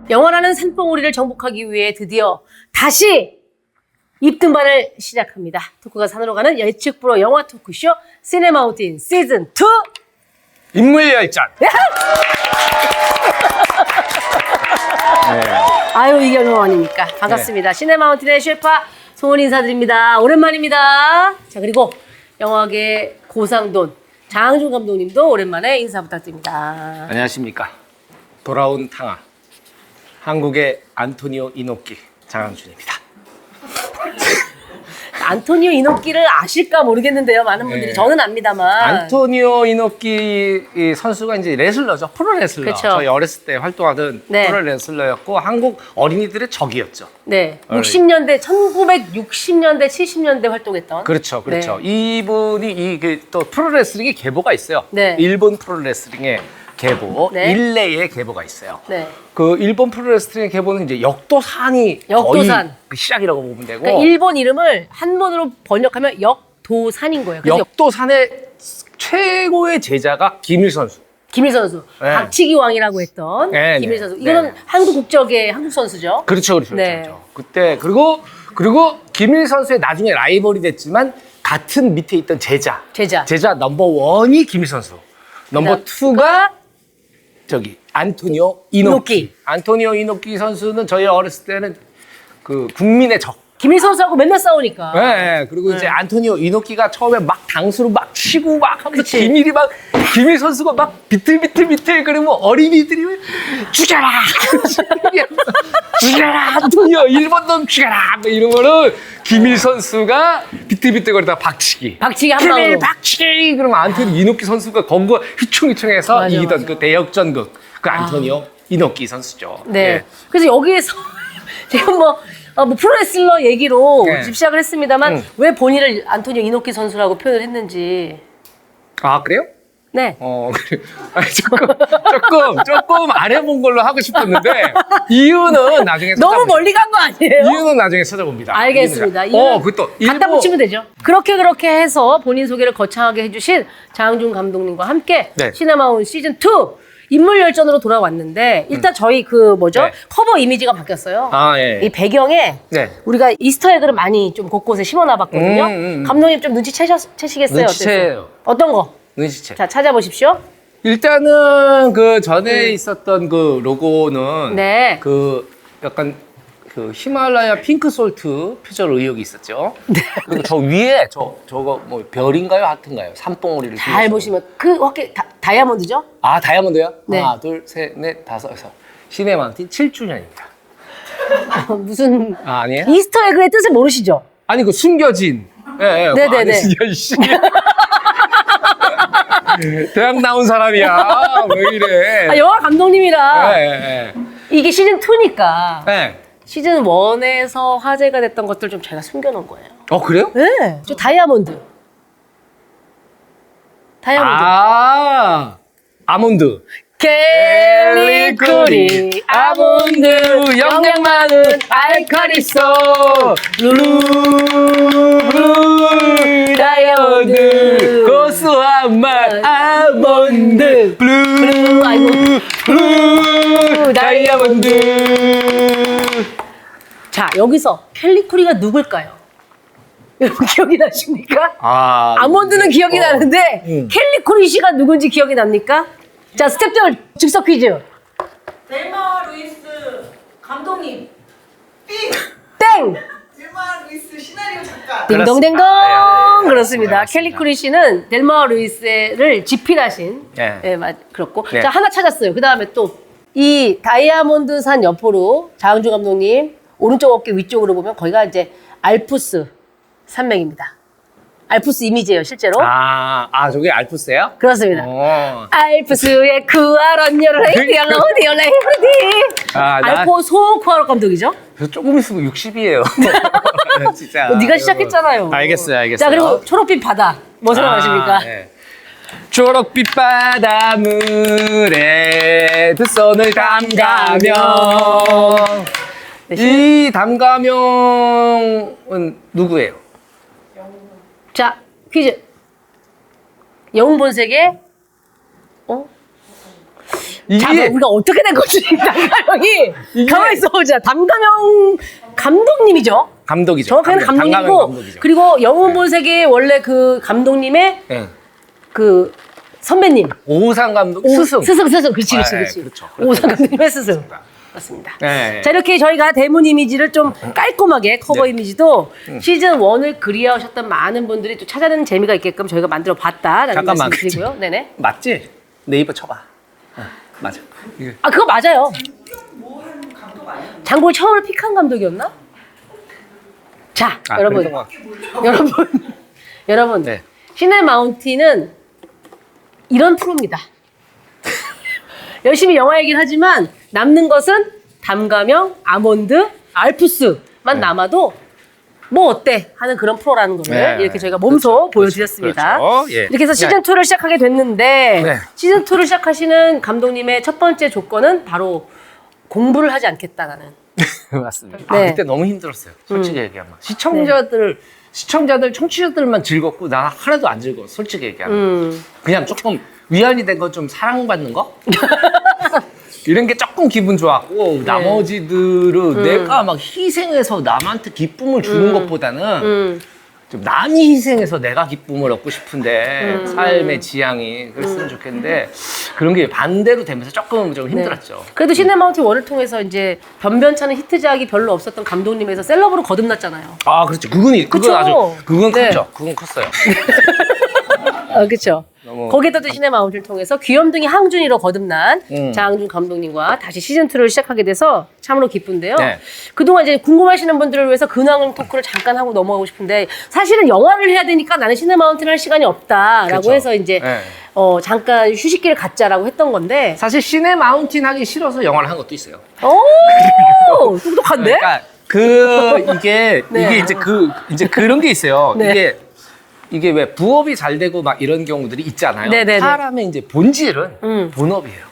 영원하는 산봉우리를 정복하기 위해 드디어 다시 입등반을 시작합니다. 토크가 산으로 가는 예측 프로 영화 토크쇼 시네마운틴 시즌 2 인물열전. 네. 아유 이게 얼마 아닙니까? 반갑습니다. 시네마운틴의 셰파 소원 인사드립니다. 오랜만입니다. 자 그리고 영화계 고상돈 장항준 감독님도 오랜만에 인사 부탁드립니다. 안녕하십니까. 돌아온 탕아. 한국의 안토니오 이노키 장항준입니다. 안토니오 이노키를 아실까 모르겠는데요. 많은 분들이 네. 저는 압니다만. 안토니오 이노키 이 선수가 이제 레슬러죠. 프로 레슬러. 그쵸. 저희 어렸을 때 활동하던 네. 프로 레슬러였고 한국 어린이들의 적이었죠. 네, 60년대, 1960년대, 70년대 활동했던. 그렇죠, 그렇죠. 네. 이분이 또 프로 레슬링의 계보가 있어요. 네. 일본 프로 레슬링의 계보, 네. 일레의 계보가 있어요. 네. 그 일본 프로 레슬링의 계보는 이제 역도산이 역도산. 거의 그 시작이라고 보면 되고. 그러니까 일본 이름을 한번으로 번역하면 역도산인 거예요. 그래서 역도산의 최고의 제자가 김일 선수. 김일 선수, 네. 박치기 왕이라고 했던 네, 김일 네. 선수. 이거는 네. 한국 국적의 한국 선수죠. 그렇죠, 그렇죠, 네. 그렇죠. 그때 그리고 김일 선수의 나중에 라이벌이 됐지만 같은 밑에 있던 제자 넘버 원이 김일 선수. 넘버 투가 저기 안토니오 이노키. 안토니오 이노키 선수는 저희 어렸을 때는 그 국민의 적. 김일 선수하고 맨날 싸우니까. 네, 그리고 이제 안토니오 이노키가 처음에 막 당수로 막 치고 막 하면서 그치. 김일 선수가 막 비틀비틀 그러면 어린이들이 죽여라! 죽여라! 안토니오 일본 놈 죽여라! 뭐 이러면은 김일 선수가 비틀비틀거리다가 박치기 한 김일 방으로. 박치기! 그러면 안토니오 이노키 선수가 건거 휘청휘청해서 맞아, 이기던 맞아. 그 대역전극 그 안토니오 이노키 선수죠. 네. 예. 그래서 여기에서 지금 뭐 프로레슬러 얘기로 네. 지금 시작을 했습니다만 왜 본인을 안토니오 이노키 선수라고 표현을 했는지. 아, 그래요? 네. 그래. 아니, 조금 안 해본 걸로 하고 싶었는데, 이유는 나중에 너무 찾아봅니다. 멀리 간 거 아니에요? 이유는 나중에 찾아봅니다. 알겠습니다. 그것도 갖다 붙이면 되죠. 그렇게 해서 본인 소개를 거창하게 해주신 장항준 감독님과 함께 네. 시네마운 시즌 2 인물 열전으로 돌아왔는데 일단 저희 네. 커버 이미지가 바뀌었어요. 아, 예. 이 배경에 네. 우리가 이스터에그를 많이 좀 곳곳에 심어놔봤거든요. 감독님 좀 채시겠어요? 눈치채요. 어떤 거? 눈치채. 자 찾아보십시오. 일단은 그 전에 있었던 그 로고는 네. 그 약간 그 히말라야 핑크솔트 표절 의혹이 있었죠. 네. 그리고 저 위에 저거 뭐 별인가요? 하트인가요? 산봉우리를 잘 띄워서. 보시면 다이아몬드죠? 아, 다이아몬드요? 네. 하나, 둘, 셋, 넷, 다섯, 여섯. 시네마운틴 7주년입니다. 무슨 아, 아니에요? 이스터에그의 뜻을 모르시죠? 아니, 그 숨겨진. 예, 예. 네네네. 대학 나온 사람이야. 왜 이래. 영화 감독님이라 예, 예, 이게 시즌 2니까 예. 시즌 1에서 화제가 됐던 것들 좀 제가 숨겨놓은 거예요. 그래요? 네. 저 다이아몬드. 아몬드. 캘리쿠리 아몬드 영양 많은 알칼리소 블루 다이아몬드 고소한 맛 아몬드 블루 아이고 블루 다이아몬드. 자 여기서 캘리쿠리가 누굴까요? 여러분 기억이 나십니까? 아몬드는 기억이 나는데 캘리쿠리 씨가 누군지 기억이 납니까? 자 스태프들 즉석 퀴즈. 델마 루이스 감독님. 땡! 델마 루이스 시나리오 작가. 딩동댕동 아, 예, 예. 그렇습니다. 네, 맞습니다. 캘리쿠리 씨는 델마 루이스를 집필하신 예. 그렇고 네. 자 하나 찾았어요. 그 다음에 또 이 다이아몬드산 옆으로 장항준 감독님 오른쪽 어깨 위쪽으로 보면 거기가 이제 알프스 산맥입니다. 알프스 이미지예요 실제로. 저게 알프스예요? 그렇습니다. 알프스의 쿠아런녀를 헤이디얼로디얼레이디 알포 소 쿠아로 감독이죠. 조금 있으면 60이에요. 진짜. 네가 시작했잖아요. 알겠어요. 자 그리고 초록빛 바다 뭐 생각하십니까? 네. 초록빛 바닷물에 두 손을 담가며 이 담가명은 누구예요? 자 퀴즈. 영웅 본색의 자, 뭐 우리가 어떻게 된 거지? 담가명이 가만히 있어보자. 담가명 감독님이죠. 감독이죠. 정확하게는 담가명 감독이고, 감독이죠. 그리고 영웅본색의 원래 그 감독님의 네. 그 선배님. 오상 감독 스승. 스승. 그렇지. 그렇죠. 오상 감독님의 스승. 맞습니다. 네. 자, 이렇게 저희가 대문 이미지를 좀 깔끔하게 커버 네. 이미지도 시즌 1을 그리워하셨던 많은 분들이 또 찾아내는 재미가 있게끔 저희가 만들어 봤다라는 잠깐만. 말씀 드리고요. 네네. 맞지? 네이버 쳐봐. 맞아. 이게. 아, 그거 맞아요. 장고를 처음으로 픽한 감독이었나? 자, 여러분. 그랬던 것 같아요. 여러분. 네. 시네 마운틴은 이런 프로입니다. 열심히 영화 얘기를 하지만 남는 것은 담가명, 아몬드, 알프스만 남아도 뭐 어때 하는 그런 프로라는 거를 네. 이렇게 저희가 몸소 보여드렸습니다. 그렇죠. 예. 이렇게 해서 시즌2를 시작하게 됐는데 네. 시즌2를 시작하시는 감독님의 첫 번째 조건은 바로 공부를 하지 않겠다라는. 맞습니다. 네. 아, 그때 너무 힘들었어요. 솔직히 얘기하면. 시청자들, 청취자들만 즐겁고 나 하나도 안 즐거워. 솔직히 얘기하면. 그냥 조금 위안이 된 거 좀 사랑받는 거? 이런 게 조금 기분 좋았고 나머지들은 내가 막 희생해서 남한테 기쁨을 주는 것보다는 좀 남이 희생해서 내가 기쁨을 얻고 싶은데 삶의 지향이 그랬으면 좋겠는데 그런 게 반대로 되면서 조금 좀 힘들었죠. 그래도 시네마운틴 1을 통해서 이제 변변찮은 히트작이 별로 없었던 감독님에서 셀럽으로 거듭났잖아요. 아, 그렇죠. 그건 그쵸? 아주 그건 네. 컸죠. 그건 컸어요. 그렇죠. 거기에다 또 시네마운틴을 통해서 귀염둥이 항준이로 거듭난 장항준 감독님과 다시 시즌2를 시작하게 돼서 참으로 기쁜데요. 네. 그동안 이제 궁금하시는 분들을 위해서 근황 토크를 잠깐 하고 넘어가고 싶은데 사실은 영화를 해야 되니까 나는 시네마운틴 할 시간이 없다라고 그렇죠. 해서 이제 네. 잠깐 휴식기를 갖자라고 했던 건데 사실 시네 마운틴 하기 싫어서 영화를 한 것도 있어요. 오 똑똑한데? 그러니까 이게 네. 이제 그런 게 있어요. 네. 이게 왜 부업이 잘 되고 막 이런 경우들이 있잖아요. 네네네. 사람의 이제 본질은 본업이에요.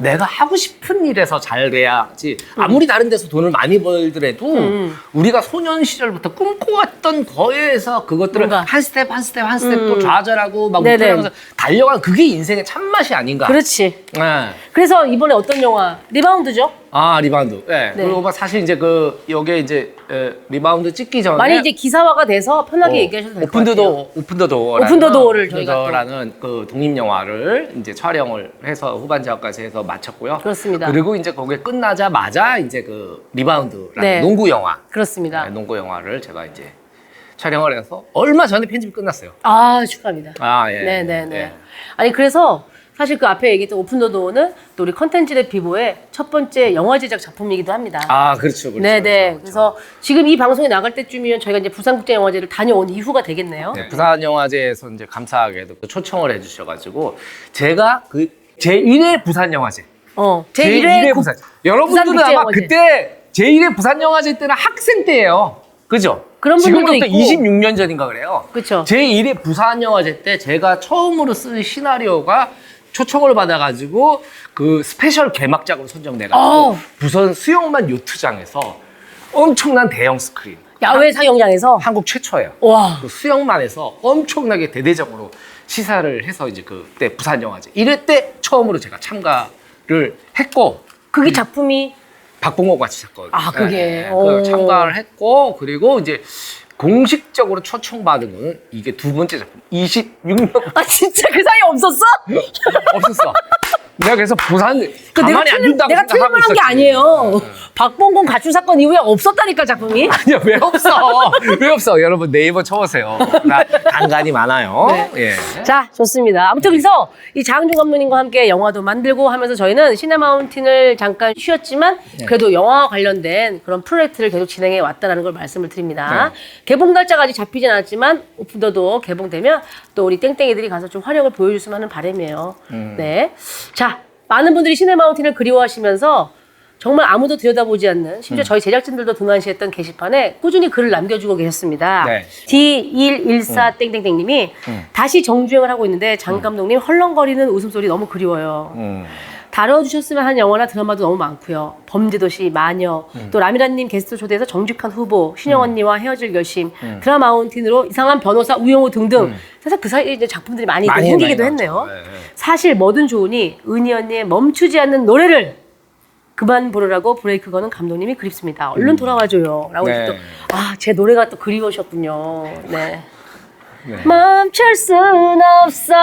내가 하고 싶은 일에서 잘 돼야지 아무리 다른 데서 돈을 많이 벌더라도 우리가 소년 시절부터 꿈꿔왔던 거에서 그것들을 뭔가. 한 스텝 또 좌절하고 막 네네. 웃으면서 달려간 그게 인생의 참맛이 아닌가. 그렇지. 네. 그래서 이번에 어떤 영화? 리바운드죠? 아, 리바운드. 네. 네. 그리고 막 사실 이제 요게 이제 리바운드 찍기 전에 많이 이제 기사화가 돼서 편하게 얘기하셔도 될 것 같아요. 오픈 더 도어라는 오픈 더 도어를 저희가 라는 그 독립 영화를 이제 촬영을 해서 후반 작업까지 해서 마쳤고요. 그렇습니다. 그리고 이제 거기에 끝나자마자 이제 그 리바운드라는 네. 농구 영화, 그렇습니다. 네, 농구 영화를 제가 이제 촬영을 해서 얼마 전에 편집이 끝났어요. 아, 축하합니다. 아, 예. 네네네. 예. 아니, 그래서 사실 그 앞에 얘기했던 오픈 더 도어는 또 우리 컨텐츠랩 비보의 첫 번째 영화 제작 작품이기도 합니다. 아, 그렇죠. 네네. 그렇죠. 그래서 지금 이 방송이 나갈 때쯤이면 저희가 이제 부산국제영화제를 다녀온 이후가 되겠네요. 네, 부산영화제에서 이제 감사하게도 초청을 해주셔가지고 제가 그 제1회 부산영화제 제1회 부산. 여러분들은 아마 부산국제영화제. 그때 제1회 부산영화제 때는 학생 때예요. 그죠? 그런 분들도 지금부터 있고. 26년 전인가 그래요. 그쵸. 제1회 부산영화제 때 제가 처음으로 쓴 시나리오가 초청을 받아가지고 그 스페셜 개막작으로 선정돼가지고 부산 수영만 요트장에서 엄청난 대형 스크린. 야외 상영장에서 한국 최초예요. 와. 그 수영만에서 엄청나게 대대적으로 시사를 해서 이제 그때 부산영화제 1회 때 처음으로 제가 참가를 했고 그게 작품이 박봉호 같이 했거든요. 아, 그게. 그 참가를 했고 그리고 이제 공식적으로 초청받은 거는 이게 두 번째 작품 26년 아 진짜 그 사이에 없었어? 없었어. 내가 그래서 부산 가만히 안 둔다고 내가 생각하고 틀림을 한 게 있었지. 아니에요. 박봉공 가출 사건 이후에 없었다니까 작품이. 아니야 왜 없어? 왜 없어? 여러분 네이버 쳐보세요. 나 간간이 많아요. 네. 예. 자, 좋습니다. 아무튼 그래서 이 장항준 감독님과 함께 영화도 만들고 하면서 저희는 시네마운틴을 잠깐 쉬었지만 그래도 영화와 관련된 그런 프로젝트를 계속 진행해 왔다는 걸 말씀을 드립니다. 네. 개봉 날짜가 아직 잡히진 않았지만 오픈 더 도어 개봉되면 또 우리 땡땡이들이 가서 좀 활약을 보여줬으면 하는 바람이에요. 네. 자, 많은 분들이 시네마운틴을 그리워하시면서 정말 아무도 들여다보지 않는 심지어 저희 제작진들도 등한시했던 게시판에 꾸준히 글을 남겨주고 계셨습니다. 네. D114 땡땡땡님이 다시 정주행을 하고 있는데 장 감독님 헐렁거리는 웃음소리 너무 그리워요. 다뤄주셨으면 하는 영화나 드라마도 너무 많고요. 범죄도시, 마녀, 또 라미라님 게스트 초대해서 정직한 후보, 신영 언니와 헤어질 결심, 드라마 마운틴으로 이상한 변호사 우영우 등등 사실 그 사이에 이제 작품들이 많이 생기기도 했네요. 네, 네. 사실 뭐든 좋으니 은희 언니의 멈추지 않는 노래를 그만 부르라고 브레이크 거는 감독님이 그립습니다. 얼른 돌아와줘요. 라고 네. 또, 제 노래가 또 그리우셨군요. 네. 네. 멈출 순 없어.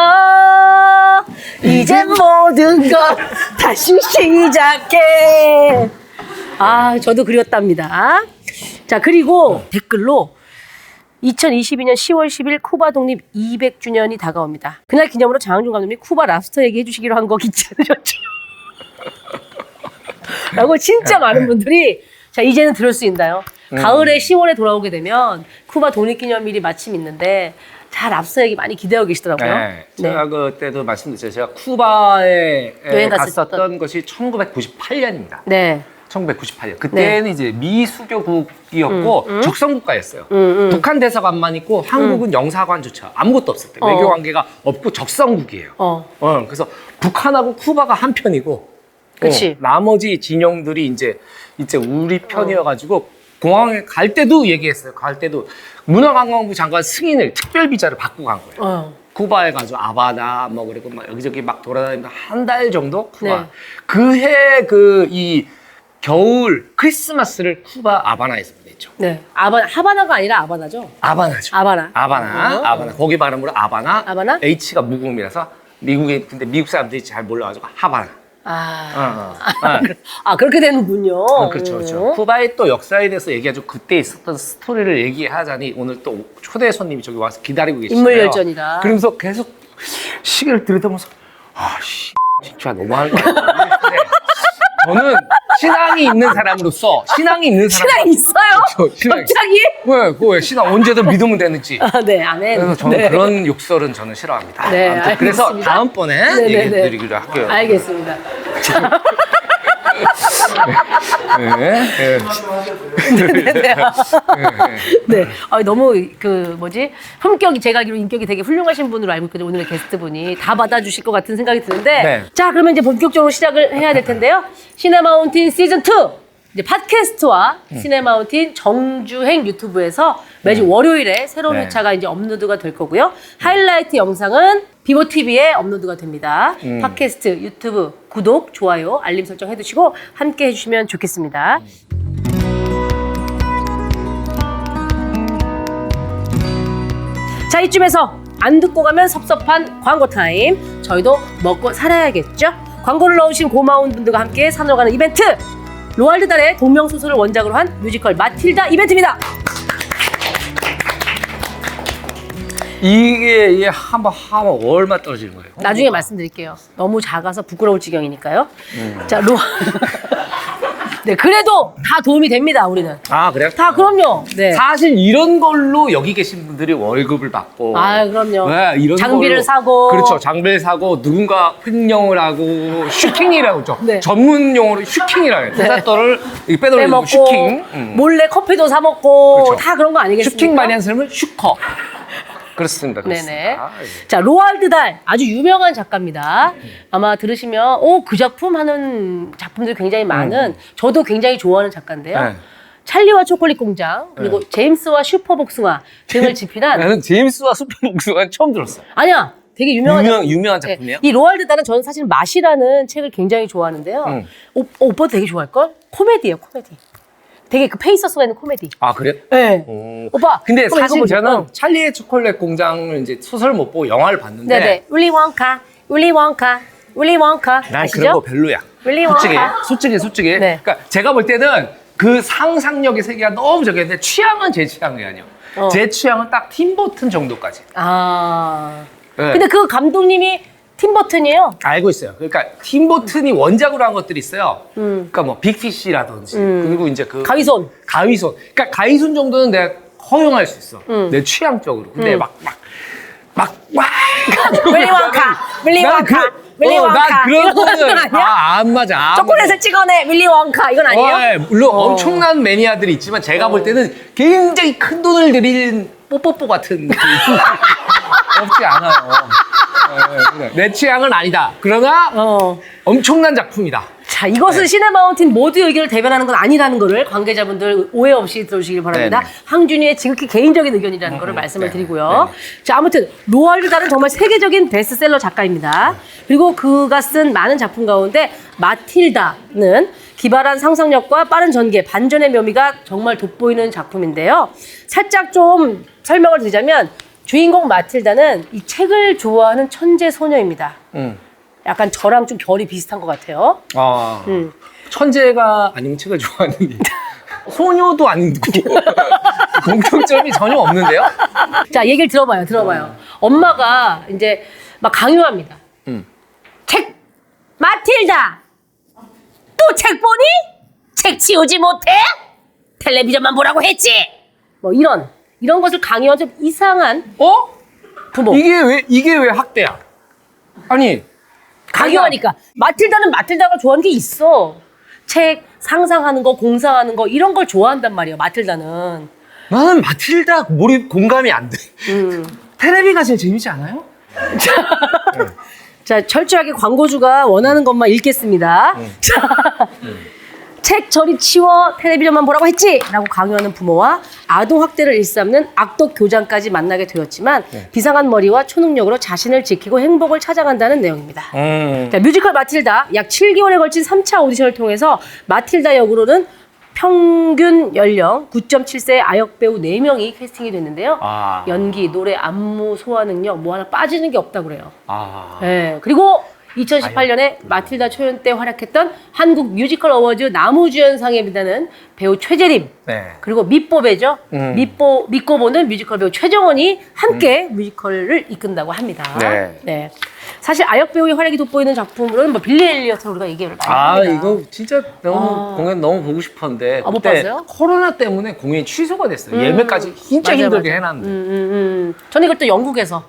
이제 모든 것 다시 시작해. 저도 그리웠답니다. 자, 그리고 댓글로 2022년 10월 10일 쿠바 독립 200주년이 다가옵니다. 그날 기념으로 장항준 감독님이 쿠바 랍스터 얘기해 주시기로 한 거 잊지 않으셨죠? 라고 진짜 많은 분들이 자 이제는 들을 수 있나요? 가을에 10월에 돌아오게 되면 쿠바 독립기념일이 마침 있는데 자 랍스터 얘기 많이 기대하고 계시더라고요. 네, 제가 그때도 말씀드렸죠. 제가 쿠바에 여행 갔었던 것이 1998년입니다. 네. 1998년. 그때는 이제 미수교국이었고 적성국가였어요. 북한 대사관만 있고 한국은 영사관조차 아무것도 없을 때 외교 관계가 없고 적성국이에요. 그래서 북한하고 쿠바가 한 편이고 그치. 나머지 진영들이 이제 우리 편이어가지고 공항에 갈 때도 얘기했어요. 갈 때도 문화관광부 장관 승인을 특별 비자를 받고 간 거예요. 쿠바에 가서 아바나 뭐 그리고 막 여기저기 막 돌아다니면서 한 달 정도 쿠바. 네. 그해 이 겨울 크리스마스를 쿠바 아바나에서 보냈죠. 네. 하바나가 아니라 아바나죠? 아바나죠. 아바나. 거기 발음으로 아바나. 아바나? H가 무음이라서 근데 미국 사람들이 잘 몰라가지고 하바나. 그렇게 되는군요. 그렇죠. 쿠바의 또 역사에 대해서 얘기하죠. 그때 있었던 스토리를 얘기하자니 오늘 또 초대 손님이 저기 와서 기다리고 계시잖아요. 인물열전이다. 그러면서 계속 시계를 들여다보면서 진짜 너무하는 거 같아요. 저는 신앙이 있는 사람으로서 신앙이 있어요? 그렇죠, 신앙이. 갑자기? 왜 신앙 언제든 믿으면 되는지. 네, 아멘. 그래서 저는 그런 욕설은 저는 싫어합니다. 네, 아무튼 그래서 알겠습니다. 다음번에 얘기해 드리기로 할게요. 알겠습니다. 네. 너무 품격이 제가 알기로 인격이 되게 훌륭하신 분으로 알고 있거든요. 오늘의 게스트분이 다 받아주실 것 같은 생각이 드는데 네. 자 그러면 이제 본격적으로 시작을 해야 될 텐데요. 시네마운틴 시즌 2 이제 팟캐스트와 시네마운틴 정주행 유튜브에서 매주 월요일에 새로운 네. 회차가 이제 업로드가 될 거고요. 하이라이트 영상은 비보TV에 업로드가 됩니다. 팟캐스트, 유튜브 구독, 좋아요, 알림 설정 해두시고 함께 해주시면 좋겠습니다. 자, 이쯤에서 안 듣고 가면 섭섭한 광고 타임. 저희도 먹고 살아야겠죠? 광고를 넣으신 고마운 분들과 함께 산으로 가는 이벤트! 로알드 달의 동명소설을 원작으로 한 뮤지컬 마틸다 이벤트입니다. 이게 한번 하면 얼마 떨어지는 거예요? 나중에 말씀드릴게요. 너무 작아서 부끄러울 지경이니까요. 자, 네, 그래도 다 도움이 됩니다, 우리는. 그래요? 다, 그럼요. 네. 사실 이런 걸로 여기 계신 분들이 월급을 받고 그럼요. 네, 이런 장비를 걸로, 사고. 그렇죠. 장비를 사고 누군가 횡령을 하고 슈킹이라고 하죠. 네. 전문 용어로 슈킹이라고 해요. 회사돈을 빼돌리고 빼먹고, 슈킹. 몰래 커피도 사 먹고, 그렇죠. 다 그런 거 아니겠습니까? 슈킹 많이 하는 사람은 슈커. 그렇습니다. 네네. 자, 로알드 달 아주 유명한 작가입니다. 아마 들으시면 그 작품 하는 작품들이 굉장히 많은 저도 굉장히 좋아하는 작가인데요. 네. 찰리와 초콜릿 공장 그리고 제임스와 슈퍼복숭아 등을 집필한 나는 제임스와 슈퍼복숭아는 처음 들었어요. 아니야. 되게 유명한 작품이에요? 네. 이 로알드 달은 저는 사실 맛이라는 책을 굉장히 좋아하는데요. 오빠도 되게 좋아할걸? 코미디예요, 코미디. 되게 그 페이서스가 있는 코미디. 그래요? 네. 오빠. 근데 사실 읽어보죠. 저는 찰리의 초콜릿 공장을 이제 소설 못 보고 영화를 봤는데 네네. 윌리 원카. 난 아시죠? 그런 거 별로야. 윌리 솔직히. 네. 그러니까 제가 볼 때는 그 상상력의 세계가 너무 적은데 취향은 제 취향이 아니에요. 제 취향은 딱 팀버튼 정도까지. 네. 근데 그 감독님이 팀버튼이에요. 알고 있어요. 그러니까 팀버튼이 원작으로 한 것들이 있어요. 그러니까 뭐 빅피쉬라든지 그리고 이제 가위손. 그러니까 가위손 정도는 내가 허용할 수 있어. 내 취향적으로. 근데 막 윌리 원카. 난 그런 거는 안 맞아. 초콜릿을 찍어내 윌리 원카 이건 아니에요? 네, 물론 엄청난 매니아들이 있지만 제가 볼 때는 굉장히 큰 돈을 들인 뽀뽀뽀 같은 느낌 없지 않아요. 내 취향은 아니다. 그러나 엄청난 작품이다. 자, 이것은 시네마운틴 모두 의견을 대변하는 건 아니라는 거를 관계자분들 오해 없이 들어주시길 바랍니다. 네네. 항준이의 지극히 개인적인 의견이라는 거를 말씀을 네. 드리고요. 네네. 자, 아무튼 로알드 달은 정말 세계적인 베스트셀러 작가입니다. 그리고 그가 쓴 많은 작품 가운데 마틸다는 기발한 상상력과 빠른 전개, 반전의 묘미가 정말 돋보이는 작품인데요. 살짝 좀 설명을 드리자면 주인공 마틸다는 이 책을 좋아하는 천재 소녀입니다. 약간 저랑 좀 결이 비슷한 것 같아요. 아, 천재가 아니면 책을 좋아하는 소녀도 아니고 공통점이 전혀 없는데요? 자, 얘기를 들어봐요. 엄마가 이제 막 강요합니다. 책, 마틸다! 또 책 보니? 책 치우지 못해? 텔레비전만 보라고 했지? 뭐 이런 것을 강요한 좀 이상한 부모. 이게 왜 학대야? 아니, 강요하니까. 마틸다는 마틸다가 좋아하는 게 있어. 책 상상하는 거, 공상하는 거 이런 걸 좋아한단 말이에요. 마틸다는. 나는 마틸다 몰입 공감이 안 돼. 테레비가 제일 재밌지 않아요? 자, 철저하게 광고주가 원하는 것만 읽겠습니다. 자, 책 저리 치워 텔레비전만 보라고 했지! 라고 강요하는 부모와 아동학대를 일삼는 악덕 교장까지 만나게 되었지만 비상한 머리와 초능력으로 자신을 지키고 행복을 찾아간다는 내용입니다. 자, 뮤지컬 마틸다 약 7개월에 걸친 3차 오디션을 통해서 마틸다 역으로는 평균 연령 9.7세의 아역배우 4명이 캐스팅이 됐는데요. 연기, 노래, 안무, 소화 능력 뭐 하나 빠지는 게 없다고 그래요. 네, 그리고 2018년에 마틸다 초연 때 활약했던 한국 뮤지컬 어워즈 나무주연상에 비다는 배우 최재림 그리고 밑보배죠. 밑보보는 뮤지컬 배우 최정원이 함께 뮤지컬을 이끈다고 합니다. 네. 사실 아역 배우의 활약이 돋보이는 작품으로는 뭐 빌리 엘리어트 우리가 얘기를 많이 합니다. 이거 진짜 너무 공연 너무 보고 싶었는데 못 그때 봤어요? 코로나 때문에 공연이 취소가 됐어요. 예매까지 진짜 맞아요, 힘들게 맞아요. 해놨는데. 저는 이걸 또 영국에서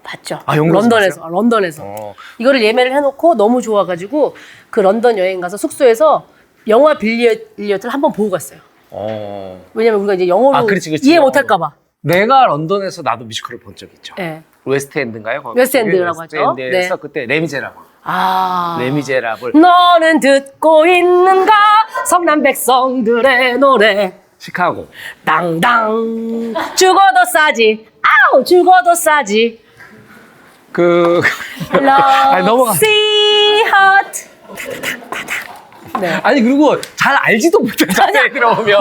봤죠. 영국에서 런던에서. 이거를 예매를 해놓고 너무 좋아가지고 그 런던 여행 가서 숙소에서 영화 빌리 엘리어트를 한번 보고 갔어요. 왜냐면 우리가 이제 영어로 그렇지. 이해 못할까봐. 내가 런던에서 나도 뮤지컬을 본 적 있죠. 네. 웨스트엔드인가요? 웨스트엔드라고 하죠. 웨스트엔드에서 그때 레미제라블. 레미제라블. 너는 듣고 있는가 성남 백성들의 노래 시카고. 당당 죽어도 싸지 아우 죽어도 싸지 넘어가. Sea Heart. 네. 아니 그리고 잘 알지도 못하잖아요. 들어오면.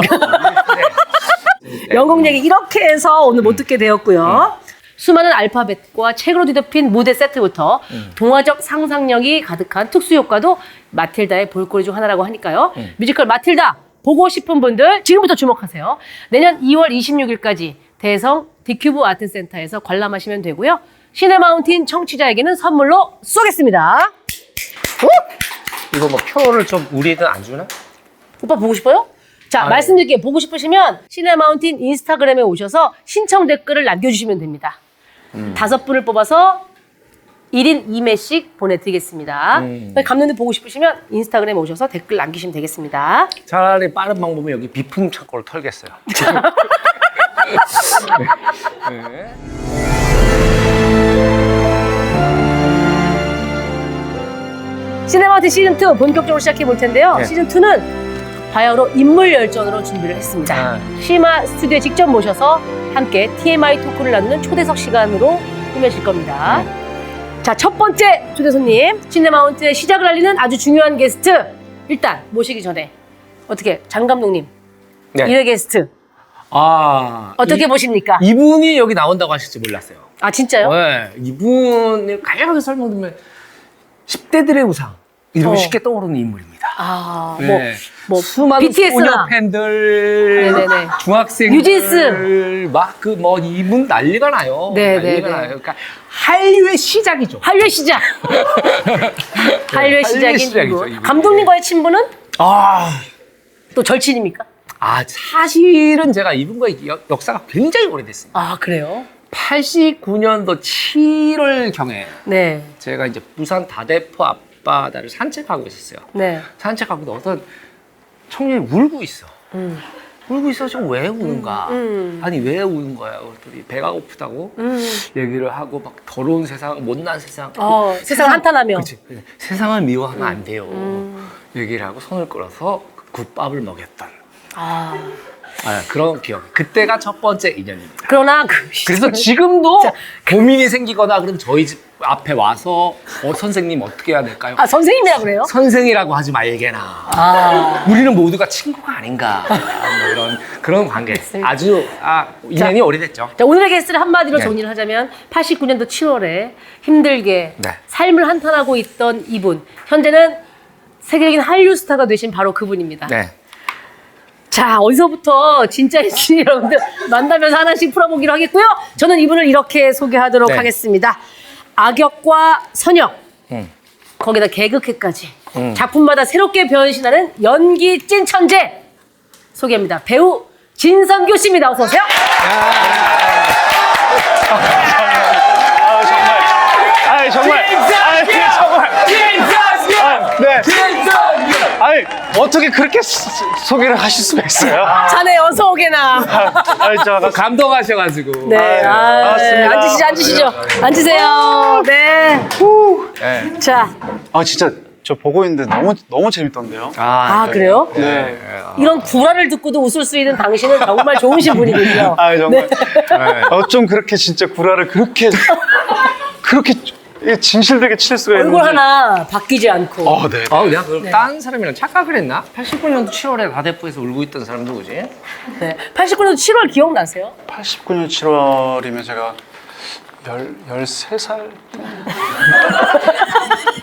영국 얘기 이렇게 해서 오늘 못 듣게 되었고요. 수많은 알파벳과 책으로 뒤덮인 무대 세트부터 동화적 상상력이 가득한 특수 효과도 마틸다의 볼거리 중 하나라고 하니까요. 뮤지컬 마틸다 보고 싶은 분들 지금부터 주목하세요. 내년 2월 26일까지 대성 디큐브 아트센터에서 관람하시면 되고요. 시네마운틴 청취자에게는 선물로 쏘겠습니다. 이거 뭐 표를 좀 우리는 안 주나? 오빠 보고 싶어요? 자, 말씀드릴게요. 보고 싶으시면 시네마운틴 인스타그램에 오셔서 신청 댓글을 남겨주시면 됩니다. 5분을 뽑아서 1인 2매씩 보내드리겠습니다. 감독님 보고 싶으시면 인스타그램에 오셔서 댓글 남기시면 되겠습니다. 차라리 빠른 방법은 여기 비품 창고를 털겠어요. 시네마운틴 시즌2 본격적으로 시작해 볼 텐데요. 시즌2는 바야흐로 인물 열전으로 준비를 했습니다. 시마 스튜디오에 직접 모셔서 함께 TMI 토크를 나누는 초대석 시간으로 꾸며질 겁니다. 자, 첫 번째 초대 손님, 시네마운틴의 시작을 알리는 아주 중요한 게스트. 일단 모시기 전에 어떻게 장 감독님 1회 게스트 어떻게 보십니까? 이분이 여기 나온다고 하실지 몰랐어요. 아, 진짜요? 네, 이분을 간략하게 설명드리면 10대들의 우상 이러면 쉽게 떠오르는 인물입니다. 뭐 수많은 BTS나 소녀 팬들, 네네네. 중학생들, 뉴진스. 막 이분 난리가 나요. 네네네. 난리가 나요. 그러니까 한류의 시작이죠. 한류의 시작. 한류의 시작인 시작이죠, 이분. 감독님과의 친분은 또 절친입니까? 사실은 제가 이분과의 역사가 굉장히 오래됐습니다. 아, 그래요? 89년도 7월경에 네. 제가 이제 부산 다대포 앞바다를 산책하고 있었어요. 네. 산책하고 어떤 청년이 울고 있어. 울고 있어. 지금 왜 우는가? 아니 왜 우는 거야? 그랬더니 배가 고프다고 얘기를 하고 막 더러운 세상, 못난 세상. 세상 한탄하며. 그치. 세상을 미워하면 안 돼요. 얘기를 하고 손을 끌어서 국밥을 먹였던. 그런 기억. 그때가 첫 번째 인연입니다. 그러나 그래서 지금도 고민이 생기거나 그럼 저희 집 앞에 와서 선생님 어떻게 해야 될까요? 선생님이라 그래요? 선생이라고 하지 말게나. 우리는 모두가 친구가 아닌가. 뭐 이런 그런 관계. 아주 인연이 오래됐죠. 자, 오늘의 게스트를 한마디로 네. 정리를 하자면 89년도 7월에 힘들게 네. 삶을 한탄하고 있던 이분. 현재는 세계적인 한류 스타가 되신 바로 그분입니다. 네. 자, 어디서부터 진짜인지 여러분들 만나면서 하나씩 풀어보기로 하겠고요. 저는 이분을 이렇게 소개하도록 네. 하겠습니다. 악역과 선역, 거기다 개그캐까지 작품마다 새롭게 변신하는 연기 찐 천재 소개합니다. 배우 진성규 씨입니다. 어서 오세요. 정말. 네. 아니, 어떻게 그렇게 소개를 하실 수가 있어요? 자네 어서 오게나. 감동하셔가지고. 네, 반갑습니다. 앉으시죠. 앉으세요. 네. 자, 진짜 저 보고 있는데 너무 재밌던데요. 그래요? 네. 이런 구라를 듣고도 웃을 수 있는 당신은 정말 좋으신 분이군요. 정말. 어쩜 그렇게 진짜 구라를 그렇게 진실되게 칠 수가 있는지. 얼굴 하나 바뀌지 않고. 네. 내가 그럼 다른 사람이랑 착각을 했나? 89년도 7월에 가대포에서 울고 있던 사람 누구지? 네. 89년도 7월 기억나세요? 89년 7월이면 제가 13살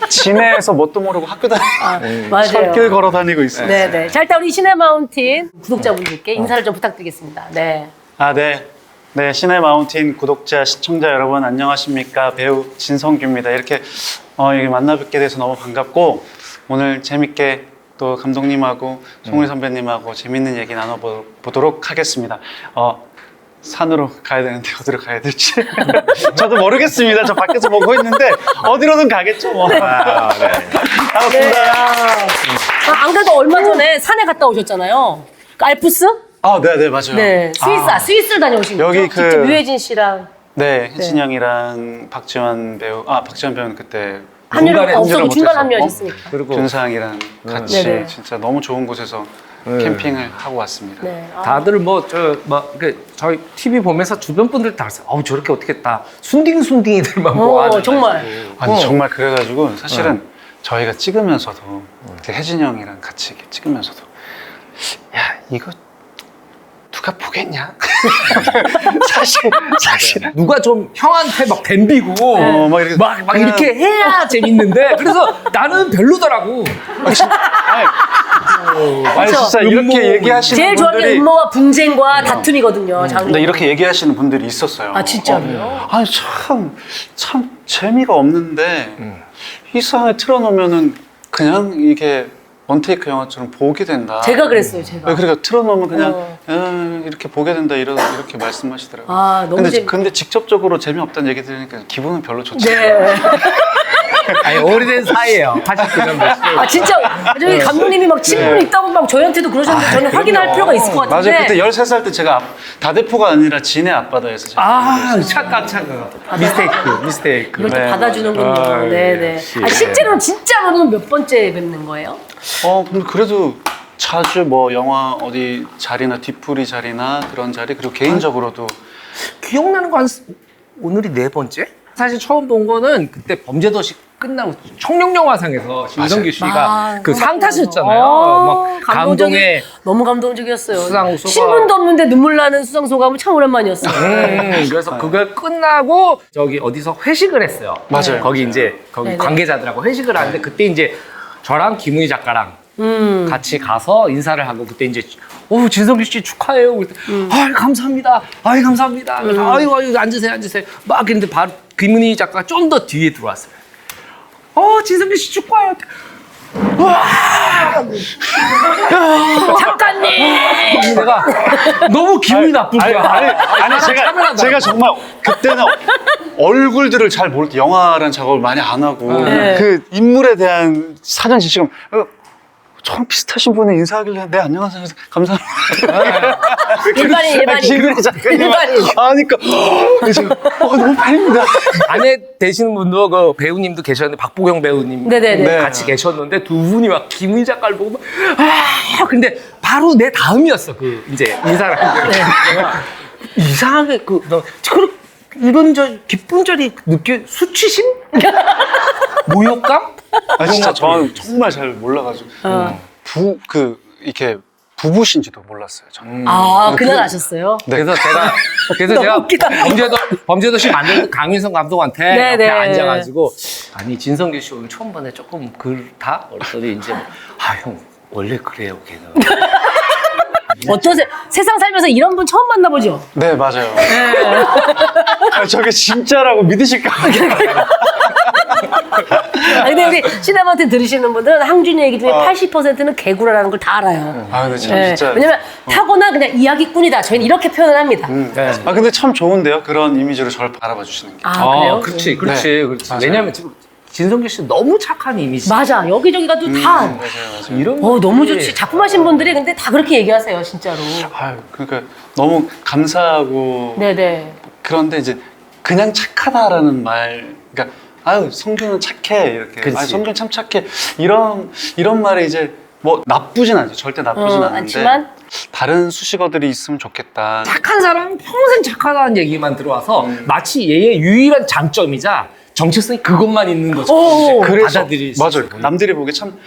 진해에서 뭣도 모르고 학교 다니고 맞아요. 철길 걸어 다니고 있어요. 네네. 자, 일단 우리 시네마운틴 구독자분들께 인사를 좀 부탁드리겠습니다. 네. 네, 시내 마운틴 구독자, 시청자 여러분 안녕하십니까? 배우 진성규입니다. 이렇게 여기 만나뵙게 돼서 너무 반갑고 오늘 재밌게 또 감독님하고 송은이 선배님하고 재밌는 얘기 나눠보도록 하겠습니다. 산으로 가야 되는데 어디로 가야 될지 저도 모르겠습니다. 저 밖에서 보고 있는데 어디로든 가겠죠 뭐. 반갑습니다. 안 그래도 얼마 전에 산에 갔다 오셨잖아요. 알프스? 네, 맞아요. 네. 스위스를 다녀오신 거죠? 여기 직접 유해진 씨랑. 네, 혜진이 형이랑 박지원 배우는 그때 합류를 없었고 중간 합류하셨으니까. 그리고 준상이랑 같이 네네. 진짜 너무 좋은 곳에서 캠핑을 하고 왔습니다. 네. 다들 저희 TV 보면서 주변 분들 다 알았어요. 저렇게 어떻게 다 순딩순딩이들만 모아가지고. 정말. 아니 정말 그래가지고 사실은 저희가 찍으면서도 혜진이 형이랑 같이 이렇게 찍으면서도 야 이거 누가 보겠냐? 사실 누가 좀 형한테 막 덤비고 막 이렇게 해야 재밌는데 그래서 나는 별로더라고. 아니 진짜 이렇게 얘기하시는 제일 좋아하는 게 분들이 음모와 분쟁과 다툼이거든요. 근데 이렇게 얘기하시는 분들이 있었어요. 진짜로요? 아니 참 재미가 없는데 이 상황에 틀어놓으면은 그냥 이게 원테이크 영화처럼 보게 된다. 제가 그랬어요, 제가. 그러니까 틀어놓으면 그냥 이렇게 보게 된다 이렇게 말씀하시더라고요. 너무 근데 직접적으로 재미없다는 얘기 들으니까 기분은 별로 좋지 네. 않아요. 아니 오래된 사이예요. 89년도. 진짜 저희 감독님이 막 친분이 있다고 막 저희한테도 그러셨는데 저는 확인할 필요가 있을 것 같은데. 맞아요. 그때 13살 때 제가 다대포가 아니라 진해 앞바다에서 착각. 미스테이크. 이걸 또 네, 받아주는군요. 네네. 실제로는 진짜로는 몇 번째 뵙는 거예요? 근데 그래도 자주 영화 어디 자리나 뒤풀이 자리나 그런 자리 그리고 개인적으로도 기억나는 거 오늘이 4번째? 사실 처음 본 거는 그때 범죄도시 끝나고 청룡영화상에서 신성규 씨가 그 상 타셨잖아요. 막 감동에 너무 감동적이었어요. 수상소감. 신분도 없는데 눈물 나는 수상소감은 참 오랜만이었어요. 그래서 그걸 끝나고 저기 어디서 회식을 했어요. 맞아요. 거기 네네. 관계자들하고 회식을 하는데 그때 이제 저랑 김은희 작가랑 같이 가서 인사를 하고 그때 이제 진성규 씨 축하해요. 감사합니다. 감사합니다. 아이고 앉으세요. 막 그랬는데 바로 김은희 작가가 좀 더 뒤에 들어왔어요. 진성규 씨 축하해요. 와! 작가님! 내가 너무 기분이 나쁜 거야. 아니 제가 정말 그때는 얼굴들을 잘 모를 때 영화라는 작업을 많이 안 하고 그 인물에 대한 사전 지식은 저랑 비슷하신 분이 인사하길래 네 안녕하세요 감사합니다. 일반인. 김일희 작가님 일반인. 하니까 그래서 너무 팬입니다. 아내 되시는 분도 그 배우님도 계셨는데 박보경 배우님 네네네. 네. 같이 계셨는데 두 분이 막 김은희 작가를 보고 막, 근데 바로 내 다음이었어 그 이제 인사를 하는데 내가 이상하게 이런 기쁜 절이 수치심? 모욕감? 진짜 저는 정말 잘 몰라가지고 이렇게 부부신지도 몰랐어요. 저는. 그날 아셨어요? 그래서 제가 너무 웃기다. 범죄도시 만든 강윤성 감독한테 네네. 옆에 앉아가지고 아니 진성규 씨 오늘 처음 보네 조금 그렇다? 그랬더니 이제 형 원래 그래요 걔는. 어떠세요? 세상 살면서 이런 분 처음 만나보죠? 네 맞아요. 저게 진짜라고 믿으실까? 근데 우리 시네마운틴 들으시는 분들은 항준이 얘기 중에 80%는 개구라라는 걸 다 알아요. 근데 진짜. 왜냐면 타고난 그냥 이야기꾼이다. 저희는 이렇게 표현을 합니다. 네. 근데 참 좋은데요. 그런 이미지로 저를 바라봐 주시는 게. 그래요? 그렇지. 네. 맞아요. 왜냐면 지금 진성규 씨 너무 착한 이미지. 맞아. 여기저기 가도 다. 맞아요. 이런 너무 좋지. 작품 하신 분들이 근데 다 그렇게 얘기하세요, 진짜로. 그러니까 너무 감사하고 네네. 그런데 이제 그냥 착하다라는 말, 그러니까 성규는 착해 이렇게. 그렇지. 성규는 참 착해 이런 말이 이제 뭐 나쁘진 않죠. 절대 나쁘진 않은데. 않지만 다른 수식어들이 있으면 좋겠다. 착한 사람은 평생 착하다는 얘기만 들어와서 마치 얘의 유일한 장점이자 정체성이 그것만 있는 것처럼 받아들일 수 맞아요. 있어요. 남들이 보기에 참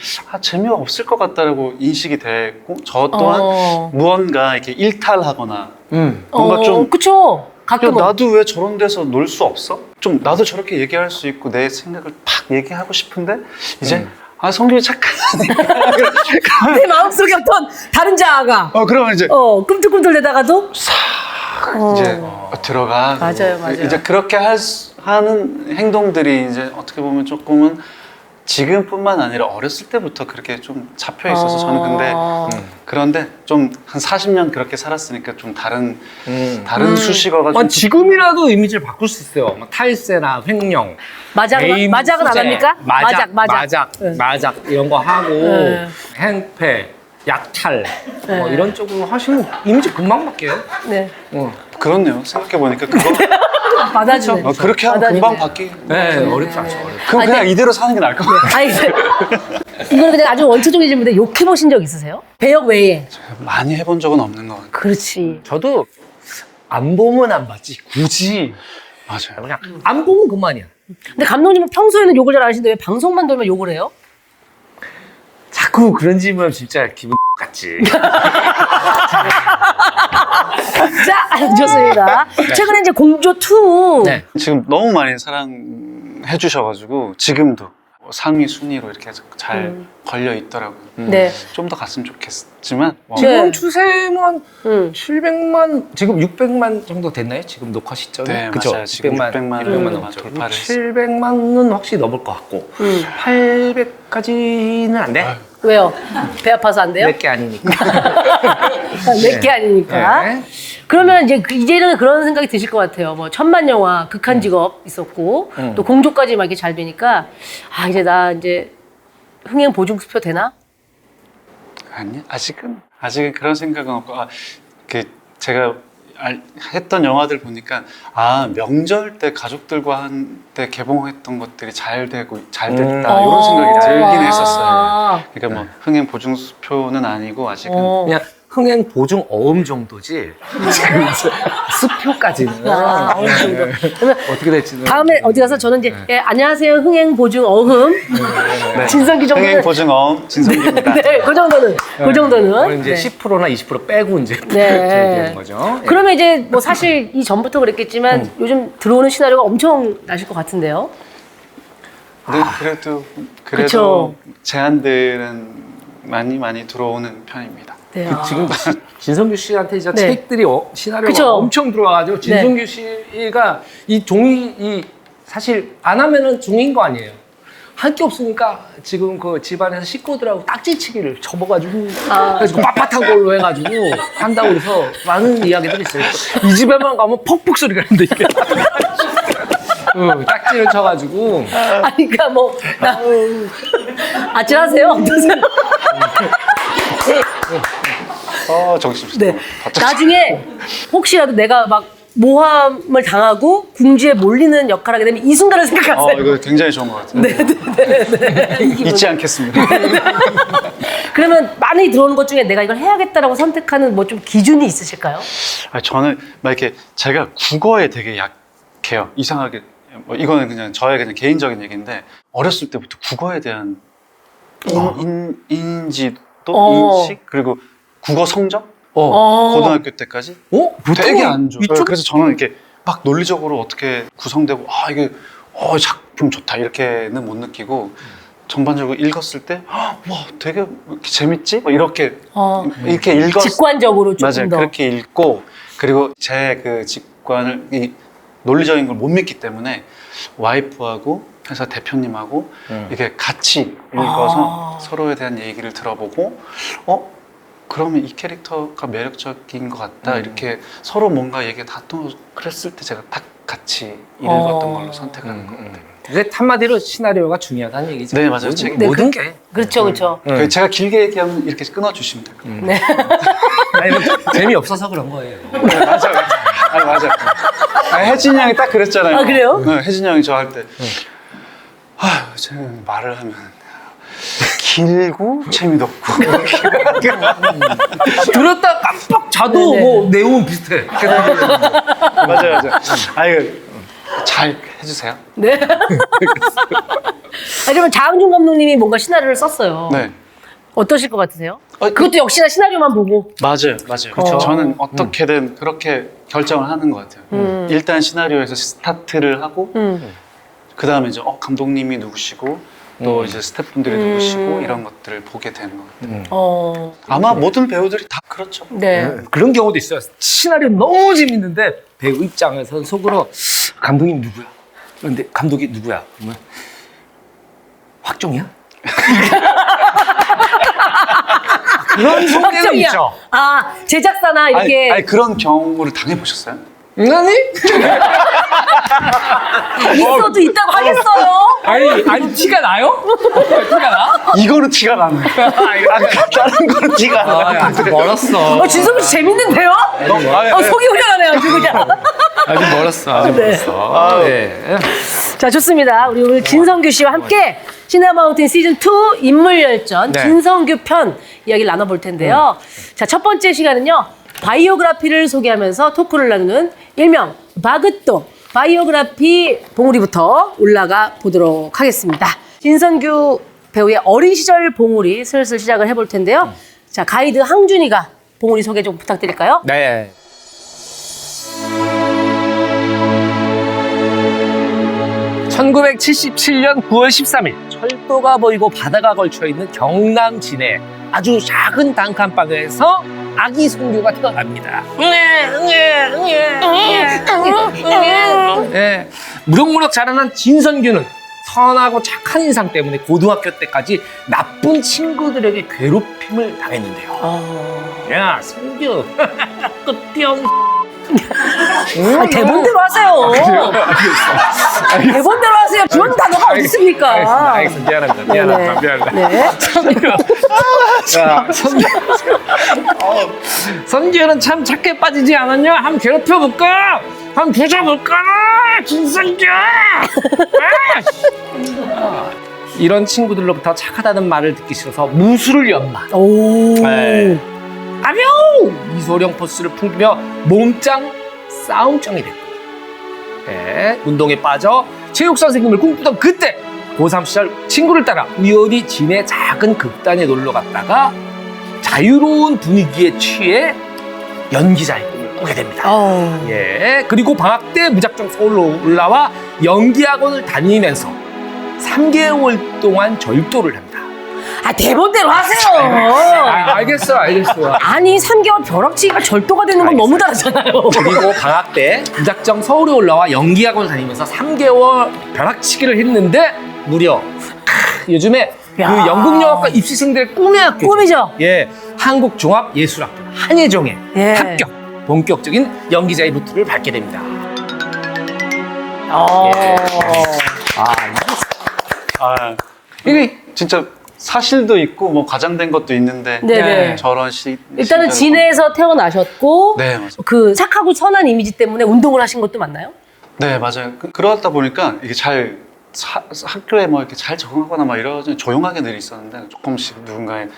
재미가 없을 것 같다라고 인식이 됐고 저 또한 무언가 이렇게 일탈하거나 뭔가 좀 그쵸. 가끔은. 나도 왜 저런 데서 놀 수 없어? 좀 나도 저렇게 얘기할 수 있고 내 생각을 팍 얘기하고 싶은데 이제 성규이 착하다니까. 내 마음속에 어떤 다른 자아가 그러면 이제 꿈틀꿈틀대다가도 이제 들어가. 맞아요. 이제 그렇게 하는 행동들이 이제 어떻게 보면 조금은 지금뿐만 아니라 어렸을 때부터 그렇게 좀 잡혀 있어서 저는 근데 그런데 좀 한 40년 그렇게 살았으니까 좀 다른 수식어가 좀 지금이라도 이미지를 바꿀 수 있어요. 막 탈세나 횡령, 마작은 안 합니까? 마작 이런 거 하고 행패, 약탈 뭐 이런 쪽으로 하시면 이미지 금방 바뀌어요. 네. 그렇네요. 생각해 보니까 그거 받아주네. 그렇게 하면 금방 바뀌. 네, 어렵지 않죠. 그럼 그냥 이대로 사는 게 나을 것 같아요. 아니, 이거는 그냥 아주 원초적인 질문인데 욕해보신 적 있으세요? 배역 외에. 많이 해본 적은 없는 것 같아요. 그렇지. 저도 안 보면 안 봤지 굳이 맞아요. 그냥 안 보면 그만이야. 근데 감독님은 평소에는 욕을 잘 안 하시는데 왜 방송만 돌면 욕을 해요? 자꾸 그런 질문 진짜 기분 같지. 자, 좋습니다. 최근에 이제 공조2. 네. 지금 너무 많이 사랑해 주셔가지고 지금도 상위 순위로 이렇게 잘 걸려 있더라고요. 네. 좀 더 갔으면 좋겠지만 지금 네. 추세만 700만 지금 600만 정도 됐나요? 지금 녹화 시점에 네, 그죠? 맞아요. 지금 600만 넘었죠. 돌파를 했어요. 700만은 확실히 넘을 것 같고 800까지는 안 돼? 왜요? 배 아파서 안 돼요? 몇 개 아니니까. 몇 개 아니니까. 네. 그러면 이제는 그런 생각이 드실 것 같아요. 뭐 천만 영화, 극한 직업 있었고 또 공조까지 막 이렇게 잘 되니까 이제 나 이제 흥행 보증수표 되나? 아니 아직은 그런 생각은 없고 제가 했던 영화들 보니까 명절 때 가족들과 한때 개봉했던 것들이 잘 됐다 이런 생각이 들긴 했었어요. 그러니까 뭐 흥행 보증수표는 아니고 아직은 그냥 흥행 보증 어음 정도지. 지금 수표까지는. 어느 정도. 그러면 어떻게 될지는. 다음에 어디 가서 저는 이제 안녕하세요 흥행 보증 어흠 진성기 정도는 흥행 보증 진성기입니다. 네, 그 정도는 그 정도는. 우리 이제 네. 10%나 20% 빼고 이제 네. 되는 거죠. 그러면 이제 뭐 사실 이 전부터 그랬겠지만 요즘 들어오는 시나리오가 엄청 나실 것 같은데요. 근데 그래도 그쵸. 제안들은 많이 들어오는 편입니다. 네. 지금 진성규 씨한테 이제 네. 책들이 시나리오가 그쵸. 엄청 들어와가지고 진성규 씨가 이 종이 사실 안 하면은 종이인 거 아니에요. 할 게 없으니까 지금 그 집안에서 식구들하고 딱지치기를 접어가지고 그래서 빳빳한 걸로 해가지고 한다고 해서 많은 이야기들이 있어요. 이 집에만 가면 퍽퍽 소리가 나는데 이게 딱지를 쳐가지고 아니 그러니까 뭐 아찔하세요? 어떠세요? 정신 네. 나중에 혹시라도 내가 막 모함을 당하고 궁지에 몰리는 역할을 하게 되면 이 순간을 생각하세요. 이거 굉장히 좋은 것 같아요. 네네네. 잊지 않겠습니다. 그러면 많이 들어오는 것 중에 내가 이걸 해야겠다라고 선택하는 뭐 좀 기준이 있으실까요? 저는 막 이렇게 제가 국어에 되게 약해요. 이상하게 뭐 이거는 그냥 저의 그냥 개인적인 얘기인데 어렸을 때부터 국어에 대한 인지도 인식 그리고 국어 성적 고등학교 때까지 되게 안 좋아요. 그래서 저는 이렇게 막 논리적으로 어떻게 구성되고 이게 작품 좋다 이렇게는 못 느끼고 전반적으로 읽었을 때 와 되게 이렇게 재밌지? 뭐 이렇게 직관적으로 조금 맞아요. 더. 그렇게 읽고 그리고 제 그 직관을 이 논리적인 걸 못 믿기 때문에 와이프하고 회사 대표님하고 이렇게 같이 읽어서 서로에 대한 얘기를 들어보고 그러면 이 캐릭터가 매력적인 것 같다 이렇게 서로 뭔가 얘기 다투고 그랬을 때 제가 딱 같이 읽었던 걸로 선택하는 것 같아요. 그게 한마디로 시나리오가 중요하다는 얘기죠. 네, 맞아요. 모든 게. 그렇죠, 그렇죠. 제가 길게 얘기하면 이렇게 끊어주시면 돼요. 네. 아니, 재미없어서 그런 거예요. 맞아요. 혜진이 형이 딱 그랬잖아요. 아, 그래요? 네, 혜진이 형이 저 할 때 쟤는 말을 하면 길고 재미도 없고 들었다 깜빡 자도 네네. 뭐 내용은 비슷해. 맞아요. 이거 잘 해주세요. 네. 그러면 장항준 감독님이 뭔가 시나리오를 썼어요. 네. 어떠실 것 같으세요? 그것도 역시나 시나리오만 보고. 맞아요. 그렇죠. 저는 어떻게든 그렇게 결정을 하는 것 같아요. 일단 시나리오에서 스타트를 하고 그 다음에 이제 감독님이 누구시고 또 이제 스태프분들이 누구시고 이런 것들을 보게 되는 것 같아요. 아마 모든 배우들이 다 그렇죠. 네. 그런 경우도 있어요. 시나리오 너무 재밌는데 배우 입장에서는 속으로 감독님 누구야? 그런데 감독이 누구야? 그러면 확정이야? 그런 속에는 있죠. 제작사나 이렇게. 아니 그런 경우를 당해보셨어요? 아니? 있어도 있다고 하겠어요? 아니 티가 나요? 티가 나? 이거는 티가 나네. 다른 거는 티가 안 나. 아직 멀었어. 진성규 씨 재밌는데요? 속이 후련하네요, 아주 그냥. 아직 멀었어. 네. 자, 좋습니다. 우리 오늘 진성규 씨와 함께 시네마운틴 시즌2 인물열전 네. 진성규 편 이야기를 나눠볼 텐데요. 자, 첫 번째 시간은요. 바이오그라피를 소개하면서 토크를 나누는 일명 바그또 바이오그라피 봉우리부터 올라가 보도록 하겠습니다. 진성규 배우의 어린 시절 봉우리 슬슬 시작을 해볼 텐데요. 자, 가이드 항준이가 봉우리 소개 좀 부탁드릴까요? 네. (1977년 9월 13일) 철도가 보이고 바다가 걸쳐있는 경남 진해 아주 작은 단칸방에서 아기 성규가 태어납니다. 네. 무럭무럭 자라난 진선규는 선하고 착한 인상 때문에 고등학교 때까지 나쁜 친구들에게 괴롭힘을 당했는데요. 야, 성규, 끝병. 대본대로 하세요. 대본대로 하세요. 그런 단어가 어디 있습니까? 알겠습니다. 미안합니다. 네. 자, 선규는 참 착해 빠지지 않았냐? 한번 괴롭혀볼까? 한번 부숴볼까? 진선규! 이런 친구들로부터 착하다는 말을 듣기 싫어서 무술을 연마. 오. 네. 아뇨! 이소룡 포스를 풍기며 몸짱 싸움짱이 됐고, 네. 운동에 빠져 체육 선생님을 꿈꾸던 그때 고3 시절 친구를 따라 우연히 진해 작은 극단에 놀러 갔다가 자유로운 분위기에 취해 연기자의 꿈을 꾸게 됩니다. 예. 그리고 방학 때 무작정 서울로 올라와 연기학원을 다니면서 3개월 동안 절도를 합니다. 대본대로 하세요. 알겠어. 아니, 3개월 벼락치기가 절도가 되는 건 너무 다르잖아요. 그리고 방학 때 무작정 서울에 올라와 연기학원을 다니면서 3개월 벼락치기를 했는데 무려 요즘에 그 연극영화과 입시생들의 꿈의 학교, 꿈이죠. 예, 한국종합예술학교 한예종에 합격, 본격적인 연기자의 루트를 밟게 됩니다. 이게 진짜 사실도 있고 뭐 과장된 것도 있는데 네네. 저런 일단은 진해에서 태어나셨고 네, 맞아요. 그 착하고 선한 이미지 때문에 운동을 하신 것도 맞나요? 네, 맞아요. 그러다 보니까 이게 잘 학교에 뭐 이렇게 잘 적응하거나 막 이런 조용하게 늘 있었는데 조금씩 누군가의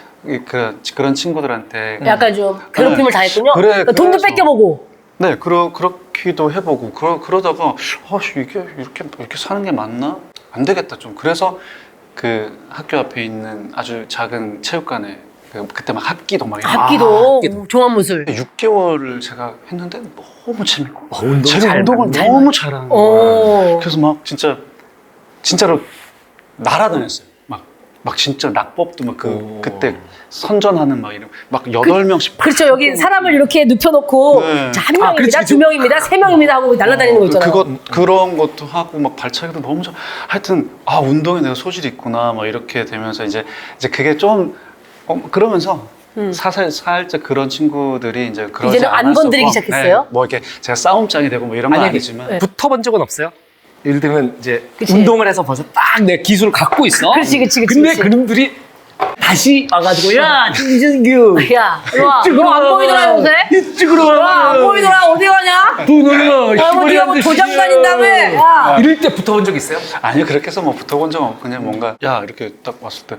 그런 친구들한테 약간 좀 괴롭힘을 당했군요. 그래, 그러니까 돈도 그래서. 뺏겨보고. 네, 그렇기도 해보고 그러다가 이게 이렇게 사는 게 맞나? 안 되겠다 좀. 그래서 그 학교 앞에 있는 아주 작은 체육관에 그때 막 합기도 막 이런 합기도 종합무술. 6개월을 제가 했는데 너무 재밌고 운동 제가 잘 운동을 맞네. 너무 잘하는 오. 거예요. 그래서 막 진짜로 날아다녔어요. 막 진짜 낙법도 막 그때 선전하는 막 이런 막 8명씩 그렇죠. 여기 사람을 이렇게 눕혀놓고 네. 자, 한 명입니다, 두 명입니다, 세 명입니다 하고 날아다니는 거 있잖아요. 그런 것도 하고 막 발차기도 너무 잘 하여튼 운동에 내가 소질이 있구나 막 이렇게 되면서 이제 그게 좀 그러면서 살짝 그런 친구들이 이제 그러지 이제는 안 않았었고, 건드리기 시작했어요? 네, 뭐 이렇게 제가 싸움장이 되고 뭐 이런 건 아니지만 네. 붙어본 적은 없어요? 예를 들면 이제 그치. 운동을 해서 벌써 딱 내 기술을 갖고 있어. 그렇지. 근데 그놈들이 다시 와가지고 야 진준규 야, 너 안 보이더라 요새? 이쪽으로 와. 안 보이더라, 어디 가냐? 돈을 야, 뭐 네가 뭐 도장 다닌다며? 야. 이럴 때 붙어본 적 있어요? 아니요 그렇게 해서 뭐 붙어본 적은 없고 그냥 뭔가 야 이렇게 딱 왔을 때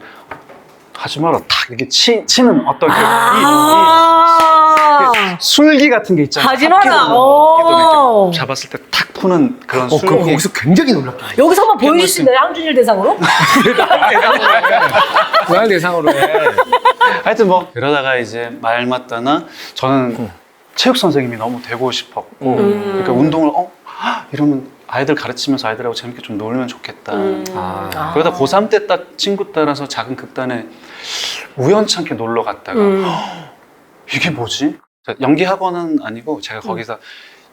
하지 마라 탁 이렇게 치는 어떤 그 술기 같은 게 있잖아요. 하지 마라. 합기도 이렇게 잡았을 때 탁 푸는 그런 그럼 술기. 거기서 굉장히 놀랐다. 여기서 한번 보여줄 수 있나요? 항준일 대상으로? 왜 대상으로 해? 하여튼 뭐 그러다가 이제 말 맞다나 저는 체육 선생님이 너무 되고 싶었고 그러니까 운동을 이러면 아이들 가르치면서 아이들하고 재밌게 좀 놀면 좋겠다. 그러다 고3 때 딱 친구 따라서 작은 극단에 우연찮게 놀러 갔다가 이게 뭐지? 연기 학원은 아니고 제가 거기서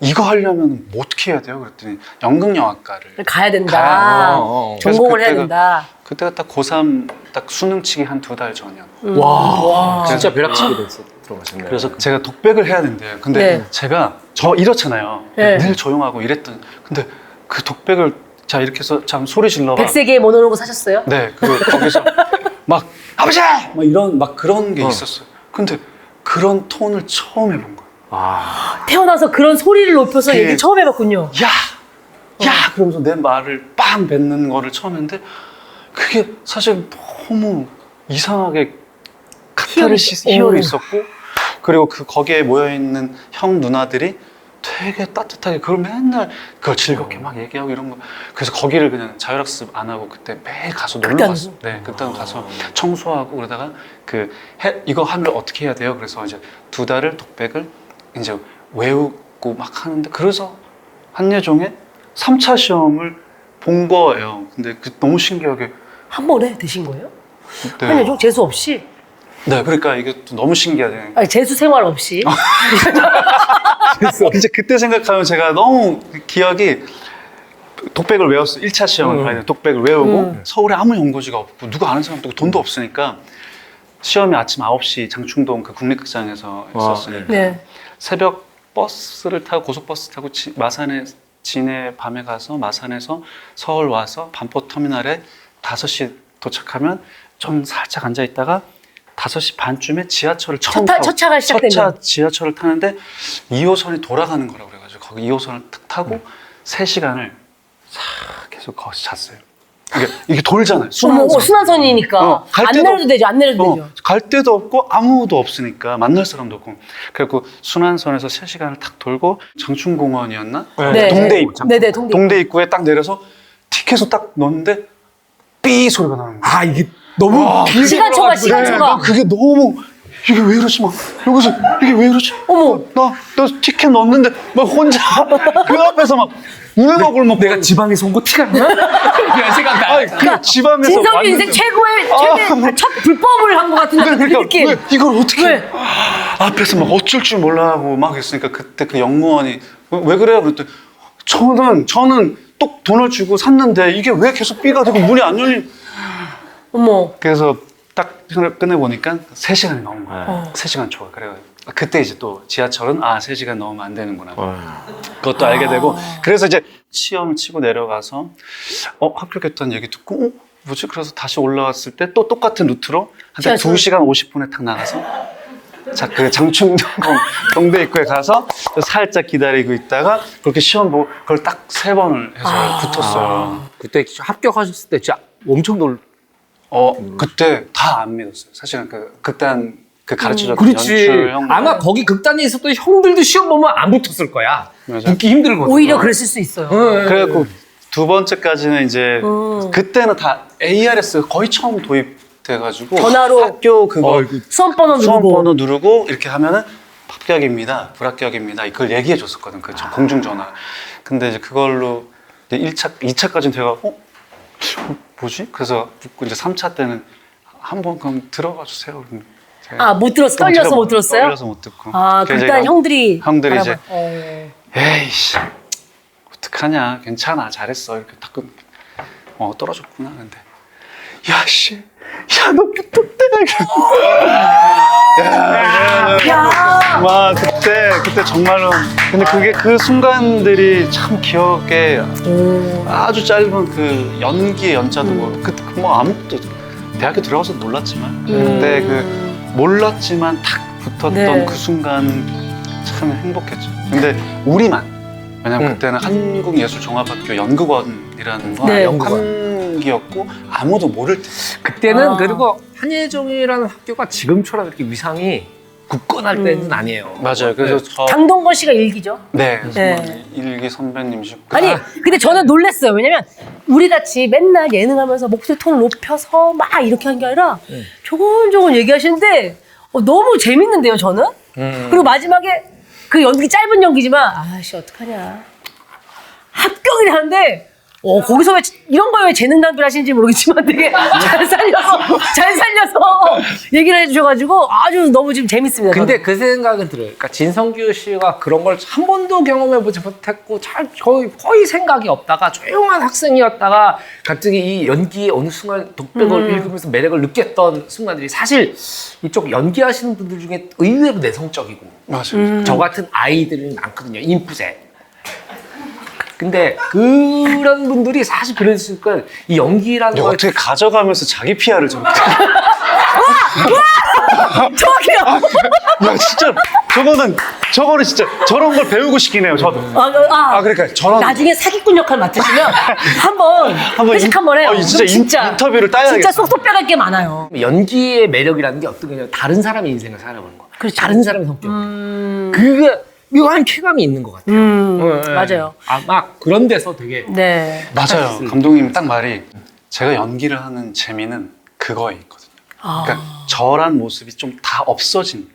이거 하려면 뭐 어떻게 해야 돼요? 그랬더니 연극영화과를 가야 된다. 전공을 해야 된다. 그때가 딱 고3 딱 수능치기 한 2달 전이었. 와, 진짜 벼락치기 들어가셨네요. 그래서 제가 독백을 해야 된대요. 근데 네. 제가 이렇잖아요. 네. 늘 조용하고 이랬던. 근데 그 독백을 자 이렇게 해서 참 소리 질러봐. 백세기의 모노로그 사셨어요? 네, 거기서 막 아버지! 막 이런 막 그런 게 있었어요. 근데 그런 톤을 처음 해본 거예요. 태어나서 그런 소리를 높여서 그- 얘기 처음 해봤군요. 야! 그러면서 내 말을 빵 뱉는 거를 처음 했는데 그게 사실 너무 이상하게 히어리 있었고 그리고 거기에 모여있는 형 누나들이 되게 따뜻하게 그걸 맨날 그걸 즐겁게 막 얘기하고 이런 거 그래서 거기를 그냥 자율학습 안 하고 그때 매일 가서 놀러 갔어. 네, 그때 가서 청소하고 그러다가 이거 하면 어떻게 해야 돼요? 그래서 이제 2달을 독백을 이제 외우고 막 하는데 그래서 한예종의 3차 시험을 본 거예요. 근데 너무 신기하게 한 번에 되신 거예요? 네. 한여종 재수 없이? 네, 그러니까 이게 또 너무 신기하네. 아니, 재수 생활 없이? 이제 그때 생각하면 제가 너무 기억이 독백을 외웠어요. 1차 시험을 봐야 돼. 독백을 외우고 서울에 아무 연고지가 없고 누가 아는 사람도 없고 돈도 없으니까 시험이 아침 9시 장충동 그 국립극장에서 있었으니까 네. 새벽 버스를 타고 고속버스 타고 마산에 진해 밤에 가서 마산에서 서울 와서 반포터미널에 5시 도착하면 좀 살짝 앉아 있다가 5시 반쯤에 지하철을 처음 타고 첫 차가 시작된 첫 차 거예요. 지하철을 타는데 2호선이 돌아가는 거라고 그래가지고 거기 2호선을 탁 타고 3시간을 싹 계속 거기서 잤어요. 이게 돌잖아요. 순환선. 순환선이니까. 갈 안 때도 내려도 되죠, 안 내려도 되죠. 갈 데도 없고 아무도 없으니까 만날 사람도 없고 그래갖고 순환선에서 3시간을 탁 돌고 장충공원이었나? 네. 동대 입구. 네네, 동대. 동대 입구에 딱 내려서 티켓을 딱 넣었는데 삐 소리가 나는 거야. 이게 너무 길게 시간초가, 들어가지고 시간초가. 그게 너무 이게 왜 이러지 막 여기서 이게 왜 이러지? 어머. 나 티켓 넣었는데 막 혼자 그 앞에서 막 울먹을 먹고 내가 지방에서 온 거 티가 나? 이런 생각 나. 아니 그 지방에서 진성규 인생 최고의 첫 불법을 한 것 같은 그 느낌. 왜 이걸 어떻게 왜? 앞에서 막 어쩔 줄 몰라하고 막 했으니까 그때 그 영무원이 왜 그래요? 그랬더니 저는 또 돈을 주고 샀는데 이게 왜 계속 삐가 되고 문이 안 열린 어머. 그래서 딱 끝내 보니까 3시간이 넘은 거야. 3시간 초과. 그래요. 그때 이제 또 지하철은 3시간 넘으면 안 되는구나. 그것도 알게 되고 그래서 이제 시험을 치고 내려가서 합격했다는 얘기 듣고 뭐지? 그래서 다시 올라왔을 때 또 똑같은 루트로 한 지하철. 2시간 50분에 탁 나가서 자, 그 장충동 동대 입구에 가서 살짝 기다리고 있다가 그렇게 시험 보고 그걸 딱 3번을 해서 붙었어요. 그때 합격하셨을 때 진짜 엄청 그때 다 안 믿었어요. 사실은 극단 그 가르쳐줬던 그렇지. 연출 형. 아마 거기 극단에 있었던 형들도 시험 보면 안 붙었을 거야. 맞아. 붙기 힘들거든. 오히려 그랬을 수 있어요. 그래갖고 2번째까지는 이제 그때는 다 ARS 거의 처음 도입돼가지고 전화로 학교 그거 수험번호 누르고. 수험번호 누르고 이렇게 하면은 합격입니다, 불합격입니다. 이걸 얘기해 줬었거든. 그 공중전화. 근데 이제 그걸로 이제 2차까지는 돼가고 뭐지? 그래서 붙고 이제 3차 때는 한번 그럼 들어가 주세요. 못 들었어. 떨려서 못 들었어요? 떨려서 못 듣고. 그래서 일단 이제 형들이 이제 어. 에이씨 어떡하냐, 괜찮아, 잘했어, 이렇게 딱 떨어졌구나. 근데 야씨, 야 너 붙었대가 와, 그때 정말로. 근데 그게 그 순간들이 참 기억에 아주 짧은 그 연기의 연자도 뭐 아무것도 대학교 들어가서 몰랐지만 그때 그 몰랐지만 탁 붙었던 네. 그 순간은 참 행복했죠. 근데 우리만, 왜냐면 그때는 한국예술종합학교 연극원이라는 네. 연극이었고 아무도 모를 때. 그때는 그리고 한예종이라는 학교가 지금처럼 이렇게 위상이 굳건할 때는 아니에요. 맞아요. 그래서 저 강동건 씨가 일기죠. 네, 네. 일기 선배님이시고. 아니 근데 저는 놀랐어요. 왜냐면 우리 같이 맨날 예능하면서 목소리 톤을 높여서 막 이렇게 한 게 아니라 조곤조곤 얘기하시는데 너무 재밌는데요, 저는. 그리고 마지막에 그 연기, 짧은 연기지만 아씨 어떡하냐, 합격이라는데 거기서 왜 이런 거에 왜 재능 낭비를 하시는지 모르겠지만 되게 잘 살려서 얘기를 해주셔가지고 아주 너무 지금 재밌습니다. 근데 저는. 그 생각은 들어요. 그러니까 진성규 씨가 그런 걸 한 번도 경험해보지 못했고 거의 생각이 없다가 조용한 학생이었다가 갑자기 이 연기의 어느 순간 독백을 읽으면서 매력을 느꼈던 순간들이 사실 이쪽 연기하시는 분들 중에 의외로 내성적이고 맞아요. 저 같은 아이들은 많거든요. 인풋에. 근데 그런 분들이 사실 그랬으니까 이 연기라는 걸 어떻게 가져가면서 자기 PR을 저렇게. 정확해요. 야, 진짜 저거는 진짜 저런 걸 배우고 싶긴 해요. 저도. 그러니까 저런. 나중에 사기꾼 역할 맡으시면 한번 회식 한번 해요. 진짜 인터뷰를 따야겠어. 진짜 쏙쏙 빼갈 게 많아요. 연기의 매력이라는 게 어떤 거냐면 다른 사람의 인생을 살아보는 거. 그렇죠. 다른 사람의 성격. 그게 묘한 쾌감이 있는 것 같아요. 맞아요. 아마 그런 데서 되게 네. 맞아요. 감독님 딱 말이, 제가 연기를 하는 재미는 그거에 있거든요. 그러니까 저란 모습이 좀 다 없어진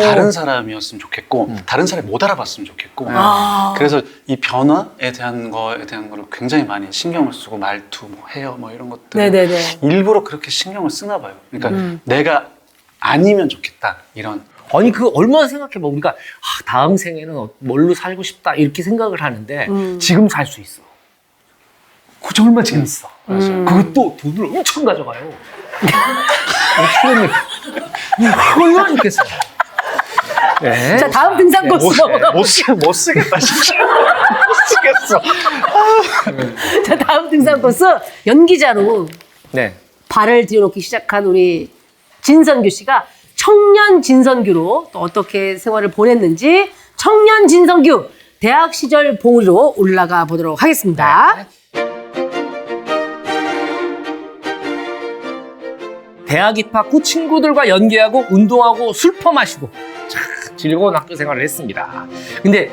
다른 사람이었으면 좋겠고 다른 사람이 못 알아봤으면 좋겠고 그래서 이 변화에 대한 거를 굉장히 많이 신경을 쓰고 말투, 뭐 헤어, 뭐 이런 것들 네네네. 일부러 그렇게 신경을 쓰나 봐요. 그러니까 내가 아니면 좋겠다, 이런. 아니 그 얼마나 생각해봐. 우리가 다음 생에는 뭘로 살고 싶다 이렇게 생각을 하는데 지금 살 수 있어. 그게 얼마나 재밌어. 그것도 돈을 엄청 가져가요. 얼마나 좋겠어. 네. 자, 다음 등산 코스 넘어가. 못 쓰겠다, 진짜. 못 쓰겠어. 자, 다음 등산 코스 연기자로 네. 발을 들여놓기 시작한 우리 진선규 씨가 청년 진선규로 또 어떻게 생활을 보냈는지 청년 진선규 대학 시절 봉우리로 올라가 보도록 하겠습니다. 대학 입학 후 친구들과 연기하고 운동하고 술 퍼마시고 즐거운 학교 생활을 했습니다. 근데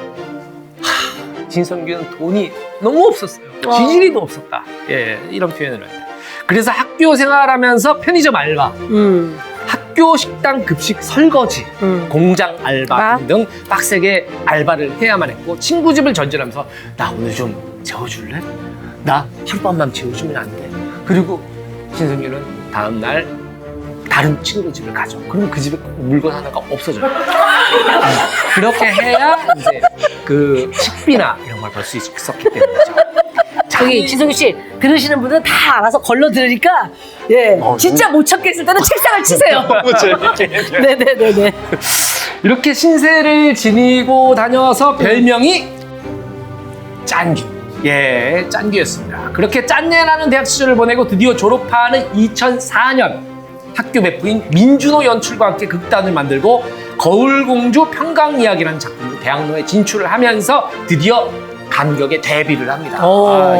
진성규는 돈이 너무 없었어요. 지지리도 없었다. 예, 이런 표현을 해요. 그래서 학교 생활하면서 편의점 알바, 학교 식당 급식 설거지, 공장 알바 등 빡세게 알바를 해야만 했고 친구 집을 전전하면서 나 오늘 좀 재워줄래? 나 하룻밤만 재워주면 안 돼? 그리고 진성규는 다음 날 다른 친구 집을 가죠. 그러면 그 집에 물건 하나가 없어져요. 그렇게 해야 이제 그 식비나 이런 걸 벌 수 있었기 때문이죠. 저기 진성규 씨 들으시는 분들은 다 알아서 걸러 들으니까 진짜 못 참겠을 때는 책상을 치세요. 네네네네. 이렇게 신세를 지니고 다녀서 별명이 짠규. 예, 짠귀였습니다. 그렇게 짠내나는 대학 시절을 보내고 드디어 졸업하는 2004년 학교 배프인 민준호 연출과 함께 극단을 만들고 거울공주 평강이야기라는 작품으로 대학로에 진출을 하면서 드디어 감격의 데뷔를 합니다.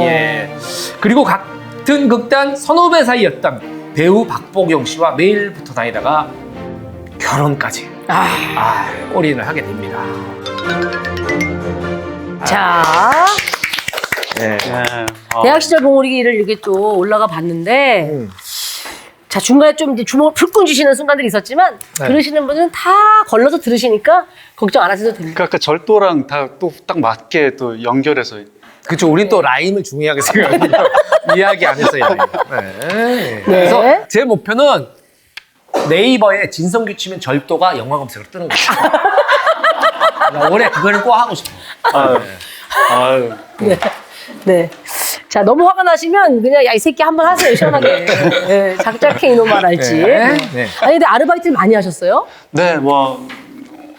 예. 그리고 같은 극단 선후배 사이였던 배우 박보경 씨와 매일 붙어 다니다가 결혼까지 올인을 하게 됩니다. 자, 예. 대학 시절 봉우리기를 이렇게 또 올라가 봤는데, 자, 중간에 좀 이제 주먹을 풀끈 쥐시는 순간들이 있었지만, 들으시는 분은 다 걸러서 들으시니까 걱정 안 하셔도 됩니다. 그러니까 절도랑 다 또 딱 맞게 또 연결해서 그쵸, 우린 또 라임을 중요하게 생각합니다. 이야기 안에서의 라임. 네. 그래서 제 목표는 네이버에 진성규 치면 절도가 영화 검색으로 뜨는 거예요. 올해 그거를 꼭 하고 싶어요. 아유. 네. 자, 너무 화가 나시면 그냥 야, 이 새끼 한번 하세요, 시원하게. 네, 작작해 이놈아 할지. 네. 네. 아니, 근데 아르바이트를 많이 하셨어요? 네, 뭐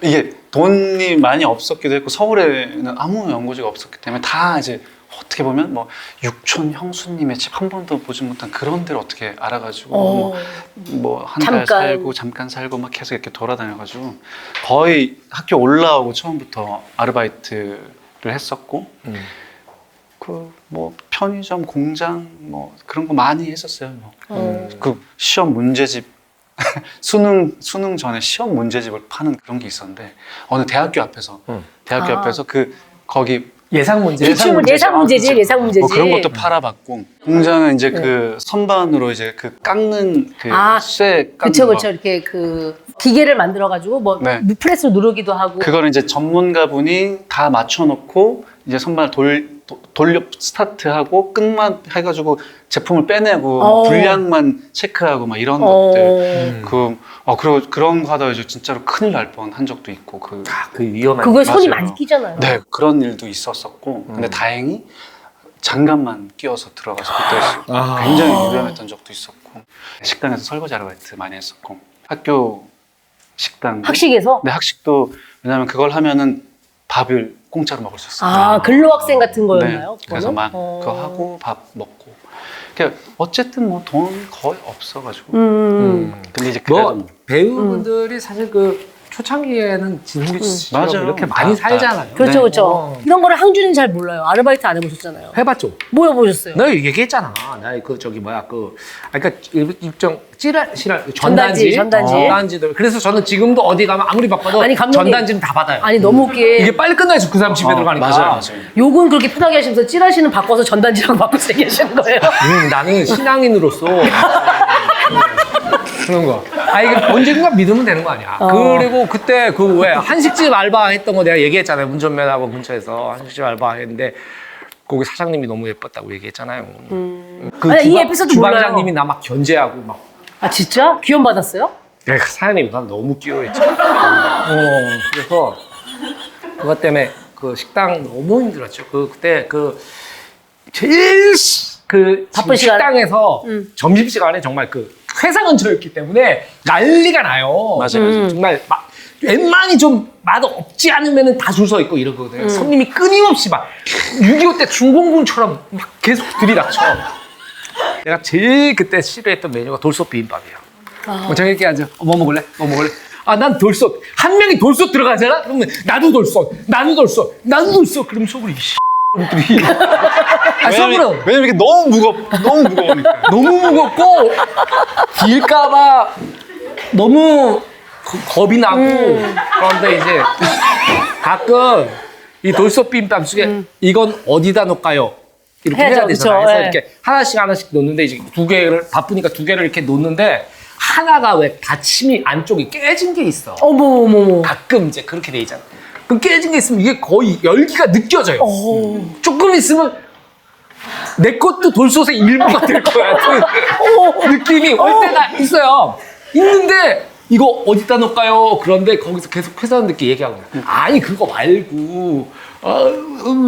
이게 돈이 많이 없었기도 했고 서울에는 아무 연고지가 없었기 때문에 다 이제 어떻게 보면 뭐 육촌 형수님의 집 한 번도 보지 못한 그런 데를 어떻게 알아가지고 뭐 한 달 살고 잠깐 살고 막 계속 이렇게 돌아다녀가지고 거의 학교 올라오고 처음부터 아르바이트를 했었고 그 뭐 편의점 공장 뭐 그런 거 많이 했었어요. 그 시험 문제집 수능 전에 시험 문제집을 파는 그런 게 있었는데 어느 대학교 앞에서 그 거기 예상 문제. 예상 문제집. 뭐 그런 것도 팔아봤고 공장은 이제 그 선반으로 이제 그 깎는 그 쇠 깎는 그쵸. 거. 이렇게 그 기계를 만들어가지고 뭐 네. 프레스로 누르기도 하고. 그거를 이제 전문가분이 다 맞춰놓고 이제 선반을 돌려 스타트하고 끝만 해가지고 제품을 빼내고 분량만 체크하고 막 이런 것들 그리고 그런 거 하다가 이제 진짜로 큰일 날 뻔한 적도 있고 그 위험한. 그거에 손이 맞아요. 많이 끼잖아요. 네 그런 일도 있었었고 근데 다행히 장갑만 끼워서 들어가서 그때 굉장히 위험했던 적도 있었고 식당에서 설거지 아르바이트 많이 했었고 학교 식당 학식에서? 네 학식도 왜냐면 그걸 하면은 밥을 공짜로 먹을 수 있어요. 근로학생 같은 거였나요? 네, 그래서 막 그거 하고 밥 먹고. 그러니까 어쨌든 뭐 돈 거의 없어가지고. 근데 이제 그래도 뭐 배우분들이 사실 그 초창기에는 진성규 씨처럼 맞아요. 이렇게 많이 살잖아요. 그렇죠. 이런 거를 항준이는 잘 몰라요. 아르바이트 안 해보셨잖아요. 해봤죠. 뭐 해보셨어요? 나 얘기했잖아. 나 그 저기 뭐야 그러니까 일정 찌랄 전단지. 전단지들. 그래서 저는 지금도 어디 가면 아무리 바빠도 아니, 감독님. 전단지는 다 받아요. 아니 너무 웃게 이게 빨리 끝나야지 그 사람 집에 들어가니까. 맞아요. 욕은 그렇게 편하게 하시면서 찌라시는 바꿔서 전단지랑 바꿔서 얘기하시는 거예요? 나는 신앙인으로서 그런 거. 이게 언젠가 믿으면 되는 거 아니야. 그리고 그때 그 왜 한식집 알바했던 거 내가 얘기했잖아요. 운전면하고 근처에서 한식집 알바했는데 거기 사장님이 너무 예뻤다고 얘기했잖아요. 아니, 이 에피소드 몰라요. 주방장님이 나 막 견제하고 막. 아 진짜? 귀염 받았어요? 그 사장님이 난 너무 귀여워했죠. 그래서 그것 때문에 그 식당 너무 힘들었죠. 그때 그 제일 바쁜 시간. 식당에서 점심 시간에 정말 그 회사 근처였기 때문에 난리가 나요. 맞아요. 정말 막 웬만히 좀 맛 없지 않으면 다 줄 서 있고 이러거든요. 손님이 끊임없이 막 6.25 때 중공군처럼 막 계속 들이닥쳐. 내가 제일 그때 싫어했던 메뉴가 돌솥 비빔밥이에요. 제가 이렇게 하죠. 뭐 먹을래? 뭐 먹을래? 난 돌솥. 한 명이 돌솥 들어가잖아? 그러면 나도 돌솥. 그럼 속으로 이 속으로. 왜냐면 이게 너무 무거우니까. 너무 무겁고 길까봐 너무 겁이 나고 그런데 이제 가끔 이 돌솥 비빔밥 중에 이건 어디다 놓을까요? 이렇게 해야죠, 해야 되잖아요. 그쵸? 그래서 네. 이렇게 하나씩 놓는데 이제 두 개를 바쁘니까 두 개를 이렇게 놓는데 하나가 왜 받침이 안쪽이 깨진 게 있어. 어머. 가끔 이제 그렇게 돼 있잖아. 그 깨진 게 있으면 이게 거의 열기가 느껴져요. 조금 있으면 내 것도 돌솥의 일부가 될 거야. 그 느낌이 올 때가 있어요. 있는데 이거 어디다 놓을까요? 그런데 거기서 계속 회사원들끼리 얘기하고 아니 그거 말고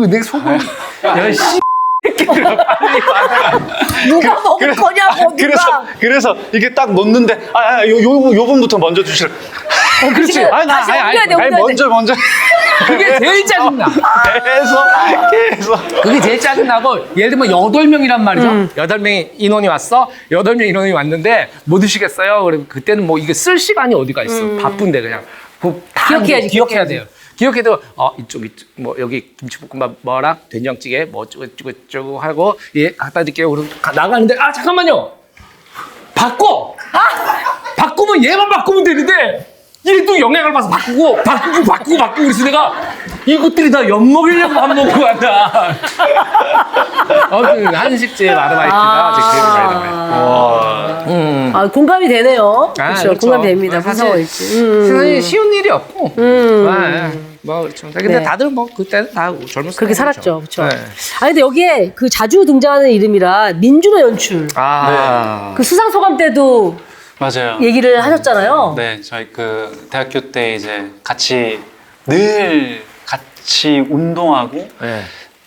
내 속을 야 씨 새끼들아 빨리 받아. 누가 먹을 거냐고 누가. 그래서 이게 딱 놓는데 요 분부터 먼저 주실. 그렇지. 다시 옮겨야 돼. 먼저 그게 제일 짜증나. 계속. 그게 제일 짜증나고, 예를 들면 8명이란 말이죠. 8명이 인원이 왔어. 8명 인원이 왔는데 못 드시겠어요? 그러면 그때는 뭐 이게 쓸 시간이 어디가 있어. 바쁜데 그냥. 그거 다 기억해야지, 기억해야 돼요. 기억해도 이쪽 뭐 여기 김치볶음밥 뭐랑 된장찌개 뭐 쭈구쭈구 하고 예 갖다 드릴게요. 그럼 나가는데 잠깐만요. 바꾸면 얘만 바꾸면 되는데 이게 또 영향을 받아서 바꾸고 그래서 내가 이것들이 다 엿먹이려고 밥 먹고 간다. 한식집 아르바이트가 지금 그래도 많이 공감이 되네요. 그렇죠. 그렇죠. 공감이 됩니다. 사실 무서워 있지. 세상에 쉬운 일이 없고. 뭐 그렇죠. 근데 네. 다들 뭐 그때는 다 젊었을 때 그렇게 살았죠. 그렇죠. 네. 근데 여기에 그 자주 등장하는 이름이라 민준호 연출. 네. 그 수상 소감 때도 맞아요. 얘기를 하셨잖아요. 네, 저희 그 대학교 때 이제 늘 같이 운동하고 네.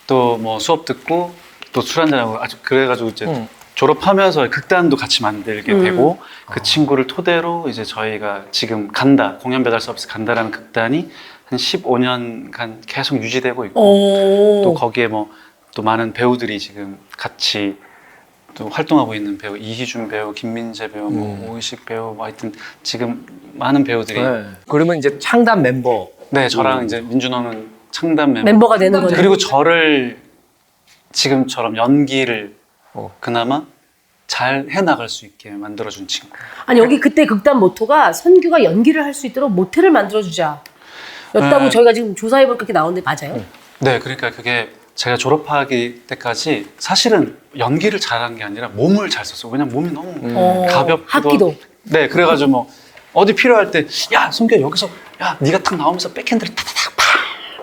또 뭐 수업 듣고 또 술 한잔하고 아주 그래가지고 이제 졸업하면서 극단도 같이 만들게 되고 그 친구를 토대로 이제 저희가 지금 공연 배달 서비스 간다라는 극단이 한 15년간 계속 유지되고 있고 또 거기에 뭐 또 많은 배우들이 지금 같이 또 활동하고 있는 배우 이희준 배우, 김민재 배우, 뭐 오이식 배우, 뭐 하여튼 지금 많은 배우들이 그러면 이제 창단 멤버. 네, 저랑 이제 민준호는 창단 멤버가 되는 거죠. 그리고 저를 지금처럼 연기를 그나마 잘 해나갈 수 있게 만들어준 친구. 아니 여기 그때 극단 모토가 선규가 연기를 할 수 있도록 모태를 만들어주자 였다고 네. 저희가 지금 조사해볼 그렇게 나오는데 맞아요? 네, 그러니까 그게 제가 졸업하기 때까지 사실은 연기를 잘한 게 아니라 몸을 잘 썼어요. 왜냐면 몸이 너무 가볍기도 합기도. 네, 그래가지고 뭐 어디 필요할 때 야, 성규야 여기서 야, 네가 탁 나오면서 백핸드를 탁탁탁 팍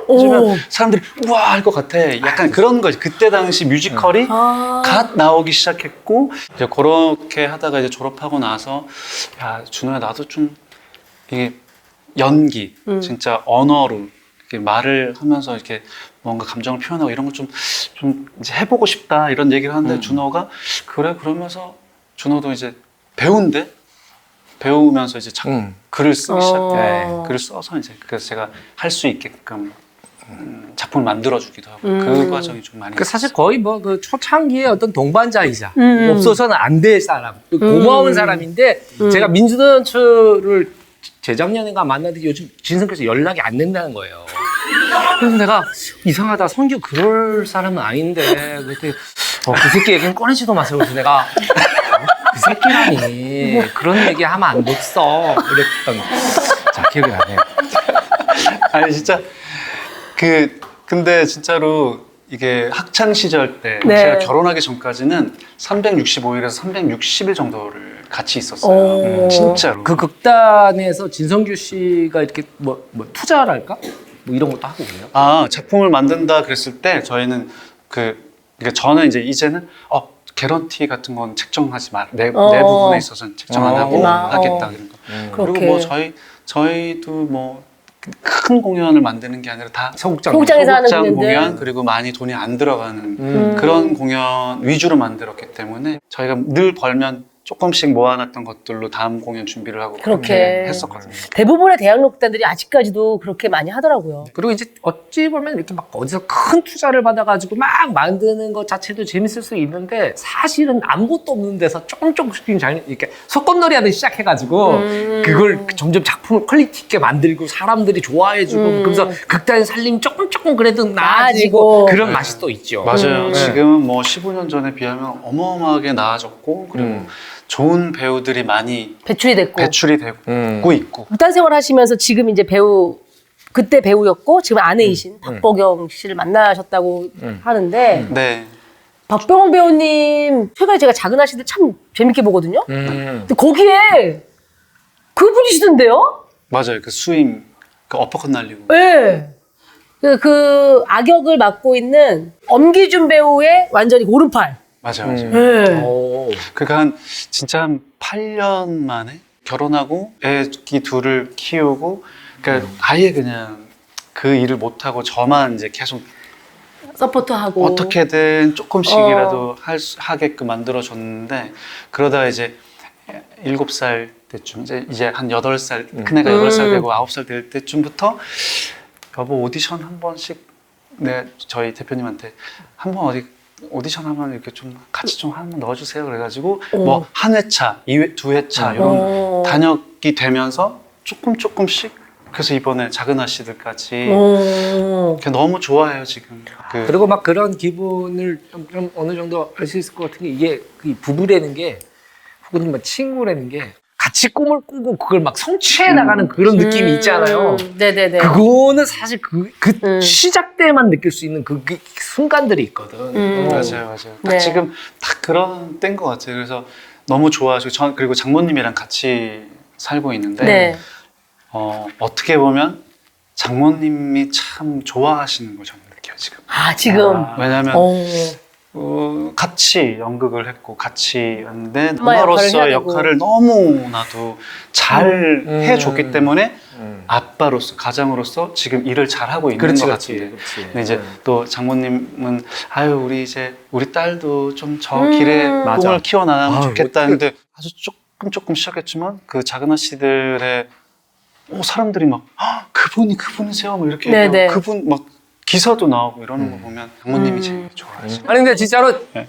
해주면 사람들이 우와 할 것 같아. 약간 그런 거지. 그때 당시 뮤지컬이 갓 나오기 시작했고 이제 그렇게 하다가 이제 졸업하고 나서 야, 준호야 나도 좀 이게 연기 진짜 언어로 이렇게 말을 하면서 이렇게 뭔가 감정을 표현하고 이런 걸 좀 이제 해보고 싶다 이런 얘기를 하는데 준호가 그래 그러면서 준호도 이제 배우면서 이제 글을 쓰기 시작해. 글을 써서 이제 그래서 제가 할 수 있게끔 작품을 만들어주기도 하고 그 과정이 좀 많이. 사실 거의 뭐 그 초창기의 어떤 동반자이자 없어서는 안 될 사람, 고마운 사람인데 제가 민준호 연출을 재작년인가 만났는데 요즘 진성께서 연락이 안 된다는 거예요. 그래서 내가 이상하다. 성규 그럴 사람은 아닌데 그랬더니 그 새끼 얘기는 꺼내지도 마세요. 그래서 내가 그 새끼라니 그런 얘기 하면 안 됐어. 그랬던 자 기억이 나네요. 아니 진짜 근데 진짜로 이게 학창 시절 때 네. 제가 결혼하기 전까지는 365일에서 360일 정도를 같이 있었어요. 진짜로. 그 극단에서 진성규 씨가 이렇게 뭐 투자랄까? 뭐 이런 것도 하고 그래요? 작품을 만든다 그랬을 때 저희는 그러니까 저는 이제는 개런티 같은 건 책정하지 마. 내 부분에 있어서는 책정 안 하고 하겠다 그런 거. 그리고 뭐 저희도 뭐 큰 공연을 만드는 게 아니라 다 소극장에서 하는 공연 그리고 많이 돈이 안 들어가는 그런 공연 위주로 만들었기 때문에 저희가 늘 벌면 조금씩 모아놨던 것들로 다음 공연 준비를 하고 그렇게 했었거든요. 대부분의 대학로극단들이 아직까지도 그렇게 많이 하더라고요. 그리고 이제 어찌 보면 이렇게 막 어디서 큰 투자를 받아가지고 막 만드는 것 자체도 재밌을 수 있는데 사실은 아무것도 없는 데서 조금씩 이렇게 소꿉놀이 하듯이 시작해가지고 그걸 점점 작품을 퀄리티 있게 만들고 사람들이 좋아해주고 그러면서 극단의 살림이 조금 그래도 나아지고 그런 맛이 또 있죠. 맞아요. 지금은 뭐 15년 전에 비하면 어마어마하게 나아졌고 그리고 좋은 배우들이 많이 배출이 되고 있고. 극단 생활 하시면서 지금 이제 그때 배우였고 지금 아내이신 박보경 씨를 만나셨다고 하는데 네. 박보경 배우님 최근에 제가 작은 아씨들 참 재밌게 보거든요. 근데 거기에 그분이시던데요? 맞아요. 그 스윙, 그 어퍼컷 날리고. 네. 그 악역을 맡고 있는 엄기준 배우의 완전히 오른팔. 맞아요. 네. 그러니까 진짜 한 8년 만에 결혼하고 애기 둘을 키우고 그러니까 아예 그냥 그 일을 못하고 저만 이제 계속 서포트하고 어떻게든 조금씩이라도 하게끔 만들어줬는데 그러다가 이제 7살 때쯤 이제 한 8살 큰애가 8살 되고 9살 될 때쯤부터 여보 오디션 한 번씩 저희 대표님한테 한 번 어디 오디션 하면 이렇게 좀 같이 좀 한번 넣어주세요. 그래가지고 뭐 한 회차, 2회, 2회차 이런 단역이 되면서 조금씩 그래서 이번에 작은 아씨들까지 너무 좋아해요 지금. 그리고 막 그런 기분을 좀 어느 정도 알 수 있을 것 같은 게 이게 그 부부라는 게 혹은 뭐 친구라는 게 같이 꿈을 꾸고 그걸 막 성취해 나가는 그런 느낌이 있잖아요. 네네네. 그거는 사실 그 시작 때만 느낄 수 있는 그 순간들이 있거든. 맞아요. 딱 네. 지금 딱 그런 때인 것 같아요. 그래서 너무 좋아하시고 그리고 장모님이랑 같이 살고 있는데 네. 어떻게 보면 장모님이 참 좋아하시는 걸 저는 느껴요 지금. 아 지금. 왜냐하면 같이 연극을 했고 같이 했는데 엄마 엄마로서의 역할을 역할을 너무나도 잘 해줬기 때문에 아빠로서 가장으로서 지금 일을 잘 하고 있는 것 같은데. 근데 이제 또 장모님은 아유 우리 딸도 좀 저 길에 꿈을 키워나가면 좋겠다 했는데 아주 조금 시작했지만 그 작은 아씨들의 사람들이 막 그분이세요 뭐 이렇게 네네. 그분 막 기사도 나오고 이러는 거 보면 장모님이 제일 좋아하시죠. 아니 근데 진짜로 네.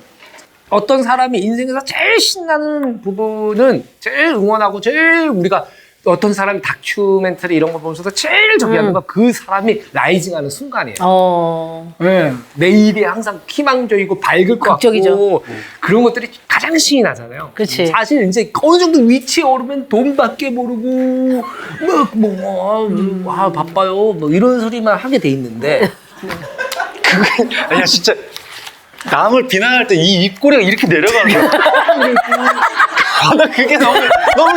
어떤 사람이 인생에서 제일 신나는 부분은 제일 응원하고 제일 우리가 어떤 사람이 다큐멘터리 이런 거 보면서도 제일 저기 하는 건 그 사람이 라이징하는 순간이에요. 네. 내일이 항상 희망적이고 밝을 것 극적이죠. 같고 그런 것들이 가장 신이 나잖아요. 그렇지. 사실 이제 어느 정도 위치에 오르면 돈밖에 모르고 바빠요 뭐 이런 소리만 하게 돼 있는데 아니야 진짜 남을 비난할 때 이 입꼬리가 이렇게 내려가는 거야. 나 그게 너무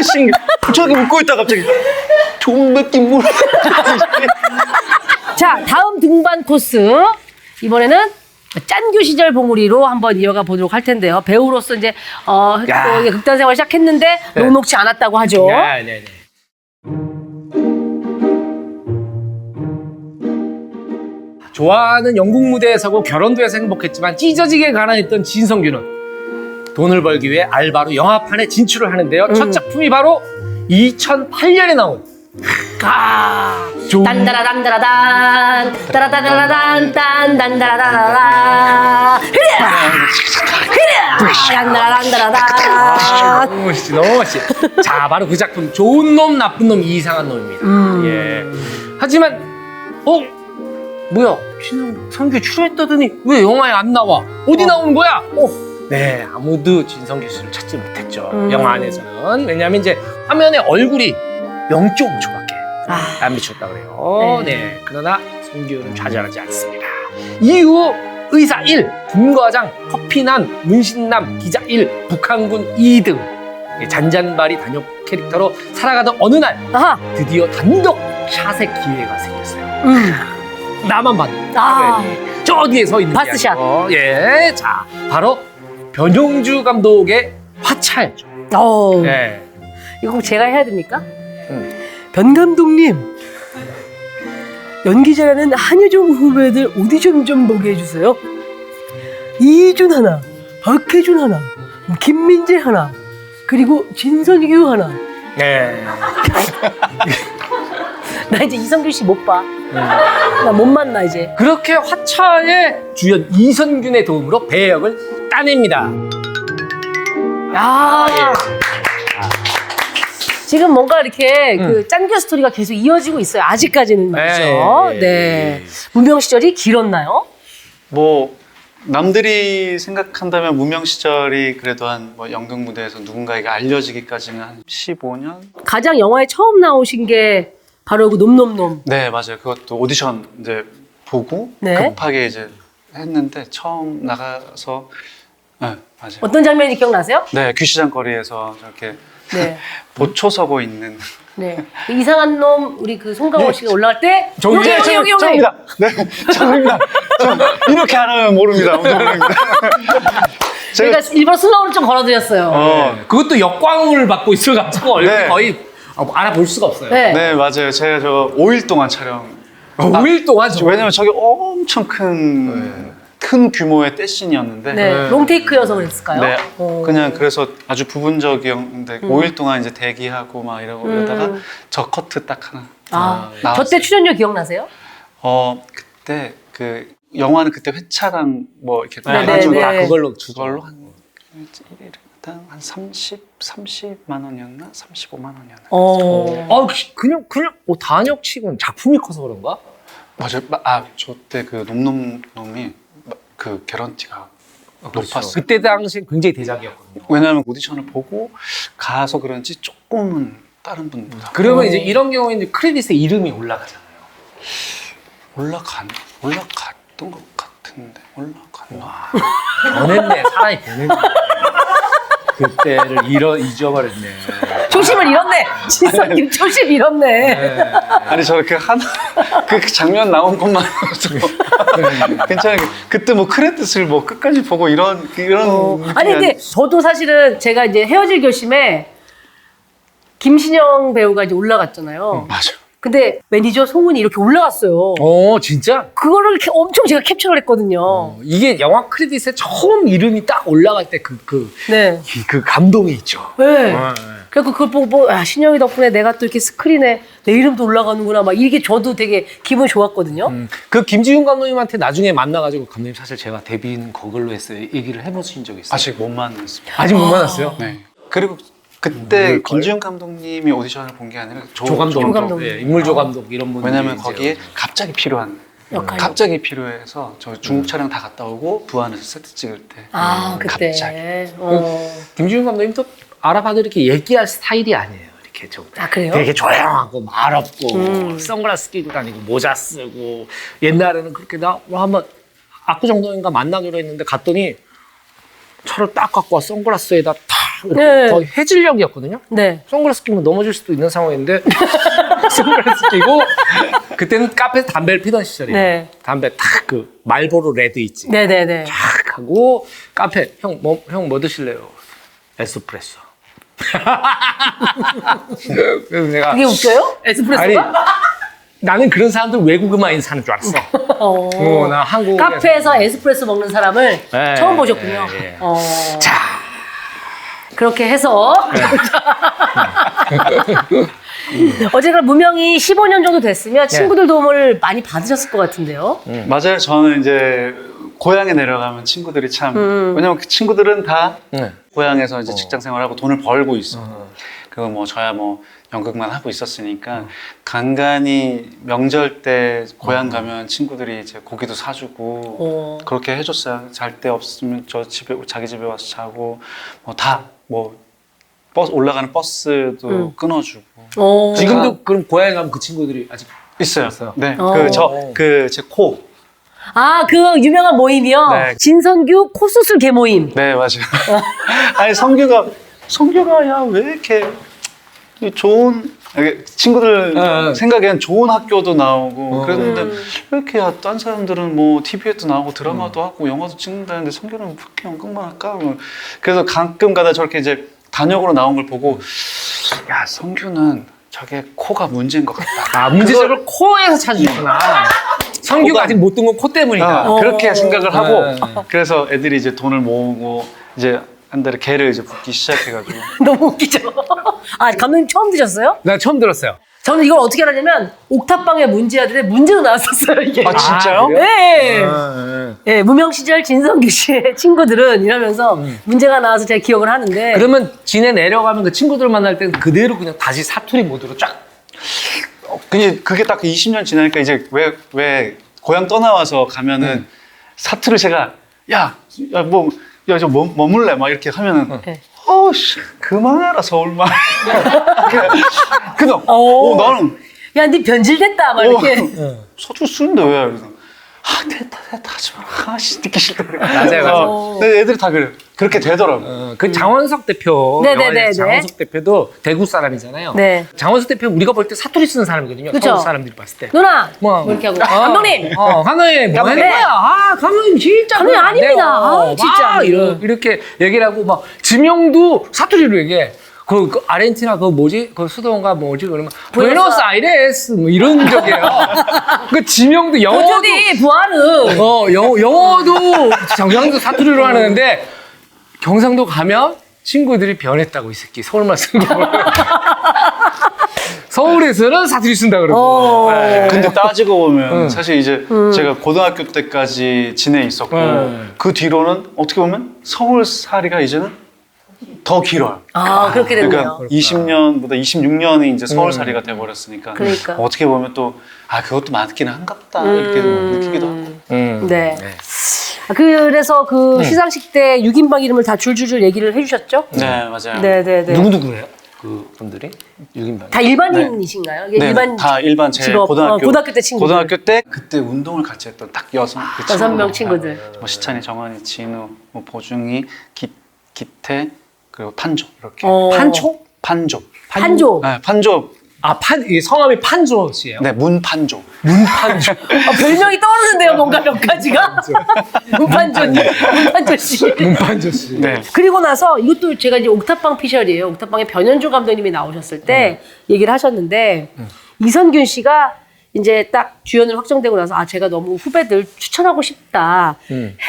신기해. 저기 웃고 있다 갑자기 좋은 느낌 물. 자 다음 등반 코스 이번에는 짠교 시절 봉우리로 한번 이어가 보도록 할 텐데요. 배우로서 이제 또 이제 극단 생활 시작했는데 녹록치 않았다고 하죠. 네. 좋아하는 영국 무대에 서고 결혼도 해서 행복했지만 찢어지게 가난했던 진성규는 돈을 벌기 위해 알바로 영화판에 진출을 하는데요. 첫 작품이 바로 2008년에 나온 딴다라단다라단 따라다라단 딴단다라다라단 딴다라단다라단 너무 멋있지. 자, 바로 그 작품 좋은 놈 나쁜 놈 이상한 놈입니다. 예. 하지만 뭐야 진성규 출연했다더니 왜 영화에 안 나와? 어디 나오는 거야? 네, 아무도 진성규 씨를 찾지 못했죠. 영화 안에서는. 왜냐하면 이제 화면에 얼굴이 0.5초밖에 안 비쳤다 그래요. 네. 그러나 성규는 좌절하지 않습니다. 이후 의사 1, 군과장, 커피남, 문신남, 기자 1, 북한군 2등 잔잔바리 단역 캐릭터로 살아가던 어느 날 드디어 단독 샷의 기회가 생겼어요. 나만 봤는데 저 뒤에 서 있는 바스샷. 예, 자 바로 변용주 감독의 화차였죠. 예. 이거 꼭 제가 해야 됩니까? 변 감독님 연기 잘하는 한효정 후배들 오디션 좀 보게 해주세요. 이준 하나, 박혜준 하나, 김민재 하나, 그리고 진선규 하나. 네. 나 이제 이성규 씨 못 봐. 나 못 만나 이제. 그렇게 화차의 주연 이선균의 도움으로 배역을 따냅니다. 지금 뭔가 이렇게 그 짠겨 스토리가 계속 이어지고 있어요. 아직까지는 말이죠. 네. 무명 시절이 길었나요? 뭐 남들이 생각한다면 무명 시절이 그래도 한 뭐 연극 무대에서 누군가에게 알려지기까지는 한 15년? 가장 영화에 처음 나오신 게 바로 그 놈놈놈. 네, 맞아요. 그것도 오디션 이제 보고 급하게 이제 했는데 처음 나가서 네, 맞아요. 어떤 장면이 기억나세요? 네, 귀시장 거리에서 저렇게 보초 서고 있는. 네. 그 이상한 놈 우리 그 송강호 씨가 올라갈 때 저입니다. 네, 저입니다. 저 이렇게 안 하면 모릅니다. 모릅니다. 제가 일부러 슬로우를 좀 걸어드렸어요. 그것도 역광을 받고 있어가지고 얼굴 거의 알아볼 수가 없어요. 네, 맞아요. 제가 저 5일 동안 촬영. 5일 동안 왜냐면 저게 엄청 큰 규모의 떼신이었는데 롱테이크여서 그랬을까요? 네, 그냥 그래서 아주 부분적이었는데 5일 동안 이제 대기하고 막 이러다가 저 커트 딱 하나 나왔어요. 저 때 출연료 기억나세요? 그때 그 영화는 그때 회차당 뭐 이렇게 네, 해가지고 네, 네. 그걸로 그걸로 한 30만 원이었나? 35만 원이었나? 그냥 단역 치고는 작품이 커서 그런가? 맞아요. 저 때 그 놈놈놈이 그 개런티가 높았어요. 그때 당시 굉장히 대작이었거든요. 왜냐하면 오디션을 보고 가서 그런지 조금은 다른 분보다 그러면 이제 이런 경우에는 이제 크레딧에 이름이 올라가잖아요. 올라갔던 것 같은데 올라갔나? 변했네. 사람이 변했네. 그때를 잊어버렸네. 초심을 잃었네. 진성님 초심 잃었네. 아니 저는 그 장면 나온 것만으로도 괜찮아요. 그때 뭐 크레딧을 뭐 끝까지 보고 이런 아니 근데 저도 사실은 제가 이제 헤어질 결심에 김신영 배우가 이제 올라갔잖아요. 맞아. 근데 매니저 송은이 이렇게 올라갔어요. 진짜? 그거를 이렇게 엄청 제가 캡처를 했거든요. 이게 영화 크레딧에 처음 이름이 딱 올라갈 때 네. 그 감동이 있죠. 네. 그래서 그걸 보고 신영이 덕분에 내가 또 이렇게 스크린에 내 이름도 올라가는구나 막 이게 저도 되게 기분이 좋았거든요. 그 김지훈 감독님한테 나중에 만나가지고 감독님 사실 제가 데뷔는 그걸로 했어요. 얘기를 해보신 적이 있어요? 아직 못 만났습니다. 아직 못 만났어요? 네. 그리고 그때 김지훈 감독님이 오디션을 본 게 아니라 조 감독. 예, 인물조 감독 이런 분들. 왜냐면 거기에 갑자기 필요한 역할. 갑자기 필요해서 저 중국 촬영 다 갔다 오고 부안에서 세트 찍을 때 그때. 갑자기 김지훈 감독님도 알아봐도 이렇게 얘기할 스타일이 아니에요. 이렇게 좀 그래요? 되게 조용하고 말 없고 선글라스 끼고 다니고 모자 쓰고 옛날에는 그렇게 한번 압구정동인가 만나기로 했는데 갔더니 차를 딱 갖고 와 선글라스에다 탁 네. 거의 해질녘이었거든요. 네. 선글라스 끼면 넘어질 수도 있는 상황인데 선글라스 끼고 그때는 카페에서 담배를 피던 시절이에요. 네. 담배 탁 그 말보로 레드 있지. 네네네. 탁 하고 카페 형 뭐 드실래요? 에스프레소. 그래서 내가 그게 웃겨요? 에스프레소가? 아니 나는 그런 사람들 외국 음악인 사는 줄 알았어. 나 한국 카페에서 에스프레소 먹는 사람을 네, 처음 보셨군요. 네. 자, 그렇게 해서 어제가 무명이 15년 정도 됐으면 친구들 도움을 많이 받으셨을 것 같은데요. 맞아요. 저는 이제 고향에 내려가면 친구들이 참 왜냐면 그 친구들은 다 고향에서 이제 직장 생활하고 돈을 벌고 있어. 그리고 뭐 저야 뭐 연극만 하고 있었으니까 간간히 명절 때 고향 가면 친구들이 이제 고기도 사주고 그렇게 해줬어요. 잘 데 없으면 자기 집에 와서 자고 버스 올라가는 버스도 끊어주고. 지금도 그럼 고향에 가면 그 친구들이 아직 있어요. 네, 제 코. 그 유명한 모임이요. 네. 진선규 코수술 개모임. 네, 맞아요. 아니 성규가 야 왜 이렇게 좋은 친구들 생각엔 좋은 학교도 나오고 그랬는데 왜 이렇게 딴 사람들은 뭐 TV에도 나오고 드라마도 하고 영화도 찍는다는데 성규는 왜 이렇게 연극만 할까? 그래서 가끔가다 저렇게 이제 단역으로 나온 걸 보고 야 성규는 저게 코가 문제인 것 같다. 문제점을 코에서 찾으셨구나. 성규가 아직 못 든 건 코 때문이다. 그렇게 생각을 하고 그래서 애들이 이제 돈을 모으고 이제 한 달에 개를 이제 붓기 시작해가지고. 너무 웃기죠. 감독님 처음 드셨어요? 나 처음 들었어요. 저는 이걸 어떻게 알았냐면 옥탑방의 문제아들의 문제로 나왔었어요 이게. 진짜요? 네. 네, 무명 시절 진성규 씨의 친구들은 이러면서 문제가 나와서 제가 기억을 하는데. 그러면 진해 내려가면 그 친구들 만날 때는 그대로 그냥 다시 사투리 모드로 쫙. 그게 딱 20년 지나니까 이제 왜 고향 떠나와서 가면은 사투를 제가 저 머물래 막 이렇게 하면은 씨 그만해라 서울말. 그냥 나는 야, 네 변질됐다 막 이렇게. 사투리 쓰는데 왜? 그래서 됐다 하지 마라. 듣기 싫다. 맞아요. 근데 애들이 다 그래. 그렇게 되더라고. 그 장원석 대표, 네네네. 장원석 대표도 대구 사람이잖아요. 네. 장원석 대표 우리가 볼 때 사투리 쓰는 사람이거든요. 그쵸? 서울 사람들이 봤을 때. 누나! 뭐 이렇게 하고. 감독님! 감독님 뭐 하는 거야? 감독님 진짜 감독님 그러면 안 돼요. 아닙니다. 진짜. 이렇게 얘기를 하고 막 지명도 사투리로 얘기해. 그 아르헨티나 그 수도인가 그러면 부에노스아이레스 뭐 이런 적이에요. 그 지명도 영어도 부하르. 영어도 경상도 사투리로 하는데 경상도 가면 친구들이 변했다고 이 새끼 서울말 쓰는 거. 서울에서는 사투리 쓴다 그러고. 네. 근데 따지고 보면 사실 이제 제가 고등학교 때까지 진해에 있었고 그 뒤로는 어떻게 보면 서울살이가 이제는 더 길어요. 아, 그렇게 됐네요. 그러니까 20년보다 26년이 이제 서울살이가 돼버렸으니까 그러니까. 어떻게 보면 또 그것도 많기는 한갑다 이렇게 느끼기도 하고. 네. 그래서 그 시상식 때 6인방 이름을 다 줄줄줄 얘기를 해주셨죠? 네, 맞아요. 네네네. 누구예요? 그 분들이? 6인방. 다 일반인이신가요? 이게 네, 다 일반 제 직업, 고등학교 때 친구들. 고등학교 때 그때 운동을 같이 했던 딱 여섯 그 6명 친구들. 뭐 시찬이, 정환이, 진우, 뭐 보중이, 기태 그리고 판조 이렇게. 판초? 판조. 판조. 네, 판조. 이 성함이 판조 씨예요? 네, 문판조. 문판조. 별명이 떠오르는데요, 뭔가 몇 가지가. 문판조님, 문판조 씨. 문판조 씨. 네. 그리고 나서 이것도 제가 이제 옥탑방 피셜이에요. 옥탑방에 변현주 감독님이 나오셨을 때 얘기를 하셨는데 이선균 씨가 이제 딱 주연을 확정되고 나서 제가 너무 후배들 추천하고 싶다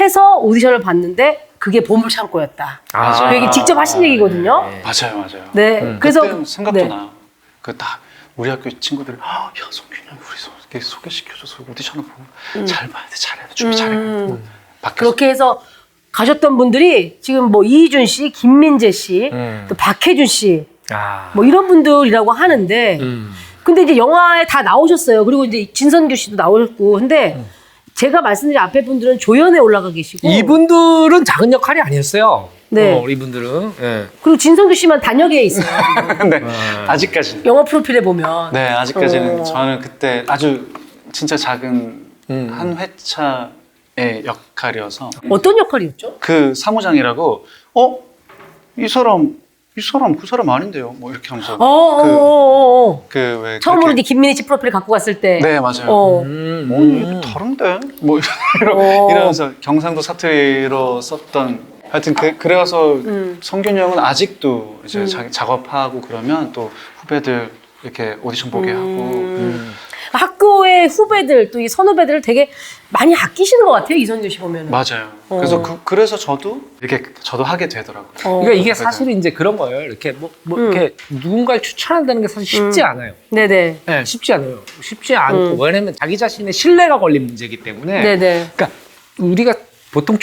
해서 오디션을 봤는데 그게 보물창고였다. 그 얘기 직접 하신 얘기거든요. 맞아요. 네. 그래서 그때는 생각도 네. 나요. 그 딱 우리 학교 친구들이 야 성균이 형이 우리 이렇게 소개시켜줘서 오디션을 보고 잘 봐야 돼, 잘해야 돼, 준비 잘해야 돼. 밖에서. 그렇게 해서 가셨던 분들이 지금 뭐 이희준 씨, 김민재 씨, 또 박혜준 씨, 뭐 이런 분들이라고 하는데, 근데 이제 영화에 다 나오셨어요. 그리고 이제 진선규 씨도 나오셨고, 근데 제가 말씀드린 앞에 분들은 조연에 올라가 계시고, 이분들은 작은 역할이 아니었어요. 네. 이분들은. 네. 그리고 진선규 씨만 단역에 있어요. 네, 아직까지. 영화 프로필에 보면. 네, 아직까지는 저는 그때 아주 진짜 작은 한 회차의 역할이어서 어떤 역할이었죠? 그 사무장이라고 이 사람 그 사람 아닌데요. 뭐 이렇게 하면서 그 왜 처음으로 이제 김민희 씨 프로필을 갖고 갔을 때. 네, 맞아요. 이거 다른데? 뭐 이러면서 경상도 사투리로 썼던 하여튼 그래서 성균이 형은 아직도 이제 자기 작업하고 그러면 또 후배들 이렇게 오디션 보게 하고 학교의 후배들 또 이 선후배들을 되게 많이 아끼시는 것 같아요, 이선균 씨 보면은. 맞아요. 그래서 그래서 저도 이렇게 저도 하게 되더라고요. 그러니까 이게 사실은 이제 그런 거예요. 이렇게 이렇게 누군가를 추천한다는 게 사실 쉽지 않아요. 네네. 네, 쉽지 않아요. 쉽지 않고 왜냐면 자기 자신의 신뢰가 걸린 문제이기 때문에. 네네. 그러니까 우리가 보통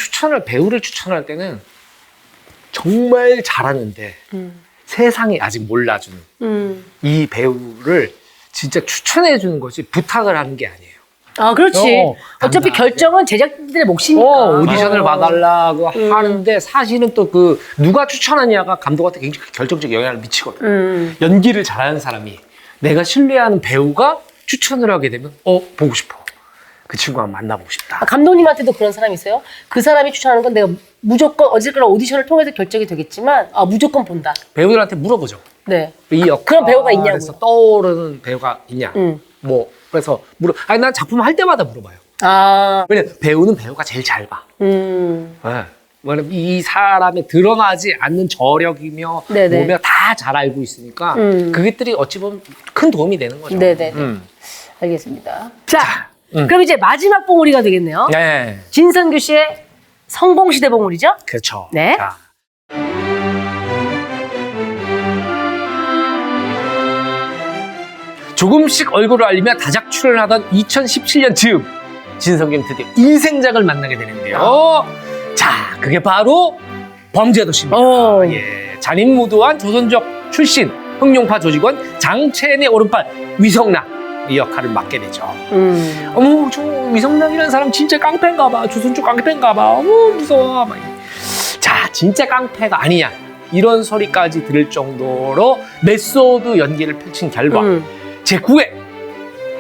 배우를 추천할 때는 정말 잘하는데 세상이 아직 몰라주는 이 배우를 진짜 추천해 주는 것이 부탁을 하는 게 아니에요. 아, 그렇지. 어차피 당당하게. 결정은 제작진들의 몫이니까. 오디션을 봐달라고 하는데 사실은 또 누가 추천하냐가 감독한테 굉장히 결정적 영향을 미치거든. 연기를 잘하는 사람이 내가 신뢰하는 배우가 추천을 하게 되면 보고 싶어. 그 친구 한번 만나보고 싶다. 감독님한테도 그런 사람이 있어요? 그 사람이 추천하는 건 내가 무조건 어쨌거나 오디션을 통해서 결정이 되겠지만 무조건 본다. 배우들한테 물어보죠. 네. 이 그런 배우가 있냐고요? 역할에서 떠오르는 배우가 있냐. 그래서 난 작품 할 때마다 물어봐요. 왜냐면 배우는 배우가 제일 잘 봐. 네. 왜냐면 이 사람의 드러나지 않는 저력이며 네네. 뭐며 다 잘 알고 있으니까 그것들이 어찌 보면 큰 도움이 되는 거죠. 네네. 알겠습니다. 자, 그럼 이제 마지막 봉우리가 되겠네요. 네. 진선규 씨의 성공시대 봉우리죠? 그렇죠. 네. 자. 조금씩 얼굴을 알리며 다작 출연하던 2017년 즈음 진성균 드디어 인생작을 만나게 되는데요. 자, 그게 바로 범죄도시입니다. 잔인무도한 조선족 출신 흑룡파 조직원 장채은의 오른팔 위성락 이 역할을 맡게 되죠. 어머, 저 위성락이라는 사람 진짜 깡패인가 봐. 조선족 깡패인가 봐. 어머, 무서워. 막. 자, 진짜 깡패가 아니냐. 이런 소리까지 들을 정도로 메소드 연기를 펼친 결과 제9회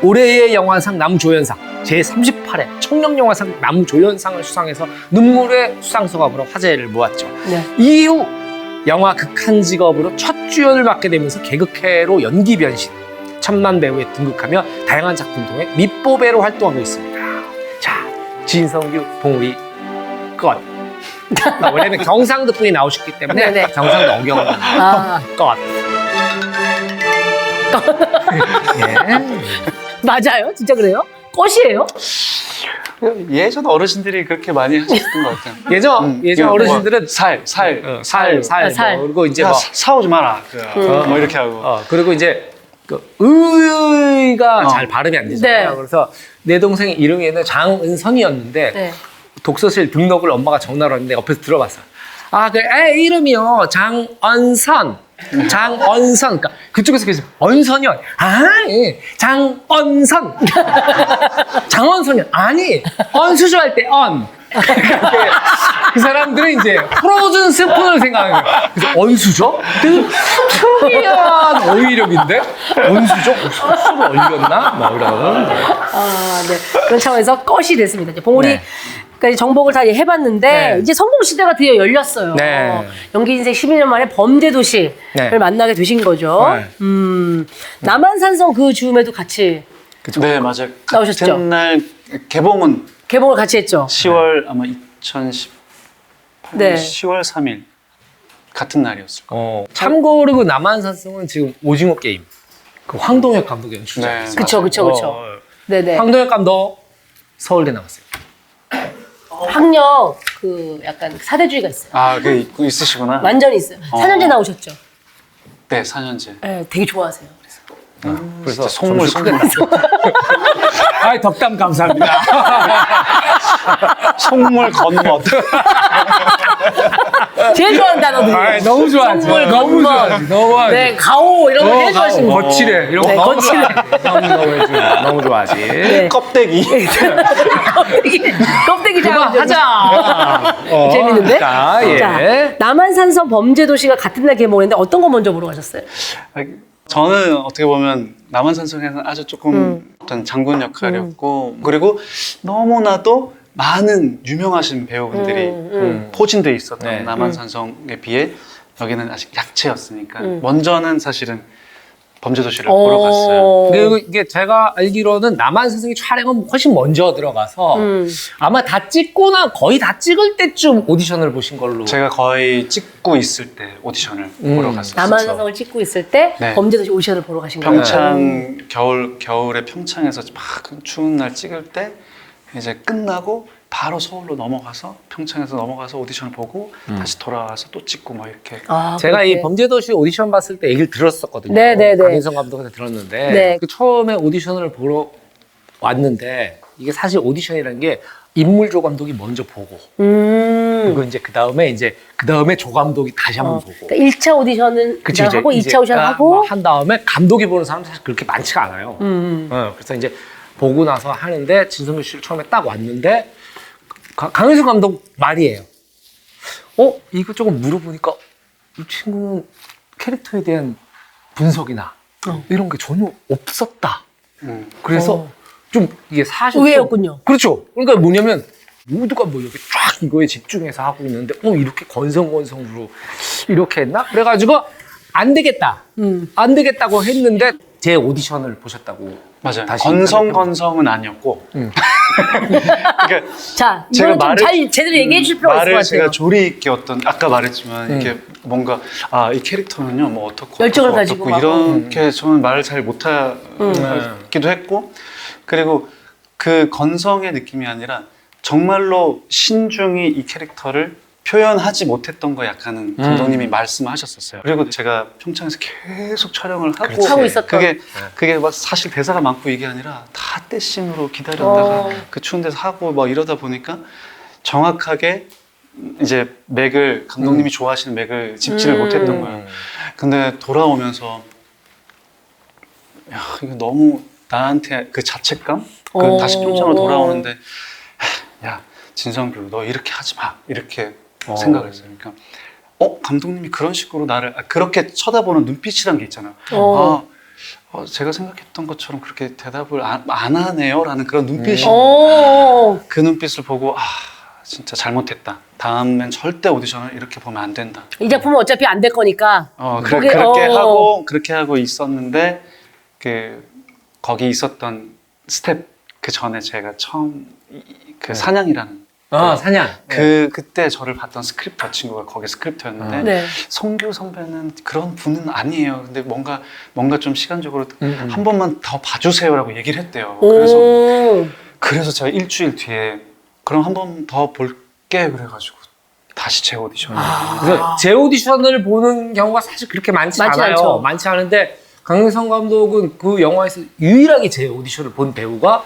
올해의 영화상 남조연상 제38회 청룡영화상 남조연상을 수상해서 눈물의 수상소감으로 화제를 모았죠. 네. 이후 영화 극한 직업으로 첫 주연을 맡게 되면서 개그캐로 연기 변신, 천만 배우에 등극하며 다양한 작품 통해 밑보배로 활동하고 있습니다. 자, 진성규 봉우리 끝. 왜냐면 경상도 분이 나오셨기 때문에 네네. 경상도 어경은 끝. 예. 맞아요? 진짜 그래요? 꽃이에요? 예전 어르신들이 그렇게 많이 하셨던 것 같아요. 예전 어르신들은 살. 살. 살. 그리고 이제 야, 뭐 사오지 마라. 뭐 이렇게 하고. 그리고 이제 그 의가 잘 발음이 안 되잖아요. 네. 그래서 내 동생 이름에는 장은선이었는데 네. 독서실 등록을 엄마가 전화로 했는데 옆에서 들어봤어. 아, 그 애 이름이요. 장언선. 장언선. 그러니까 그쪽에서 계속 언선이요. 아, 예. 장언선. 장언선이요. 아니, 언수조 할 때 언. 그 사람들은 이제 프로즌 스푼을 생각하는 거예요. 그래서 언수죠? 특이한 어휘력인데? 언수죠? 수를 얼렸나? 막 이러는. 아, 네. 그런 차원에서 껐이 됐습니다. 이제 봉우리 네. 까지 정복을 다 해봤는데 네. 이제 성공 시대가 드디어 열렸어요. 네. 연기 인생 12년 만에 범죄도시를 네. 만나게 되신 거죠. 네. 남한산성 그 즈음에도 같이 네, 맞아요. 나오셨죠? 같은 날 개봉은 개봉을 같이 했죠. 10월 아마 2018년 네. 10월 3일 같은 날이었을 거예요. 참고로 그 남한산성은 지금 오징어 게임. 그 황동혁 감독이 연출자. 네. 그쵸. 네네. 황동혁 감독 서울대 나왔어요. 학력 그 약간 사대주의가 있어요. 아, 그 있고 있으시구나. 완전히 있어요. 4년제 나오셨죠. 네, 4년제. 네, 되게 좋아하세요. 그래서. 그래서 속물 크게 났어. 아이, 덕담 감사합니다. 속물 겉멋. 제일 좋아하는 단어들. 아이, 너무 좋아하지. 선물, 너무 건물. 좋아하지. 너무 좋아하지. 네, 가오 이런 거 제일 좋아하시는 거. 거칠해. 이런 거 네, 너무 거칠해. 좋아하지. 너무 좋아하지. 네. 껍데기. 껍데기 그거 작은 하자. 재밌는데? 자, 예. 자, 남한산성 범죄도시가 같은 날 개봉했는데 어떤 거 먼저 보러 가셨어요? 저는 어떻게 보면 남한산성에서는 아주 조금 어떤 장군 역할이었고 그리고 너무나도 많은 유명하신 배우분들이 포진돼 있었던 네. 남한산성에 비해 여기는 아직 약체였으니까 먼저는 사실은 범죄도시를 보러 갔어요. 그리고 이게 제가 알기로는 남한산성이 촬영은 훨씬 먼저 들어가서 아마 다 찍거나 거의 다 찍을 때쯤 오디션을 보신 걸로. 제가 거의 찍고 있을 때 오디션을 보러 갔었어요. 남한산성을 찍고 있을 때 네. 범죄도시 오디션을 보러 가신 거예요. 평창 겨울에 평창에서 막그 추운 날 찍을 때 이제 끝나고 바로 서울로 넘어가서 평창에서 넘어가서 오디션을 보고 다시 돌아와서 또 찍고 막 이렇게. 아, 제가 그렇게. 이 범죄도시 오디션 봤을 때 얘기를 들었었거든요. 네네네. 강인성 감독한테 들었는데 네. 그 처음에 오디션을 보러 왔는데 이게 사실 오디션이라는 게 인물조 감독이 먼저 보고 그리고 이제 그 다음에 조 감독이 다시 한번 보고. 그러니까 1차 오디션은 그치, 그냥 하고 2차 오디션 하고 한 다음에 감독이 보는 사람 사실 그렇게 많지가 않아요. 그래서 이제 보고 나서 하는데 진성규 씨를 처음에 딱 왔는데 강인성 감독 말이에요. 이거 조금 물어보니까 이 친구는 캐릭터에 대한 분석이나 이런 게 전혀 없었다. 그래서 좀 이게 사실 의외였군요. 그렇죠. 그러니까 뭐냐면 모두가 뭐 여기 쫙 이거에 집중해서 하고 있는데 이렇게 건성건성으로 이렇게 했나? 그래가지고 안 되겠다. 안 되겠다고 했는데 제 오디션을 보셨다고. 맞아요. 다시 건성건성은 아니었고. 그러니까 자, 제가 이거는 좀 잘 제대로 얘기해 주실 필요가 있을 것 말을 같아요. 제가 조리 있게 어떤 아까 말했지만 이렇게 뭔가 이 캐릭터는요 뭐 어떻고 열정을 어떻고 가지고 어떻고 막, 이렇게 저는 말을 잘 못하기도 했고 그리고 그 건성의 느낌이 아니라 정말로 신중히 이 캐릭터를 표현하지 못했던 거 약간은 감독님이 말씀하셨었어요. 그리고 제가 평창에서 계속 촬영을 하고 있었던. 그게 막 사실 대사가 많고 이게 아니라 다 떼심으로 기다렸다가 그 추운 데서 하고 막 이러다 보니까 정확하게 이제 맥을 감독님이 좋아하시는 맥을 짚지를 못했던 거예요. 근데 돌아오면서 야, 이거 너무 나한테 그 자책감? 그 다시 평창으로 돌아오는데 야, 진성규 너 이렇게 하지 마. 이렇게 생각을 했어요. 그러니까 감독님이 그런 식으로 나를 그렇게 쳐다보는 눈빛이란 게 있잖아요. 제가 생각했던 것처럼 그렇게 대답을 안 하네요 라는 그런 눈빛이 그 눈빛을 보고 진짜 잘못했다. 다음엔 절대 오디션을 이렇게 보면 안 된다. 이 작품은 어차피 안 될 거니까. 그렇게 하고 있었는데 거기 있었던 스텝 그 전에 제가 처음 그 사냥이라는 사냥. 그때 저를 봤던 스크립터 친구가 거기 스크립터였는데 네. 성규 선배는 그런 분은 아니에요. 근데 뭔가 좀 시간적으로 한 번만 더 봐주세요라고 얘기를 했대요. 그래서 제가 일주일 뒤에 그럼 한 번 더 볼게 그래가지고 다시 제 오디션을. 그래서 제 오디션을 보는 경우가 사실 그렇게 많지 않아요. 않죠. 많지 않은데 강민성 감독은 그 영화에서 유일하게 제 오디션을 본 배우가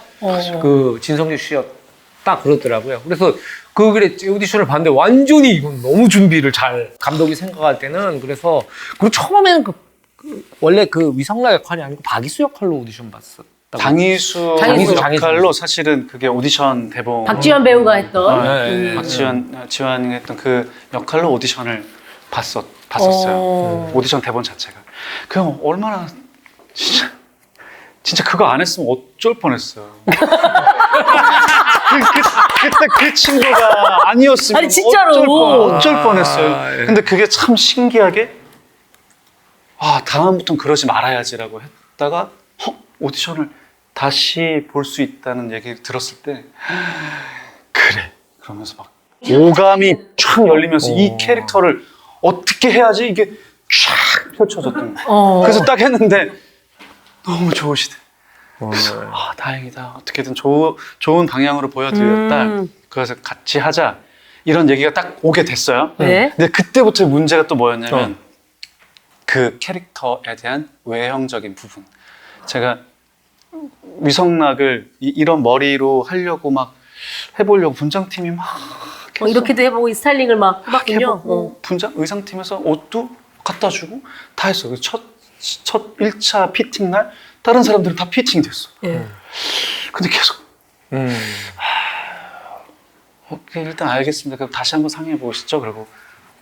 그 진성규 씨였다 그러더라고요. 그래서 그 그래 오디션을 봤는데 완전히 이건 너무 준비를 잘 감독이 생각할 때는 그래서 그리고 처음에는 원래 그 위성라 역할이 아니고 박이수 역할로 오디션 봤었다고. 장희수 역할로 사실은 그게 오디션 대본 박지원 배우가 했던. 박지원이 했던 그 역할로 오디션을 봤었어요. 오디션 대본 자체가. 그냥 얼마나 진짜 그거 안 했으면 어쩔 뻔했어요. 그때 그 친구가 아니었으면 아니, 진짜로. 어쩔 뻔했어요. 근데 그게 참 신기하게 다음부터는 그러지 말아야지라고 했다가 오디션을 다시 볼 수 있다는 얘기를 들었을 때 그래 그러면서 막 오감이 쫙 열리면서 이 캐릭터를 어떻게 해야지 이게 쫙 펼쳐졌던 거예요. 그래서 딱 했는데 너무 좋으시대. 그래서 다행이다. 어떻게든 좋은 방향으로 보여드렸다. 그래서 같이 하자. 이런 얘기가 딱 오게 됐어요. 네. 근데 그때부터 문제가 또 뭐였냐면 그 캐릭터에 대한 외형적인 부분. 제가 위성락을 이런 머리로 하려고 막 해보려고 분장팀이 막 이렇게도 해보고 스타일링을 막 해봤군요. 해보고 분장 의상팀에서 옷도 갖다 주고 다 했어. 그래서 첫 1차 피팅 날 다른 사람들은 다 피팅이 됐어. 근데 계속 일단 알겠습니다. 그럼 다시 한번 상의해 보시죠. 그리고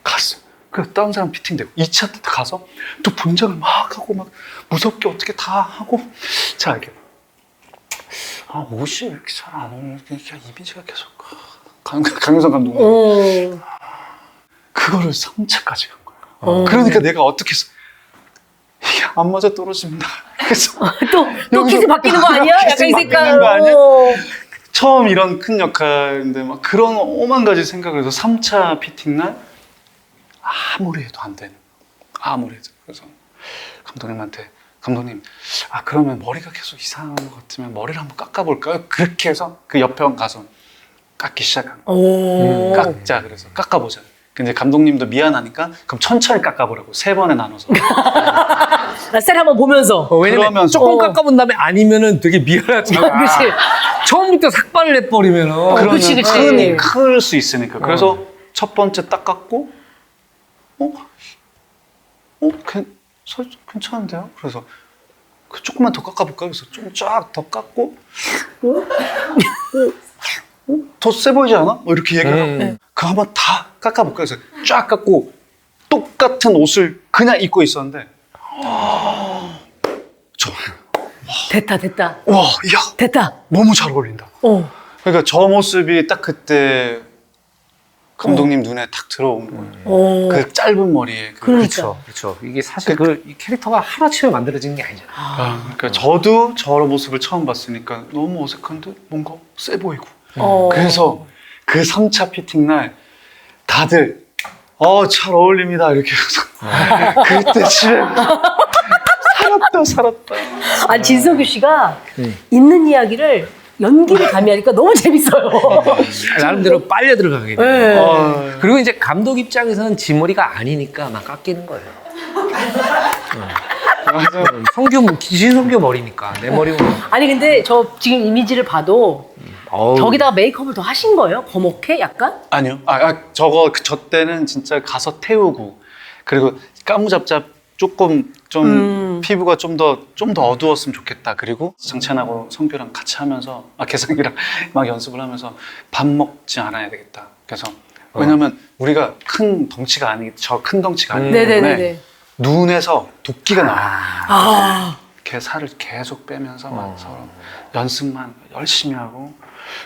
갔어. 그래서 다른 사람 피팅되고 2차 때 가서 또 분장을 막 하고 막 무섭게 어떻게 다 하고 자 이렇게 옷이 왜 이렇게 잘 안 어울리니까 이미지가 계속 강민성 감독님 그거를 3차까지 간 거예요. 그러니까 내가 어떻게 해서 이게 안 맞아 떨어집니다. 그래서 또 퀴즈 바뀌는 거 아니야? 약간 이 색깔. 처음 이런 큰 역할인데 막 그런 오만 가지 생각을 해서 3차 피팅 날 아무리 해도 안 되는 아무리 해도 그래서 감독님한테 감독님 그러면 머리가 계속 이상한 것 같으면 머리를 한번 깎아볼까요? 그렇게 해서 그 옆에 가서 깎기 시작한 거예요. 깎자 그래서 깎아보자. 근데 감독님도 미안하니까 그럼 천천히 깎아보라고 3번에 나눠서 셀 한번 보면서. 왜냐면 조금 깎아본 다음에 아니면은 되게 미안하잖아. 그렇지. 처음부터 삭발을 해버리면은. 그치. 클 수 있으니까. 그래서 첫 번째 딱 깎고 괜찮은데요? 그래서 조금만 더 깎아볼까요? 그래서 좀 쫙 더 깎고 더 세 보이지 않아? 뭐 이렇게 얘기하고 그 한번 다 깎아볼까요? 그래서 쫙 깎고 똑같은 옷을 그냥 입고 있었는데 됐다. 와, 야, 됐다. 너무 잘 어울린다. 그러니까 저 모습이 딱 그때 감독님 눈에 딱 들어온 거예요. 그 짧은 머리에. 그렇죠. 이게 사실 이 캐릭터가 하루아침에 만들어진 게 아니잖아. 그러니까 저도 저런 모습을 처음 봤으니까 너무 어색한데 뭔가 세 보이고. 그래서 그 3차 피팅 날 다들 잘 어울립니다 이렇게 해서 그때 집에 살았다. 아니 진성규 씨가 있는 이야기를 연기를 가미하니까 너무 재밌어요. 나름대로 빨려 들어가게 돼요. 그리고 이제 감독 입장에서는 지 머리가 아니니까 막 깎이는 거예요. 진성규 머리니까 내 머리는. 아니 근데 저 지금 이미지를 봐도 저기다가 메이크업을 더 하신 거예요? 거먹해 약간? 아니요. 저 때는 진짜 가서 태우고 그리고 까무잡잡 조금 좀 피부가 좀 더 어두웠으면 좋겠다. 그리고 정찬하고 성규랑 같이 하면서 개성이랑 막 연습을 하면서 밥 먹지 않아야 되겠다. 그래서 왜냐면 우리가 큰 덩치가 아니기 때문에 눈에서 도끼가 나와. 걔 살을 계속 빼면서 막 서로 연습만 열심히 하고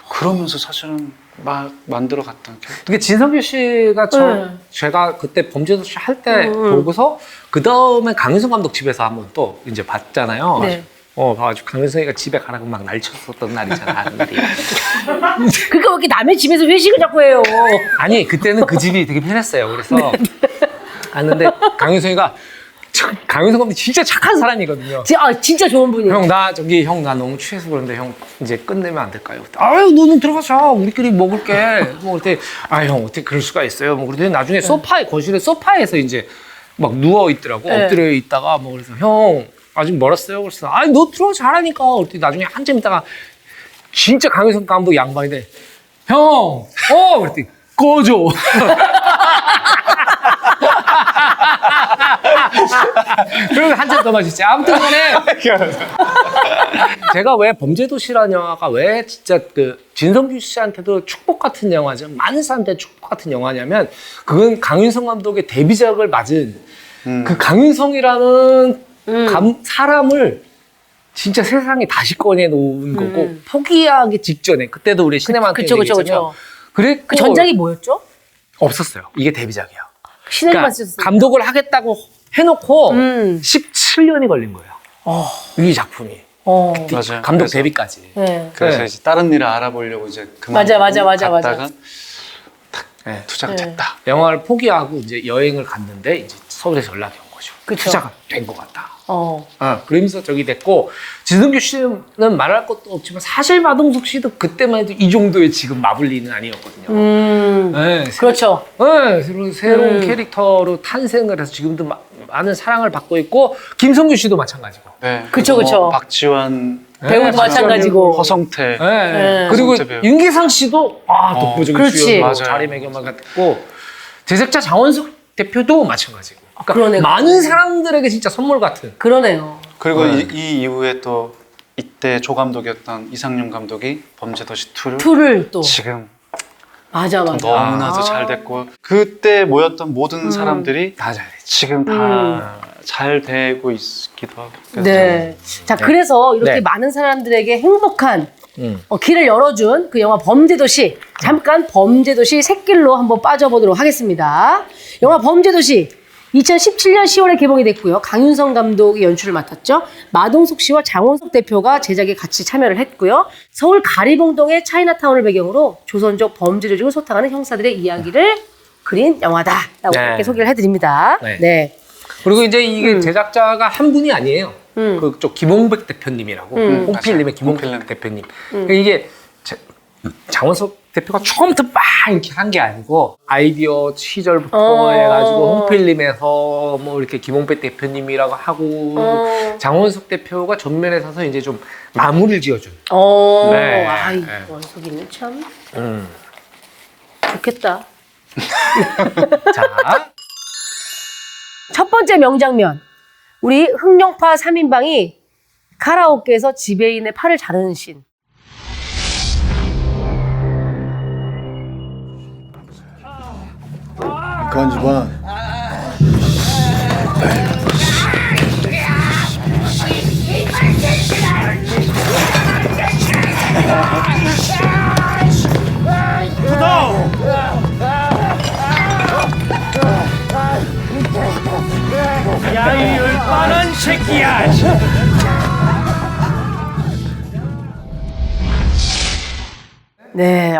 그러면서 사실은 막 만들어갔던 캐릭터. 그게 진성규 씨가 제가 그때 범죄도시 할 때 보고서 그 다음에 강윤성 감독 집에서 한번 또 이제 봤잖아요. 네. 봐가지고 강윤성이가 집에 가라고 막 날쳤었던 날이잖아. 날이. 그러니까 왜 이렇게 남의 집에서 회식을 자꾸 해요? 아니 그때는 그 집이 되게 편했어요. 그래서 갔는데 강윤성이가 강윤성 감독이 진짜 착한 사람이거든요. 진짜 좋은 분이에요. 형 나 너무 취해서 그런데 형 이제 끝내면 안 될까요? 아유 너는 들어가자 우리끼리 먹을게. 뭐 그때 형 어떻게 그럴 수가 있어요? 뭐 그랬더니 나중에 거실에 소파에서 이제 막 누워 있더라고. 엎드려 있다가 뭐 그래서 형 아직 멀었어요. 그래서 아니 너 프로 잘하니까. 그랬더니 나중에 한참 있다가 진짜 강효석 감독 양반인데 형, 그랬더니 꺼져. 그러고 한참 더 마셨지. 아무튼 간에 제가 왜 범죄도시라는 영화가 왜 진짜 그 진성규 씨한테도 축복 같은 영화죠. 많은 사람들한테 축복 같은 영화냐면 그건 강윤성 감독의 데뷔작을 맞은 그 강윤성이라는 사람을 진짜 세상에 다시 꺼내놓은 거고 포기하기 직전에 그때도 우리 시네마한테 그쵸. 그랬고 그 전작이 뭐였죠? 없었어요. 이게 데뷔작이에요. 신혜만 그러니까 쓰셨어요. 감독을 하겠다고 해놓고 17년이 걸린 거예요. 이 작품이. 맞아요. 감독 그래서- 데뷔까지. 네. 그래서 네. 이제 다른 일을 알아보려고 이제 그만 맞아. 갔다가 탁 네. 투자가 네. 됐다. 영화를 포기하고 이제 여행을 갔는데 이제 서울에서 연락이 온 거죠. 그쵸. 투자가 된 것 같다. 어. 그러면서 저기 됐고 진성규 씨는 말할 것도 없지만 사실 마동석 씨도 그때만 해도 이 정도의 지금 마블리는 아니었거든요. 네, 그렇죠. 새로운 캐릭터로 탄생을 해서 지금도 많은 사랑을 받고 있고 김성규 씨도 마찬가지고. 네. 그쵸. 박지원 배우도 마찬가지고. 허성태. 네. 그리고 허성태 배우. 윤계상 씨도 독보적인 그렇지. 주연으로 맞아요. 자리매김만 같고 제작자 장원석 대표도 마찬가지고. 그러니까 그러네. 많은 사람들에게 진짜 선물 같은. 그러네요. 그리고 네. 이 이후에 또 이때 조 감독이었던 이상용 감독이 범죄도시 2를 투를 또. 지금 맞아. 너무나도 잘 됐고 그때 모였던 모든 사람들이 다 잘했지. 지금 다 잘 되고 있기도 하고. 그래서 네. 자, 그래서 이렇게 네. 많은 사람들에게 행복한 음. 길을 열어준 그 영화 범죄도시. 잠깐 범죄도시 샛길로 한번 빠져보도록 하겠습니다. 영화 범죄도시 2017년 10월에 개봉이 됐고요. 강윤성 감독이 연출을 맡았죠. 마동석 씨와 장원석 대표가 제작에 같이 참여를 했고요. 서울 가리봉동의 차이나타운을 배경으로 조선족 범죄 조직을 소탕하는 형사들의 이야기를 그린 영화다라고 네. 이렇게 소개를 해드립니다. 네. 네. 그리고 이제 이게 제작자가 한 분이 아니에요. 그쪽 김홍백 대표님이라고 홍필님의 김홍백 홍필님. 대표님. 그러니까 이게 장원석 대표가 처음부터 막 이렇게 한 게 아니고 아이디어 시절부터 해가지고 홍필님에서 뭐 이렇게 김홍백 대표님이라고 하고 장원석 대표가 전면에 서서 이제 좀 마무리를 지어준. 네. 아이 네. 원석이는 참 좋겠다. 자, 첫 번째 명장면. 우리 흥룡파 3인방이 카라오케에서 지배인의 팔을 자르는 씬. 건지봐. 야이 열반한 새끼야! 네.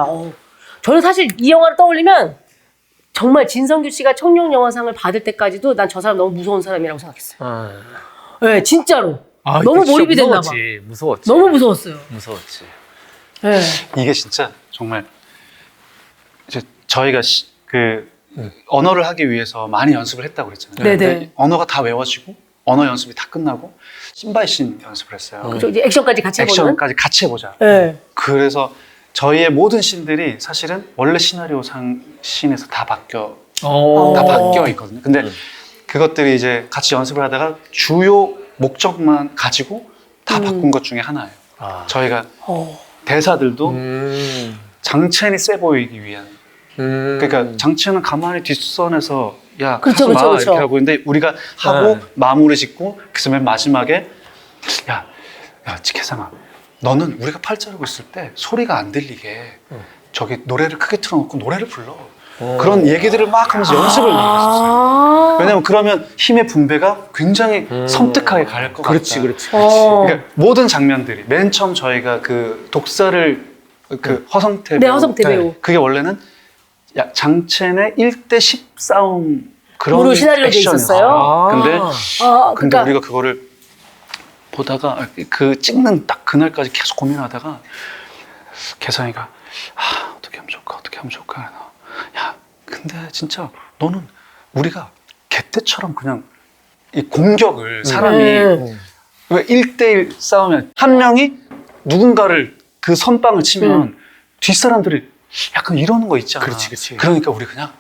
저는 사실 이 영화를 떠올리면 정말 진성규 씨가 청룡영화상을 받을 때까지도 난 저 사람 너무 무서운 사람이라고 생각했어요. 네, 진짜로. 너무 몰입이 됐나 봐. 무서웠지. 너무 무서웠어요. 무서웠지. 네. 이게 진짜 정말 이제 저희가 언어를 하기 위해서 많이 연습을 했다고 그랬잖아요. 네네. 근데 언어가 다 외워지고 언어 연습이 다 끝나고 신발씬 연습을 했어요. 그죠? 이제 액션까지 같이 해보는. 액션까지 같이 해보자. 네. 그래서 저희의 모든 씬들이 사실은 원래 시나리오상 씬에서 다 바뀌어 있거든요. 근데 그것들이 이제 같이 연습을 하다가 주요 목적만 가지고 다 바꾼 것 중에 하나예요. 저희가 대사들도 장첸이 세 보이기 위한. 그러니까 장첸은 가만히 뒷선에서 야 그렇죠, 하지 마 그렇죠. 이렇게 하고 있는데 우리가 하고 마무리 짓고 그래서 맨 마지막에 야 지혜상아 너는 우리가 팔 자르고 있을 때 소리가 안 들리게 저기 노래를 크게 틀어놓고 노래를 불러. 그런 얘기들을 막 하면서 연습을 많이 했었어요. 왜냐면 그러면 힘의 분배가 굉장히 섬뜩하게 갈 것 같다. 그렇지. 그러니까 모든 장면들이 맨 처음 저희가 그 독사를 그 허성태 네, 배우, 허성태 배우. 그게 원래는 장첸의 1대10 싸움 그런 으로 시나리오에 돼 액션이었어요. 있었어요? 근데 그러니까 우리가 그거를 보다가 그 찍는 딱 그날까지 계속 고민하다가 개성이가 어떻게 하면 좋을까 야 근데 진짜 너는 우리가 개떼처럼 그냥 이 공격을 사람이 왜 1대1 싸우면 한 명이 누군가를 그 선빵을 치면 뒷사람들이 약간 이러는 거 있잖아. 그렇지. 그러니까 우리 그냥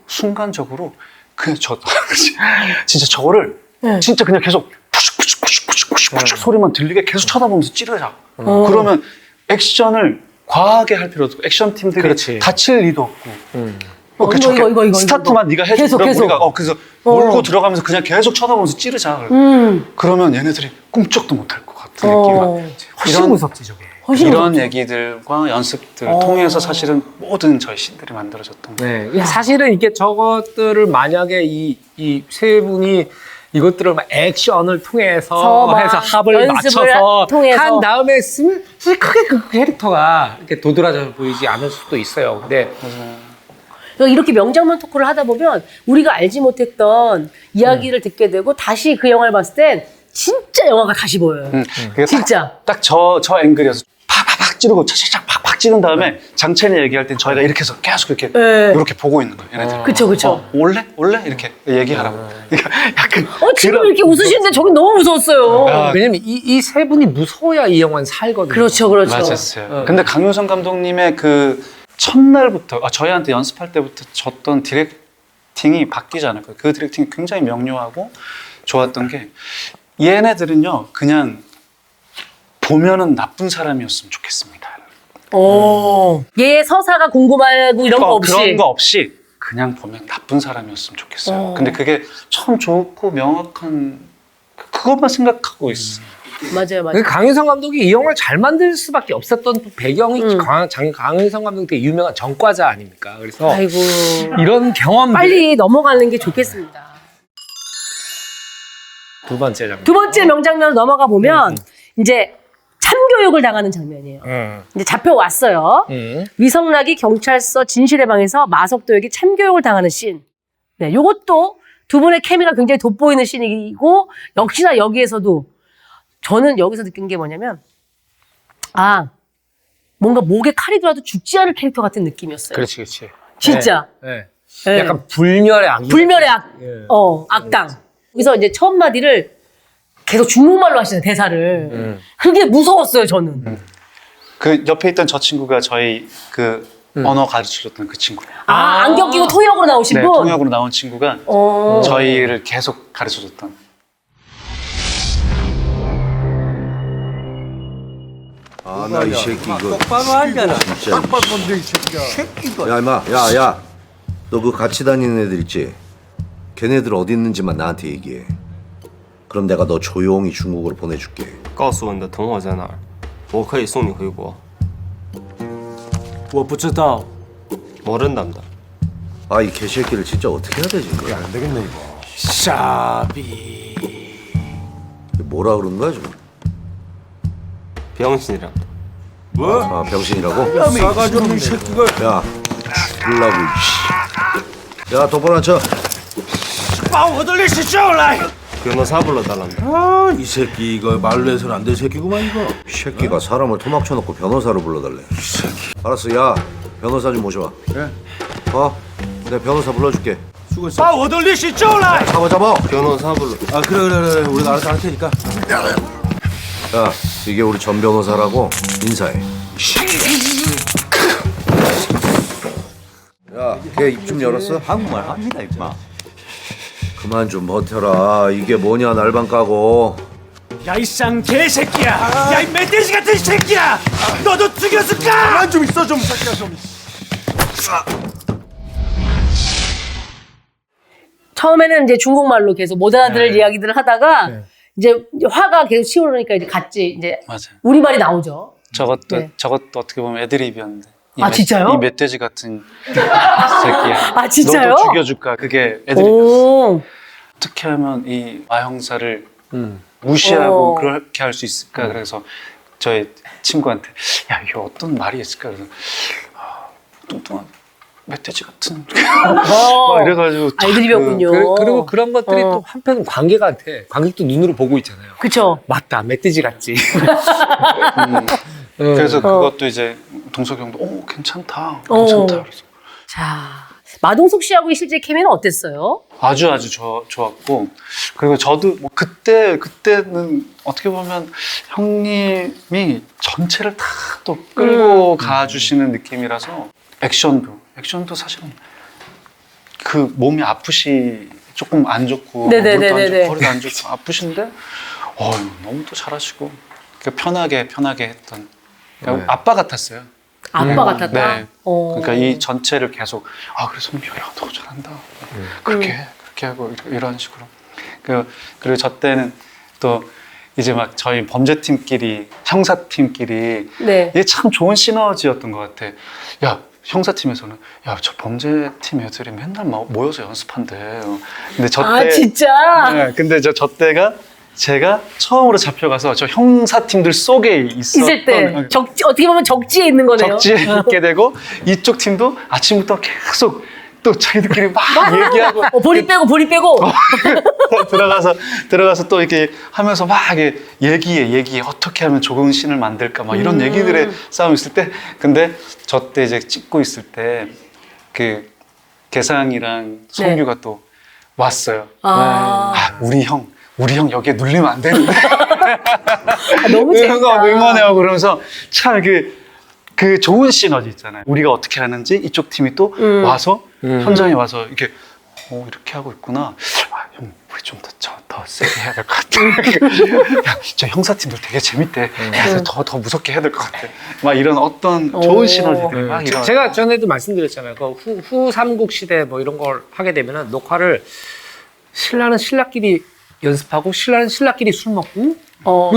순간적으로 그냥 진짜 저거를 진짜 그냥 계속 푸슉 소리만 들리게 계속 쳐다보면서 찌르자. 그러면 액션을 과하게 할 필요도 없고 액션 팀들이 그렇지. 다칠 리도 없고 이거. 스타트만 네가 해줘. 계속. 우리가 그래서 몰고 들어가면서 그냥 계속 쳐다보면서 찌르자. 그러면 얘네들이 꿈쩍도 못할 것 같은 느낌. 훨씬 무섭지 저게. 이런 얘기들과 연습들 통해서 사실은 모든 저희 신들이 만들어졌던 거예요. 네. 사실은 이게 저것들을 만약에 이 세 분이 이것들을 막 액션을 통해서 해서 합을 맞춰서 한 다음에 쓰면 사실 크게 그 캐릭터가 이렇게 도드라져 보이지 않을 수도 있어요. 근데 이렇게 명장면 토크를 하다 보면 우리가 알지 못했던 이야기를 듣게 되고 다시 그 영화를 봤을 땐 진짜 영화가 다시 보여요. 그게 진짜. 딱 저 앵글이어서 팍팍팍 찌르고 차차차 팍팍 찌른 다음에 장첸이 얘기할 땐 저희가 이렇게 해서 계속 이렇게 보고 있는 거예요. 얘네들. 그쵸. 올래? 이렇게 얘기하라고. 그러니까 약간 지금 이렇게 웃으시는데 저기 너무 무서웠어요. 왜냐면 이 세 분이 무서워야 이 영화는 살거든요. 그렇죠. 맞았어요. 근데 강효성 감독님의 그 첫날부터 저희한테 연습할 때부터 줬던 디렉팅이 바뀌지 않을 거예요. 그 디렉팅이 굉장히 명료하고 좋았던 게 얘네들은요 그냥 보면은 나쁜 사람이었으면 좋겠습니다. 얘 서사가 궁금하고 이런 거 없이. 그런 거 없이 그냥 보면 나쁜 사람이었으면 좋겠어요. 근데 그게 참 좋고 명확한 그것만 생각하고 있어. 맞아요. 강윤성 감독이 이 영화를 잘 만들 수밖에 없었던 배경이 강윤성 감독이 되게 유명한 전과자 아닙니까? 그래서 아이고. 이런 경험들 빨리 넘어가는 게 좋겠습니다. 두 번째 장면. 두 번째 명장면으로 넘어가 보면 이제 참교육을 당하는 장면이에요. 이제 잡혀왔어요. 위성락이 경찰서 진실의 방에서 마석도에게 참교육을 당하는 씬. 네, 요것도 두 분의 케미가 굉장히 돋보이는 씬이고 역시나 여기에서도 저는 여기서 느낀 게 뭐냐면 뭔가 목에 칼이 들어도 죽지 않을 캐릭터 같은 느낌이었어요. 그렇지. 진짜. 네. 네. 약간 불멸의 악. 불멸의 악당. 여기서 이제 첫 마디를 계속 중국말로 하시는 대사를. 그게 무서웠어요, 저는. 그 옆에 있던 저 친구가 저희 그 언어 가르쳐줬던 그 친구. 안경 끼고 통역으로 나오신 네, 분? 통역으로 나온 친구가 저희를 계속 가르쳐줬던. 나 이 새끼 이거 똑바로 앉아라. 진짜 야 임마 야 너 그 같이 다니는 애들 있지? 걔네들 어디 있는지만 나한테 얘기해. 그럼 내가 너 조용히 중국으로 보내줄게. 告诉我你的同伙在哪儿，我可以送你回国。我不知道。 모른답니다. 아 이 개새끼를 진짜 어떻게 해야 되지? 이거 안 되겠네 이거. 샤비. 뭐라 그러는 거야 지금? 병신이랍니다. 아 병신이라고? 싸가지 없는 새끼가. 야 죽을라고 이씨. 야 도보라쳐. 把我的律师叫来。 변호사 불러달랍니다. 이 새끼 이거 말로 해서는 안 될 새끼구만 이거. 이 새끼가 사람을 토막 쳐놓고 변호사로 불러달래. 알았어 야 변호사 좀 모셔와. 그래. 내가 변호사 불러줄게. 把我的律师叫来。 잡아. 변호사 불러. 아 그래 우리가 알아서 할 테니까. 야 이게 우리 전 변호사라고 인사해. 야 걔 입 좀 열었어? 한국말 합니다 임마. 그만 좀 버텨라. 이게 뭐냐 날방 까고. 야 이 쌍 개새끼야. 야 이 멧돼지 같은 새끼야. 너도 죽였을까? 가만 좀 있어 좀 새끼야 좀. 처음에는 이제 중국말로 계속 못 알아들을 이야기들을 하다가 이제 화가 계속 치우르니까 이제 같이 이제 맞아요. 우리말이 나오죠. 저것도 어떻게 보면 애드립이었는데. 진짜요? 이 멧돼지 같은 새끼야. 진짜요? 너도 죽여줄까? 그게 애드립이었어. 어떻게 하면 이 마형사를 무시하고 그렇게 할 수 있을까? 그래서 저희 친구한테 야 이게 어떤 말이 있을까? 그래서 뚱뚱한 멧돼지 같은 막 이래가지고 애드립이었군요. 그리고 그런 것들이 또 한편 관객도 눈으로 보고 있잖아요. 그쵸. 맞다, 멧돼지 같지. 그래서 그것도 이제 동석이 형도 괜찮다. 그래서 자, 마동석 씨하고의 실제 케미는 어땠어요? 아주 좋았고, 그리고 저도 뭐 그때는 어떻게 보면 형님이 전체를 다 또 끌고 가주시는 느낌이라서 액션도 사실은 그 몸이 아프시 조금 안 좋고 물도 안 좋고 허리도 안 좋고 아프신데 너무 또 잘하시고 편하게 했던 그러니까 아빠 같았어요. 아빠 같았다? 네. 그러니까 이 전체를 계속 그래 성규야 너 잘한다. 그렇게 하고 이런 식으로. 그리고 저 때는 또 이제 막 저희 범죄팀끼리 형사팀끼리 이게 참 좋은 시너지였던 것 같아. 야 형사팀에서는 저 범죄팀 애들이 맨날 모여서 연습한대. 근데 저 때 진짜? 네, 근데 저 때가 제가 처음으로 잡혀가서 저 형사팀들 속에 있을 때 어떻게 보면 적지에 있는 거네요. 적지에 있게 되고 이쪽 팀도 아침부터 계속 또 자기들끼리 막 얘기하고 보리 빼고 들어가서 또 이렇게 하면서 막 얘기해 어떻게 하면 좋은 씬을 만들까 막 이런 얘기들의 싸움이 있을 때 근데 저 때 이제 찍고 있을 때 그 개상이랑 성규가 또 왔어요. 우리 형 여기에 눌리면 안 되는데 너무 재밌다. 응원해요. 그러면서 참 그 좋은 시너지 있잖아요. 우리가 어떻게 하는지 이쪽 팀이 또 와서 현장에 와서 이렇게 이렇게 하고 있구나. 형 우리 좀 더 세게 해야 될 것 같아. 야, 저 형사팀들 되게 재밌대. 더 무섭게 해야 될 것 같아. 막 이런 어떤 좋은 시너지들 막 이런. 제가 전에도 말씀드렸잖아요. 그 후 삼국 시대 뭐 이런 걸 하게 되면은 녹화를 신라는 신라끼리 연습하고 신라는 신라끼리 술 먹고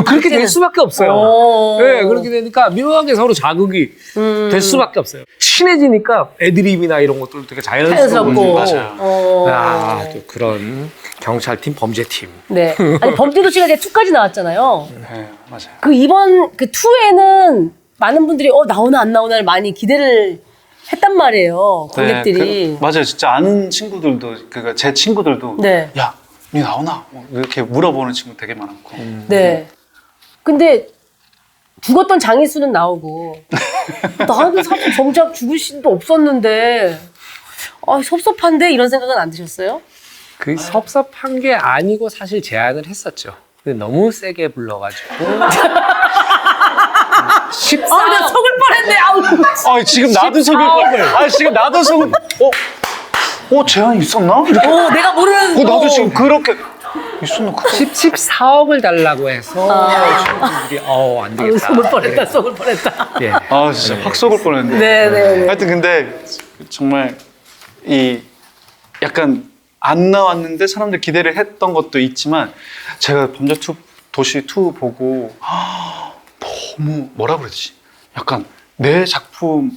그렇게 될 수밖에 없어요. 네, 그렇게 되니까 묘하게 서로 자극이 될 수밖에 없어요. 친해지니까 애드립이나 이런 것들도 되게 자연스럽고. 맞아요. 또 그런 경찰팀, 범죄팀. 네. 아니 범죄도 씨가 이제 2까지 나왔잖아요. 네, 맞아요. 그 이번 그 2에는 많은 분들이 나오나 안 나오나를 많이 기대를 했단 말이에요. 관객들이. 맞아요. 진짜 아는 친구들도 그러니까 제 친구들도 야, 니 나오나? 이렇게 물어보는 친구 되게 많았고. 네. 근데 죽었던 장희수는 나오고 나는 사실 정작 죽을 신도 없었는데 섭섭한데 이런 생각은 안 드셨어요? 그 섭섭한 게 아니고 사실 제안을 했었죠. 근데 너무 세게 불러가지고. 나 속을 뻔했네. 지금 나도 속을 뻔. 지금 나도 속을. 제안이 있었나? 내가 모르는. 나도 지금 그렇게 있었나? 14억을 달라고 해서 친구들이 안 되겠다. 속을 뻔했다. 예. 진짜 확 속을 뻔했는데. 네. 하여튼 근데 정말 이 약간 안 나왔는데 사람들 기대를 했던 것도 있지만 제가 도시 2 보고 너무 뭐라 그러지? 약간 내 작품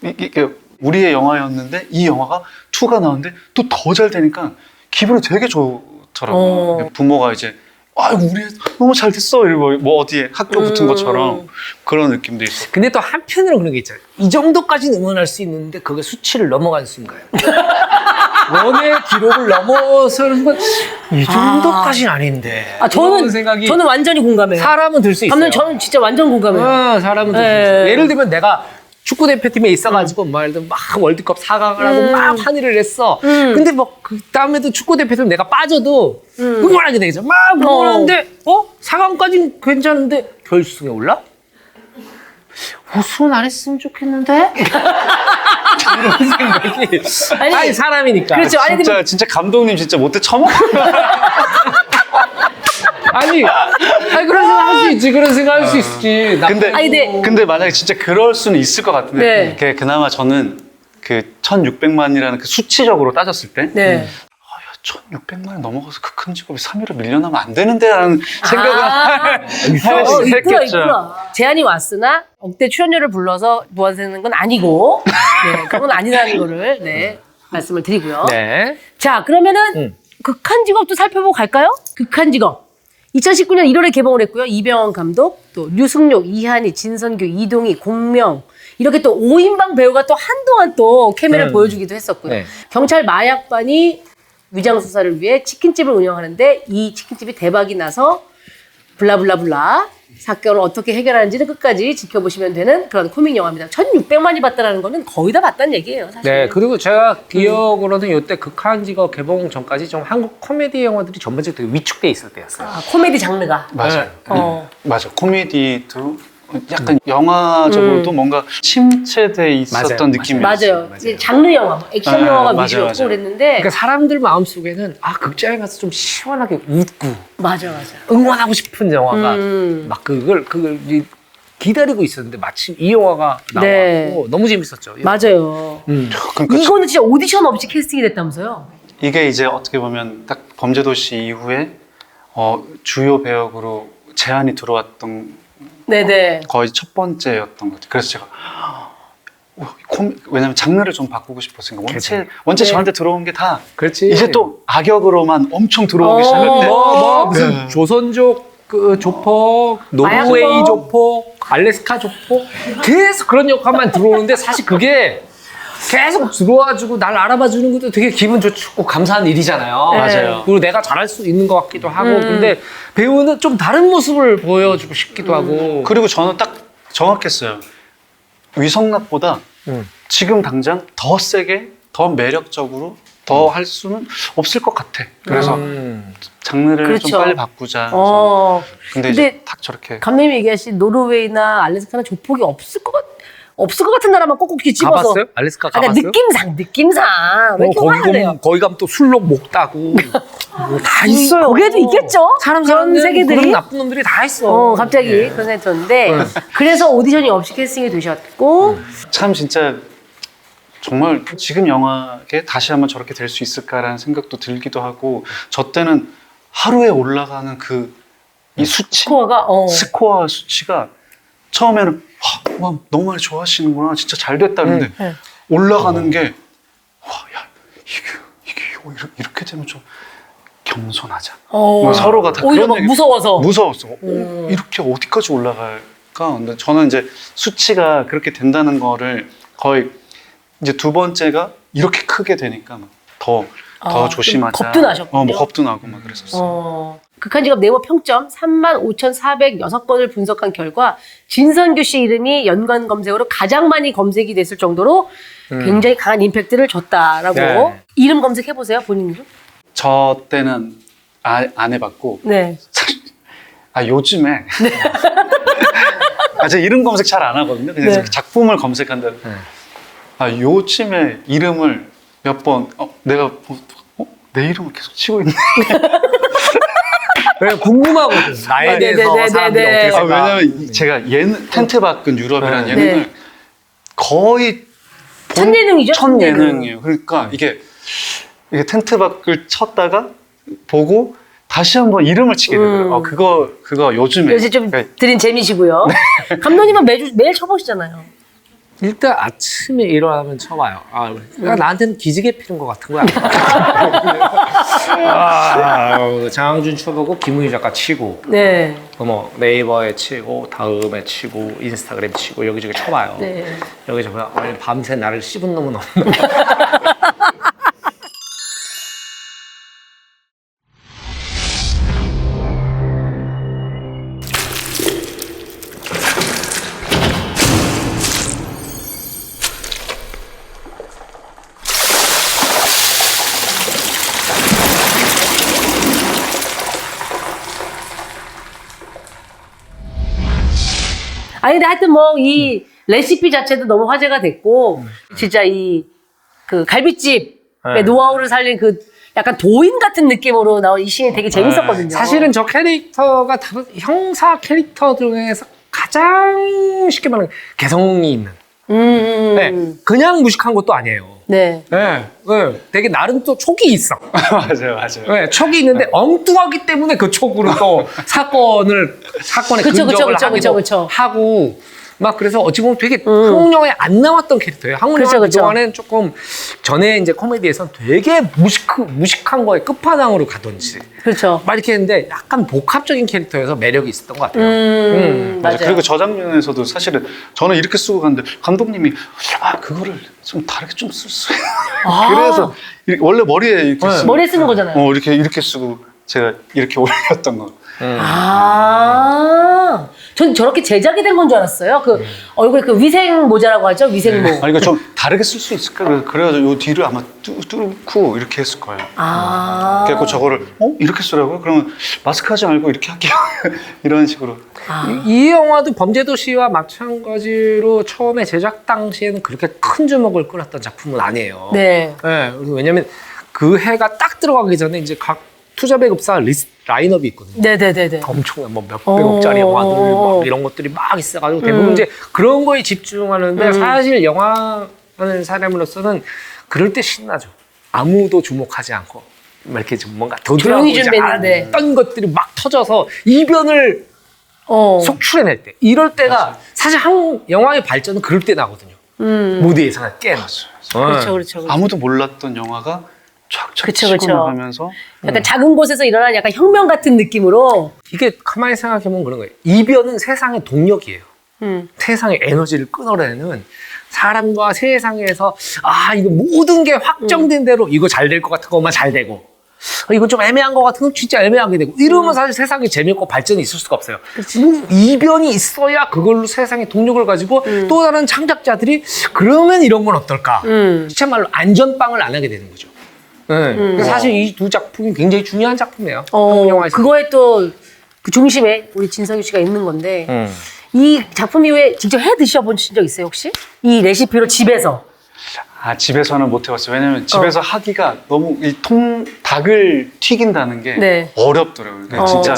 이게 우리의 영화였는데 이 영화가 2가 나왔는데 또 더 잘 되니까 기분이 되게 좋더라고요. 부모가 이제 우리 너무 잘 됐어 이러고 뭐 어디에 학교 붙은 것처럼 그런 느낌도 있었고. 근데 또 한편으로 그런 게 있잖아요. 이 정도까지는 응원할 수 있는데 그게 수치를 넘어간 순간. 원의 기록을 넘어서는 순간 이 정도까지는 아닌데. 저는 완전히 공감해요. 사람은 들 수 있어요. 감독님 저는 진짜 완전 공감해요. 사람은 들 수 있어요. 예를 들면 내가 축구 대표팀에 있어가지고 막 월드컵 4강을 하고 막 환희를 했어. 근데 그 다음에도 축구 대표팀 내가 빠져도 응원하게 되겠죠. 막 응원하는데 4강까지는 괜찮은데 결승에 올라? 우승은 안 했으면 좋겠는데? 이런 생각이. 아니 사람이니까. 그렇죠. 진짜 감독님 진짜 못해 처먹. 아니 그런 생각 할 수 있지. 그런 생각 할 수 있지. 근데 만약에 진짜 그럴 수는 있을 것 같은데 그나마 저는 그 1600만이라는 그 수치적으로 따졌을 때 1600만이 넘어가서 그 큰 직업이 3위로 밀려나면 안 되는데 라는 생각을 할 수 있겠죠. 제안이 왔으나 억대 출연료를 불러서 모아내는 건 아니고 그건 아니라는 거를 말씀을 드리고요. 네. 자 그러면은 극한 직업도 살펴보고 갈까요? 극한 직업 2019년 1월에 개봉을 했고요. 이병헌 감독, 또 류승룡, 이한희, 진선규, 이동희, 공명 이렇게 또 5인방 배우가 또 한동안 또 케미를 보여주기도 했었고요. 경찰 마약반이 위장 수사를 위해 치킨집을 운영하는데 이 치킨집이 대박이 나서 블라블라블라 사건을 어떻게 해결하는지를 끝까지 지켜보시면 되는 그런 코믹 영화입니다. 1,600만이 봤다라는 거는 거의 다 봤다는 얘기예요, 사실. 네, 그리고 제가 기억으로는 이때 극한직업 개봉 전까지 좀 한국 코미디 영화들이 전반적으로 되게 위축돼 있을 때였어요. 아, 코미디 장르가. 맞아요. 어. 맞아. 코미디도 약간 영화적으로도 뭔가 침체돼 있었던 맞아요. 느낌이었어요. 맞아요. 이제 장르 영화, 뭐 액션 네, 영화가 맞아요, 위주였고 맞아요. 그랬는데. 그러니까 사람들 마음속에는 극장에 가서 좀 시원하게 웃고 맞아. 응원하고 싶은 영화가 막 그걸 기다리고 있었는데 마침 이 영화가 나왔고 네. 너무 재밌었죠. 맞아요. 그러니까 이거는 진짜 오디션 없이 캐스팅이 됐다면서요? 이게 이제 어떻게 보면 딱 범죄도시 이후에 주요 배역으로 제안이 들어왔던 네네. 거의 첫 번째였던 것 같아요. 그래서 제가 왜냐면 장르를 좀 바꾸고 싶었으니까 원체 네. 저한테 들어온 게 다 그렇지. 이제 또 악역으로만 엄청 들어오기 시작할 때 무슨 조선족 조폭, 노르웨이 마약범. 조폭, 알래스카 조폭 계속 그런 역할만 들어오는데 사실 그게 계속 들어와주고 날 알아봐 주는 것도 되게 기분 좋고 감사한 일이잖아요. 네. 맞아요. 그리고 내가 잘할 수 있는 것 같기도 하고 근데 배우는 좀 다른 모습을 보여주고 싶기도 하고 그리고 저는 딱 정확했어요. 위성락보다 지금 당장 더 세게, 더 매력적으로 더 할 수는 없을 것 같아. 그래서 장르를 그렇죠. 좀 빨리 바꾸자. 근데 이제 근데 딱 저렇게 감독님이 얘기하신 노르웨이나 알래스카나 조폭이 없을 것 같은 나라만 꼭꼭 이렇게 집어서. 가봤어요? 알래스카 그러니까 가봤어요? 느낌상. 왜 이렇게 화를 내요? 거기 가면 또 술록 목 따고 다 있어요. 거기에도 있겠죠? 사람 그런 사는 세계들이. 그런 나쁜 놈들이 다 있어. 갑자기 그런 생각이 들었는데 그래서 오디션이 없이 캐스팅이 되셨고 참 진짜 정말 지금 영화에 다시 한번 저렇게 될 수 있을까라는 생각도 들기도 하고 저 때는 하루에 올라가는 이 수치 스코어가 스코어 수치가 처음에는 와, 너무 많이 좋아하시는구나 진짜 잘 됐다 그런데 올라가는 게 와, 야, 이게 이렇게 되면 좀 겸손하자 뭐 서로가 다 오히려 그런 막 얘기 무서워서. 무서웠어. 이렇게 어디까지 올라갈까? 근데 저는 이제 수치가 그렇게 된다는 거를 거의 이제 두 번째가 이렇게 크게 되니까 더 좀 조심하자. 겁도 나셨군요. 뭐 겁도 나고 막 그랬었어. 극한직업 네이버 평점 35,406건을 분석한 결과 진선규 씨 이름이 연관 검색어로 가장 많이 검색이 됐을 정도로 굉장히 강한 임팩트를 줬다라고. 네. 이름 검색해보세요, 본인도? 저 때는 안 해봤고 네. 요즘에 제가 이름 검색 잘 안 하거든요. 그냥 네. 작품을 검색한다. 요즘에 이름을 몇 번 내가 내 이름을 계속 치고 있네. 왜 궁금하거든. 나에 대해서 네네네네네. 사람들이 어떻게 생각. 왜냐면 제가 텐트 밖은 유럽이라는 네. 예능을 네. 거의 첫 예능이죠? 첫 예능이에요. 그러니까 이게 텐트 밖을 쳤다가 보고 다시 한번 이름을 치게 되더라고요. 그거 요즘에. 요새 좀 그러니까 드린 재미시고요. 감독님은 매일 쳐보시잖아요. 일단 아침에 일어나면 쳐봐요. 나한테는 기지개 피는 것 같은 거야. 장항준 쳐보고 김우희 작가 치고 네. 뭐 네이버에 치고 다음에 치고 인스타그램 치고 여기저기 쳐봐요. 네. 여기저기 밤새 나를 씹은 놈은 없나. 아니 근데 하여튼 뭐 이 레시피 자체도 너무 화제가 됐고 진짜 그 갈비집의 노하우를 살린 그 약간 도인 같은 느낌으로 나온 이 씬이 되게 재밌었거든요. 사실은 저 캐릭터가 다른 형사 캐릭터 중에서 가장 쉽게 말하면 개성이 있는. 네, 그냥 무식한 것도 아니에요. 네. 네, 되게 나름 또 촉이 있어. 맞아요. 네, 촉이 있는데 엉뚱하기 때문에 그 촉으로 또 사건의 근접을 하기도 하고 막 그래서 어찌 보면 되게 한국 영화에 안 나왔던 캐릭터예요. 한국 영화 그동안은 조금 전에 이제 코미디에서는 되게 무식한 거에 끝판왕으로 가던지 그렇죠. 막 이렇게 했는데 약간 복합적인 캐릭터여서 매력이 있었던 것 같아요. 맞아요. 그리고 저 장면에서도 사실은 저는 이렇게 쓰고 갔는데 감독님이 그거를 좀 다르게 좀 쓸 수 있어요. 그래서 원래 머리에 이렇게 쓰고 머리에 쓰는 거잖아요. 이렇게 쓰고 제가 이렇게 올렸던 거. 전 저렇게 제작이 된 건 줄 알았어요. 그 얼굴에 그 위생 모자라고 하죠. 위생모. 아니, 그러니까 좀 다르게 쓸 수 있을까? 그래가지고 요 뒤를 아마 뚫고 이렇게 했을 거예요. 아. 그래서 저거를 이렇게 쓰라고요? 그러면 마스크 하지 말고 이렇게 할게요. 이런 식으로. 이 영화도 범죄도시와 마찬가지로 처음에 제작 당시에는 그렇게 큰 주목을 끌었던 작품은 아니에요. 네. 네, 왜냐면 그 해가 딱 들어가기 전에 이제 각 투자 배급사 라인업이 있거든요. 네네네네. 엄청난 뭐 몇백억짜리 영화들 막 이런 것들이 막 있어가지고 대부분 이제 그런 거에 집중하는데 사실 영화하는 사람으로서는 그럴 때 신나죠. 아무도 주목하지 않고 막 이렇게 좀 뭔가 조용히 도드라지지 준비했는데. 않았던 것들이 막 터져서 이변을 속출해낼 때 이럴 때가 사실 한국 영화의 발전은 그럴 때 나거든요. 무대 예상을 깨는. 그렇죠, 그렇죠. 아무도 몰랐던 영화가 촥촥 그쵸, 치고 그쵸. 나가면서 약간 작은 곳에서 일어나는 약간 혁명 같은 느낌으로. 이게 가만히 생각해보면 그런 거예요. 이변은 세상의 동력이에요. 세상의 에너지를 끊어내는 사람과 세상에서 이거 모든 게 확정된 대로 이거 잘 될 것 같은 것만 잘 되고 이거 좀 애매한 것 같은 건 진짜 애매하게 되고 이러면 사실 세상이 재미없고 발전이 있을 수가 없어요. 뭐 이변이 있어야 그걸로 세상의 동력을 가지고 또 다른 창작자들이 그러면 이런 건 어떨까? 참말로 안전빵을 안 하게 되는 거죠. 네. 사실 이 두 작품이 굉장히 중요한 작품이에요. 한국 영화에서. 그거에 또 그 중심에 우리 진성규 씨가 있는 건데 이 작품 이후에 직접 해 드셔보신 적 있어요 혹시? 이 레시피로 집에서. 집에서는 못 해봤어요. 왜냐면 집에서 하기가 너무 이 닭을 튀긴다는 게 네. 어렵더라고요. 그러니까 진짜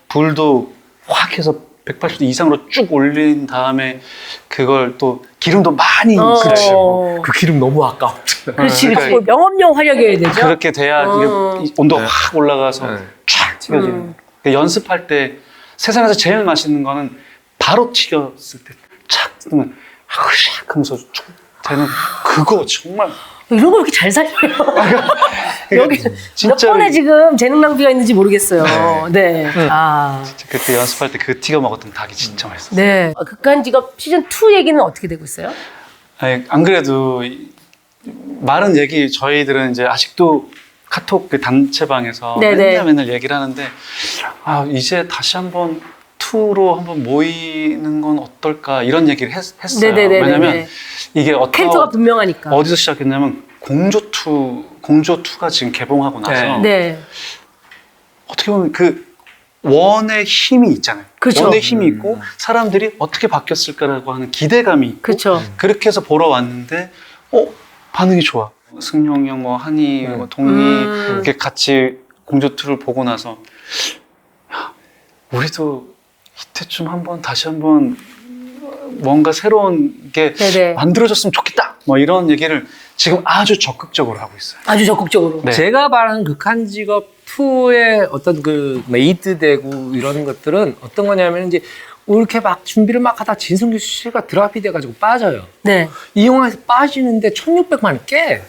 불도 확 해서 180도 이상으로 쭉 올린 다음에 그걸 또 기름도 많이 쓰시고 그 기름 너무 아까웠잖아요. 그렇지, 그러니까 그렇지. 영업용 화력이어야 되죠. 그렇게 돼야 이게 온도가 확 올라가서 쫙 튀겨지는. 그러니까 연습할 때 세상에서 제일 맛있는 거는 바로 튀겼을 때 착 뜨면 흐샥 하면서 쭉 되는 그거 정말 이런 걸 이렇게 잘 살려요. 여기 몇 진짜로. 번에 지금 재능 낭비가 있는지 모르겠어요. 네. 그때 연습할 때 그 튀겨 먹었던 닭이 진짜 맛있었어요. 네. 극한 직업 시즌 2 얘기는 어떻게 되고 있어요? 아니, 안 그래도 많은 얘기 저희들은 이제 아직도 카톡 그 단체방에서 네네. 맨날 얘기를 하는데 이제 다시 한번 2로 한번 모이는 건 어떨까 이런 얘기를 했어요. 네네네네. 왜냐면 이게 캐릭터가 분명하니까. 어디서 시작했냐면 공조2가 지금 개봉하고 나서 네. 어떻게 보면 그 원의 힘이 있잖아요. 그쵸. 원의 힘이 있고 사람들이 어떻게 바뀌었을까라고 하는 기대감이 있고 그쵸. 그렇게 해서 보러 왔는데 반응이 좋아. 승용 형, 한이, 동이 이렇게 같이 공조2를 보고 나서 야, 우리도 이때쯤 다시 한번 뭔가 새로운 게 네네. 만들어졌으면 좋겠다. 뭐 이런 얘기를 지금 아주 적극적으로 하고 있어요. 아주 적극적으로. 네. 제가 말하는 극한 직업 2의 어떤 그 메이드 되고 이런 것들은 어떤 거냐면 이제 이렇게 막 준비를 막 하다 진성규 씨가 드랍이 돼가지고 빠져요. 네. 이 영화에서 빠지는데 1,600만 깨.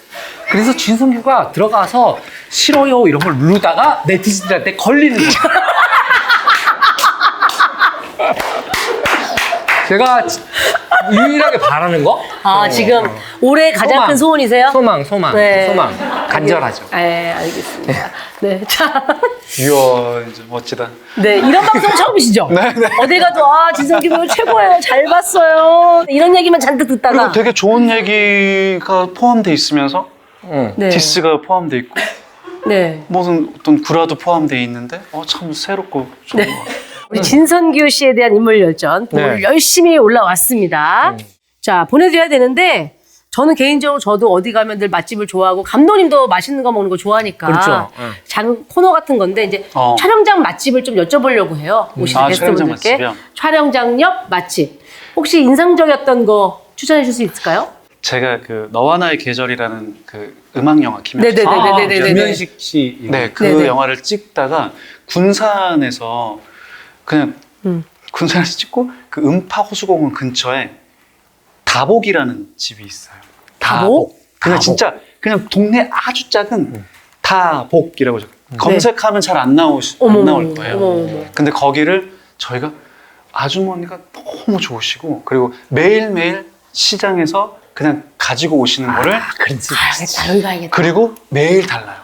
그래서 진성규가 들어가서 싫어요 이런 걸 누르다가 네티즌들한테 걸리는 거예요. 제가 유일하게 바라는 거? 지금 올해 가장 소망. 큰 소원이세요? 소망. 네. 소망. 간절하죠. 네, 알겠습니다. 네. 자. 이야, 이제 멋지다. 네, 이런 방송 처음이시죠? 네. 어디 가도 진성규 배우 최고예요. 잘 봤어요. 이런 얘기만 잔뜩 듣다가. 그리고 되게 좋은 얘기가 포함돼 있으면서 네. 디스가 포함돼 있고 네. 무슨 어떤 구라도 포함돼 있는데 참 새롭고 좋은 것 같아요. 우리 진성규 씨에 대한 인물 열전 오늘 열심히 올라왔습니다. 자, 보내드려야 되는데 저는 개인적으로 저도 어디 가면 늘 맛집을 좋아하고 감독님도 맛있는 거 먹는 거 좋아하니까 그렇죠. 작은 코너 같은 건데 이제 촬영장 맛집을 좀 여쭤보려고 해요. 오시는 게스트분들께. 촬영장 맛집이요? 촬영장 옆 맛집. 혹시 인상적이었던 거 추천해 줄 수 있을까요? 제가 그 너와 나의 계절이라는 그 음악 영화 김현식 네네네네네. 김현식 씨. 그 네네. 영화를 찍다가 군산에서 그냥 군산에서 찍고 그 음파 호수공원 근처에 다복이라는 집이 있어요. 다복? 그냥 다복. 진짜 그냥 동네 아주 작은 다복이라고 검색하면 잘 안 나올 거예요. 어머. 근데 거기를 저희가 아주머니가 너무 좋으시고 그리고 매일매일 시장에서 그냥 가지고 오시는 거를 가야겠다. 여기 가야겠다. 그리고 매일 달라요.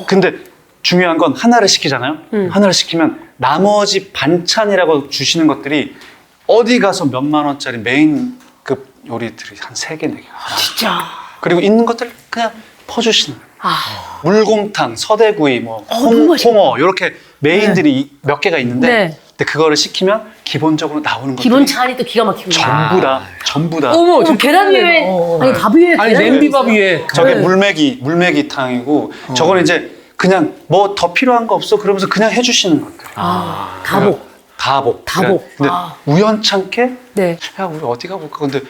근데 중요한 건 하나를 시키잖아요. 하나를 시키면 나머지 반찬이라고 주시는 것들이 어디 가서 몇만 원짜리 메인급 요리들이 한 3개, 4개. 진짜. 그리고 있는 것들 그냥 퍼주시는 거예요. 아. 물곰탕, 서대구이, 뭐 너무 맛있겠다. 홍어 이렇게 메인들이 몇 개가 있는데 네. 근데 그거를 시키면 기본적으로 나오는 것들이 기본 찬이 또 기가 막히고. 전부 다 어머, 계란 위에, 아니, 밥 위에. 아니, 계란이 냄비밥 있어. 위에. 저게 네. 물메기탕이고 저거는 이제 그냥 뭐 더 필요한 거 없어 그러면서 그냥 해주시는 것들. 다복. 다복. 다복. 근데 우연찮게 네. 야 우리 어디 가볼까? 근데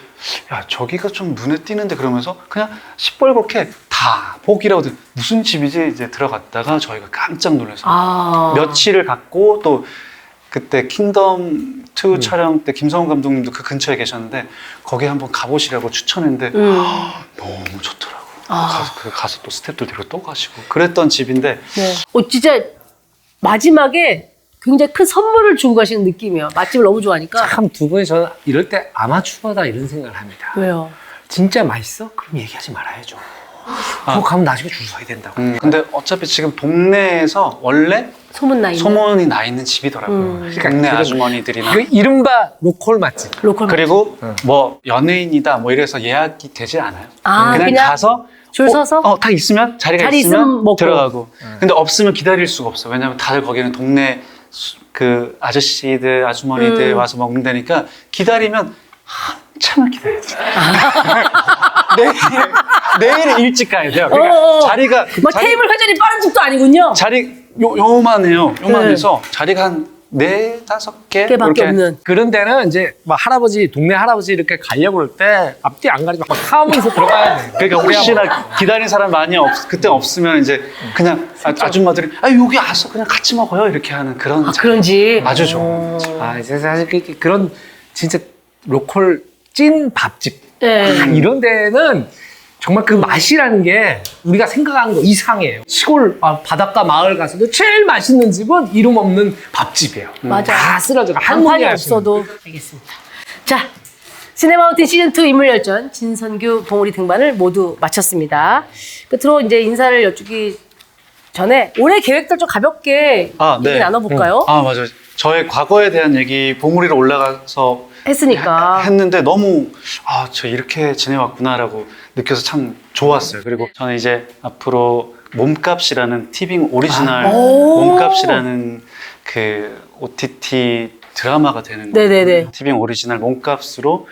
야 저기가 좀 눈에 띄는데 그러면서 그냥 시뻘겋게 다복이라고 무슨 집이지 이제 들어갔다가 저희가 깜짝 놀라서 며칠을 갔고 또 그때 킹덤 2 촬영 때 김성훈 감독님도 그 근처에 계셨는데 거기 한번 가보시라고 추천했는데 너무 좋더라고. 가서 또 스태프들 데리고 또 가시고 그랬던 집인데 네. 진짜 마지막에 굉장히 큰 선물을 주고 가시는 느낌이에요. 맛집을 너무 좋아하니까. 참 두 분이 저는 이럴 때 아마추어다 이런 생각을 합니다. 왜요? 진짜 맛있어? 그럼 얘기하지 말아야죠. 그거 가면 나중에 줄 서야 된다고. 근데 어차피 지금 동네에서 원래 소문이 나 있는 집이더라고요. 동네 아주머니들이나 그 이른바 로컬 맛집. 로컬 그리고 뭐 연예인이다 뭐 이래서 예약이 되지 않아요. 그냥 가서 줄 서서 다 있으면 자리가 자리 있으면 있으면 먹고. 들어가고. 근데 없으면 기다릴 수가 없어. 왜냐면 다들 거기는 동네 그 아저씨들 아주머니들 와서 먹는다니까 기다리면 한참을 기다려야지. 내일 일찍 가야 돼요. 그러니까 자리가 막 테이블 회전이 빠른 집도 아니군요. 자리 요만해요. 요만해서 자리가 한 4-5개 개밖에 없는. 그런 데는 이제 막 동네 할아버지 이렇게 가려고 그럴 때 앞뒤 안 가리고 막 하면서 들어가야 돼. 그러니까 혹시나 기다리는 사람 많이 그때 없으면 이제 그냥 아줌마들이 여기 와서 그냥 같이 먹어요 이렇게 하는 그런 자리. 그런 집. 아주 좋은 집. 이제 사실 그런 진짜 로컬 찐 밥집 네. 이런 데는 정말 그 맛이라는 게 우리가 생각하는 거 이상해요. 시골 바닷가 마을 가서도 제일 맛있는 집은 이름 없는 밥집이에요. 맞아. 다 쓰러져. 간판이 없어도. 알겠습니다. 자, 시네마운틴 시즌2 인물열전 진선규, 봉우리 등반을 모두 마쳤습니다. 끝으로 이제 인사를 여쭈기 전에 올해 계획들 좀 가볍게 얘기 나눠볼까요? 맞아요. 저의 과거에 대한 얘기 봉우리로 올라가서 했으니까. 했는데 너무 저 이렇게 지내왔구나라고 느껴서 참 좋았어요. 그리고 저는 이제 앞으로 몸값이라는 티빙 오리지널 몸값이라는 그 OTT 드라마가 되는 거예요. 티빙 오리지널 몸값으로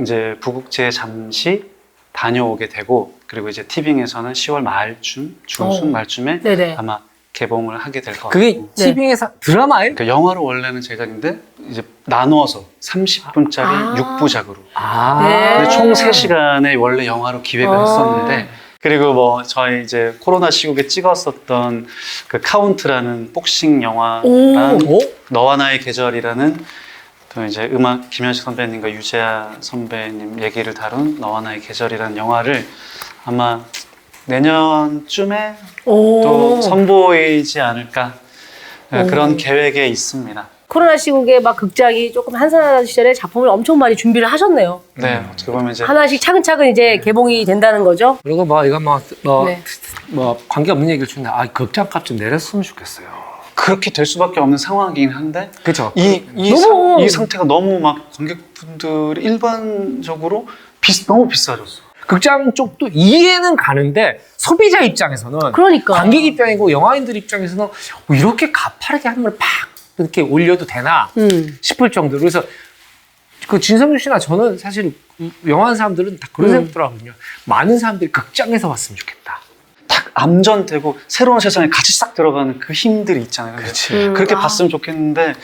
이제 부국제에 잠시 다녀오게 되고 그리고 이제 티빙에서는 10월 말쯤 중순 말쯤에 아마 개봉을 하게 될 것 같고 그게 티빙에서 드라마예요? 그러니까 영화로 원래는 제작인데 이제 나누어서 30분짜리 6부작으로 근데 총 3시간의 원래 영화로 기획을 했었는데 그리고 뭐 저희 이제 코로나 시국에 찍었었던 그 카운트라는 복싱 영화랑 너와 나의 계절이라는 또 이제 음악 김현식 선배님과 유재하 선배님 얘기를 다룬 너와 나의 계절이라는 영화를 아마 내년쯤에 또 선보이지 않을까 그런 계획에 있습니다. 코로나 시국에 막 극장이 조금 한산하던 시절에 작품을 엄청 많이 준비를 하셨네요. 네, 어떻게 보면 이제 하나씩 차근차근 이제 개봉이 된다는 거죠. 그리고 이건 관계없는 얘기를 주는데 극장값 좀 내렸으면 좋겠어요. 그렇게 될 수밖에 없는 상황이긴 한데 그렇죠. 이 상태가 너무 막 관객분들이 일반적으로 너무 비싸졌어. 극장 쪽도 이해는 가는데 소비자 입장에서는 그러니까. 관객 입장이고 영화인들 입장에서는 이렇게 가파르게 한 번에 팍 이렇게 올려도 되나 싶을 정도로 그래서 그 진성규 씨나 저는 사실 영화 하는 사람들은 다 그런 생각 들어거든요. 많은 사람들이 극장에서 봤으면 좋겠다. 딱 암전되고 새로운 세상에 같이 싹 들어가는 그 힘들이 있잖아요. 그렇게 봤으면 좋겠는데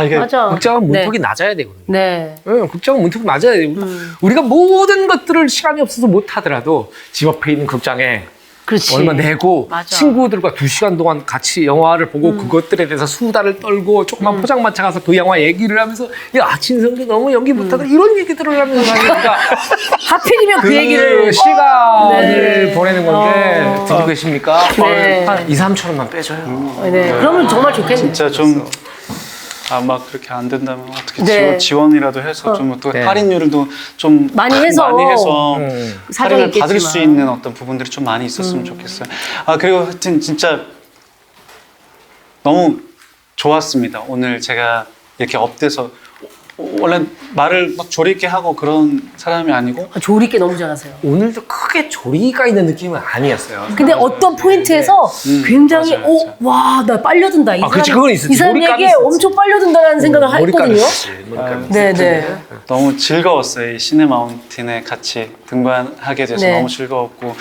이게 맞아. 극장은 문턱이 낮아야 되거든요. 네. 극장은 문턱이 낮아야 돼요. 우리가 모든 것들을 시간이 없어서 못 하더라도 집 앞에 있는 극장에 그렇지. 얼마 내고 맞아. 친구들과 2시간 동안 같이 영화를 보고 그것들에 대해서 수다를 떨고 조그만 포장마차 가서 그 영화 얘기를 하면서 야 진성규 너무 연기 못하다 이런 얘기들을 하니까 하필이면 그 얘기를 시간을 보내는 건데 듣고 계십니까? 네. 한 2-3천 원만 빼줘요. 네. 그러면 정말 좋겠네요. 진짜 좀 막 그렇게 안 된다면 어떻게 네. 지원이라도 해서 좀 또 할인율도 좀 많이 해서 사정이 할인을 받을 있겠지만. 수 있는 어떤 부분들이 좀 많이 있었으면 좋겠어요. 그리고 하여튼 진짜 너무 좋았습니다. 오늘 제가 이렇게 업돼서 원래 말을 막 조리 있게 하고 그런 사람이 아니고 조리 있게 너무 잘하세요. 오늘도 크게 조리가 있는 느낌은 아니었어요. 근데 어떤 포인트에서 굉장히 맞아요, 맞아요. 와, 나 빨려든다. 이 아, 사람, 그치, 그건 있었지. 이 사람에게 몰입감이 있었지. 엄청 빨려든다라는 생각을 했거든요. 네네. 너무 즐거웠어요. 이 시내 마운틴에 같이 등반하게 돼서 네. 너무 즐거웠고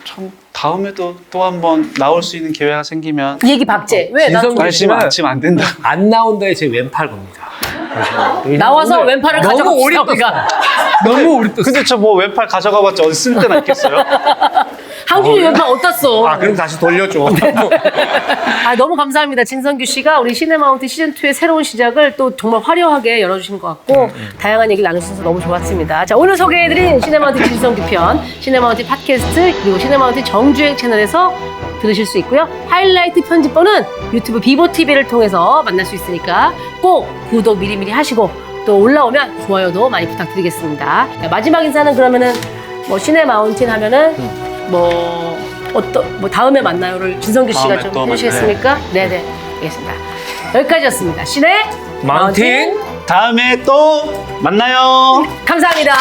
참 다음에도 또 한번 나올 수 있는 기회가 생기면 이 얘기 박제. 왜? 나 진성 좀- 씨는 지금 안 된다. 안 나온다에 제 왼팔 겁니다. 나와서 오늘 왼팔을 너무 가져갑시다, 오래 우리가. 너무 오래 떴어. 근데 저 뭐 왼팔 가져가봤자 어디 쓸 데나 있겠어요? 항준이 왼팔 어디다 써? 아, 그럼 다시 돌려줘. 아, 너무 감사합니다. 진성규 씨가 우리 시네마운틴 시즌2의 새로운 시작을 또 정말 화려하게 열어주신 것 같고 다양한 얘기를 나누셔서 너무 좋았습니다. 자, 오늘 소개해드린 시네마운틴 진성규 편, 시네마운틴 팟캐스트, 그리고 시네마운틴 정주행 채널에서 들으실 수 있고요. 하이라이트 편집본은 유튜브 비보TV를 통해서 만날 수 있으니까 꼭 구독 미리미리 하시고 또 올라오면 좋아요도 많이 부탁드리겠습니다. 자, 마지막 인사는 그러면은 뭐 시네마운틴 하면은 뭐 다음에 만나요를 진성규 씨가 다음에 좀 또 해주시겠습니까? 네네, 알겠습니다. 여기까지였습니다. 시네 마운틴. 다음에 또 만나요. 감사합니다.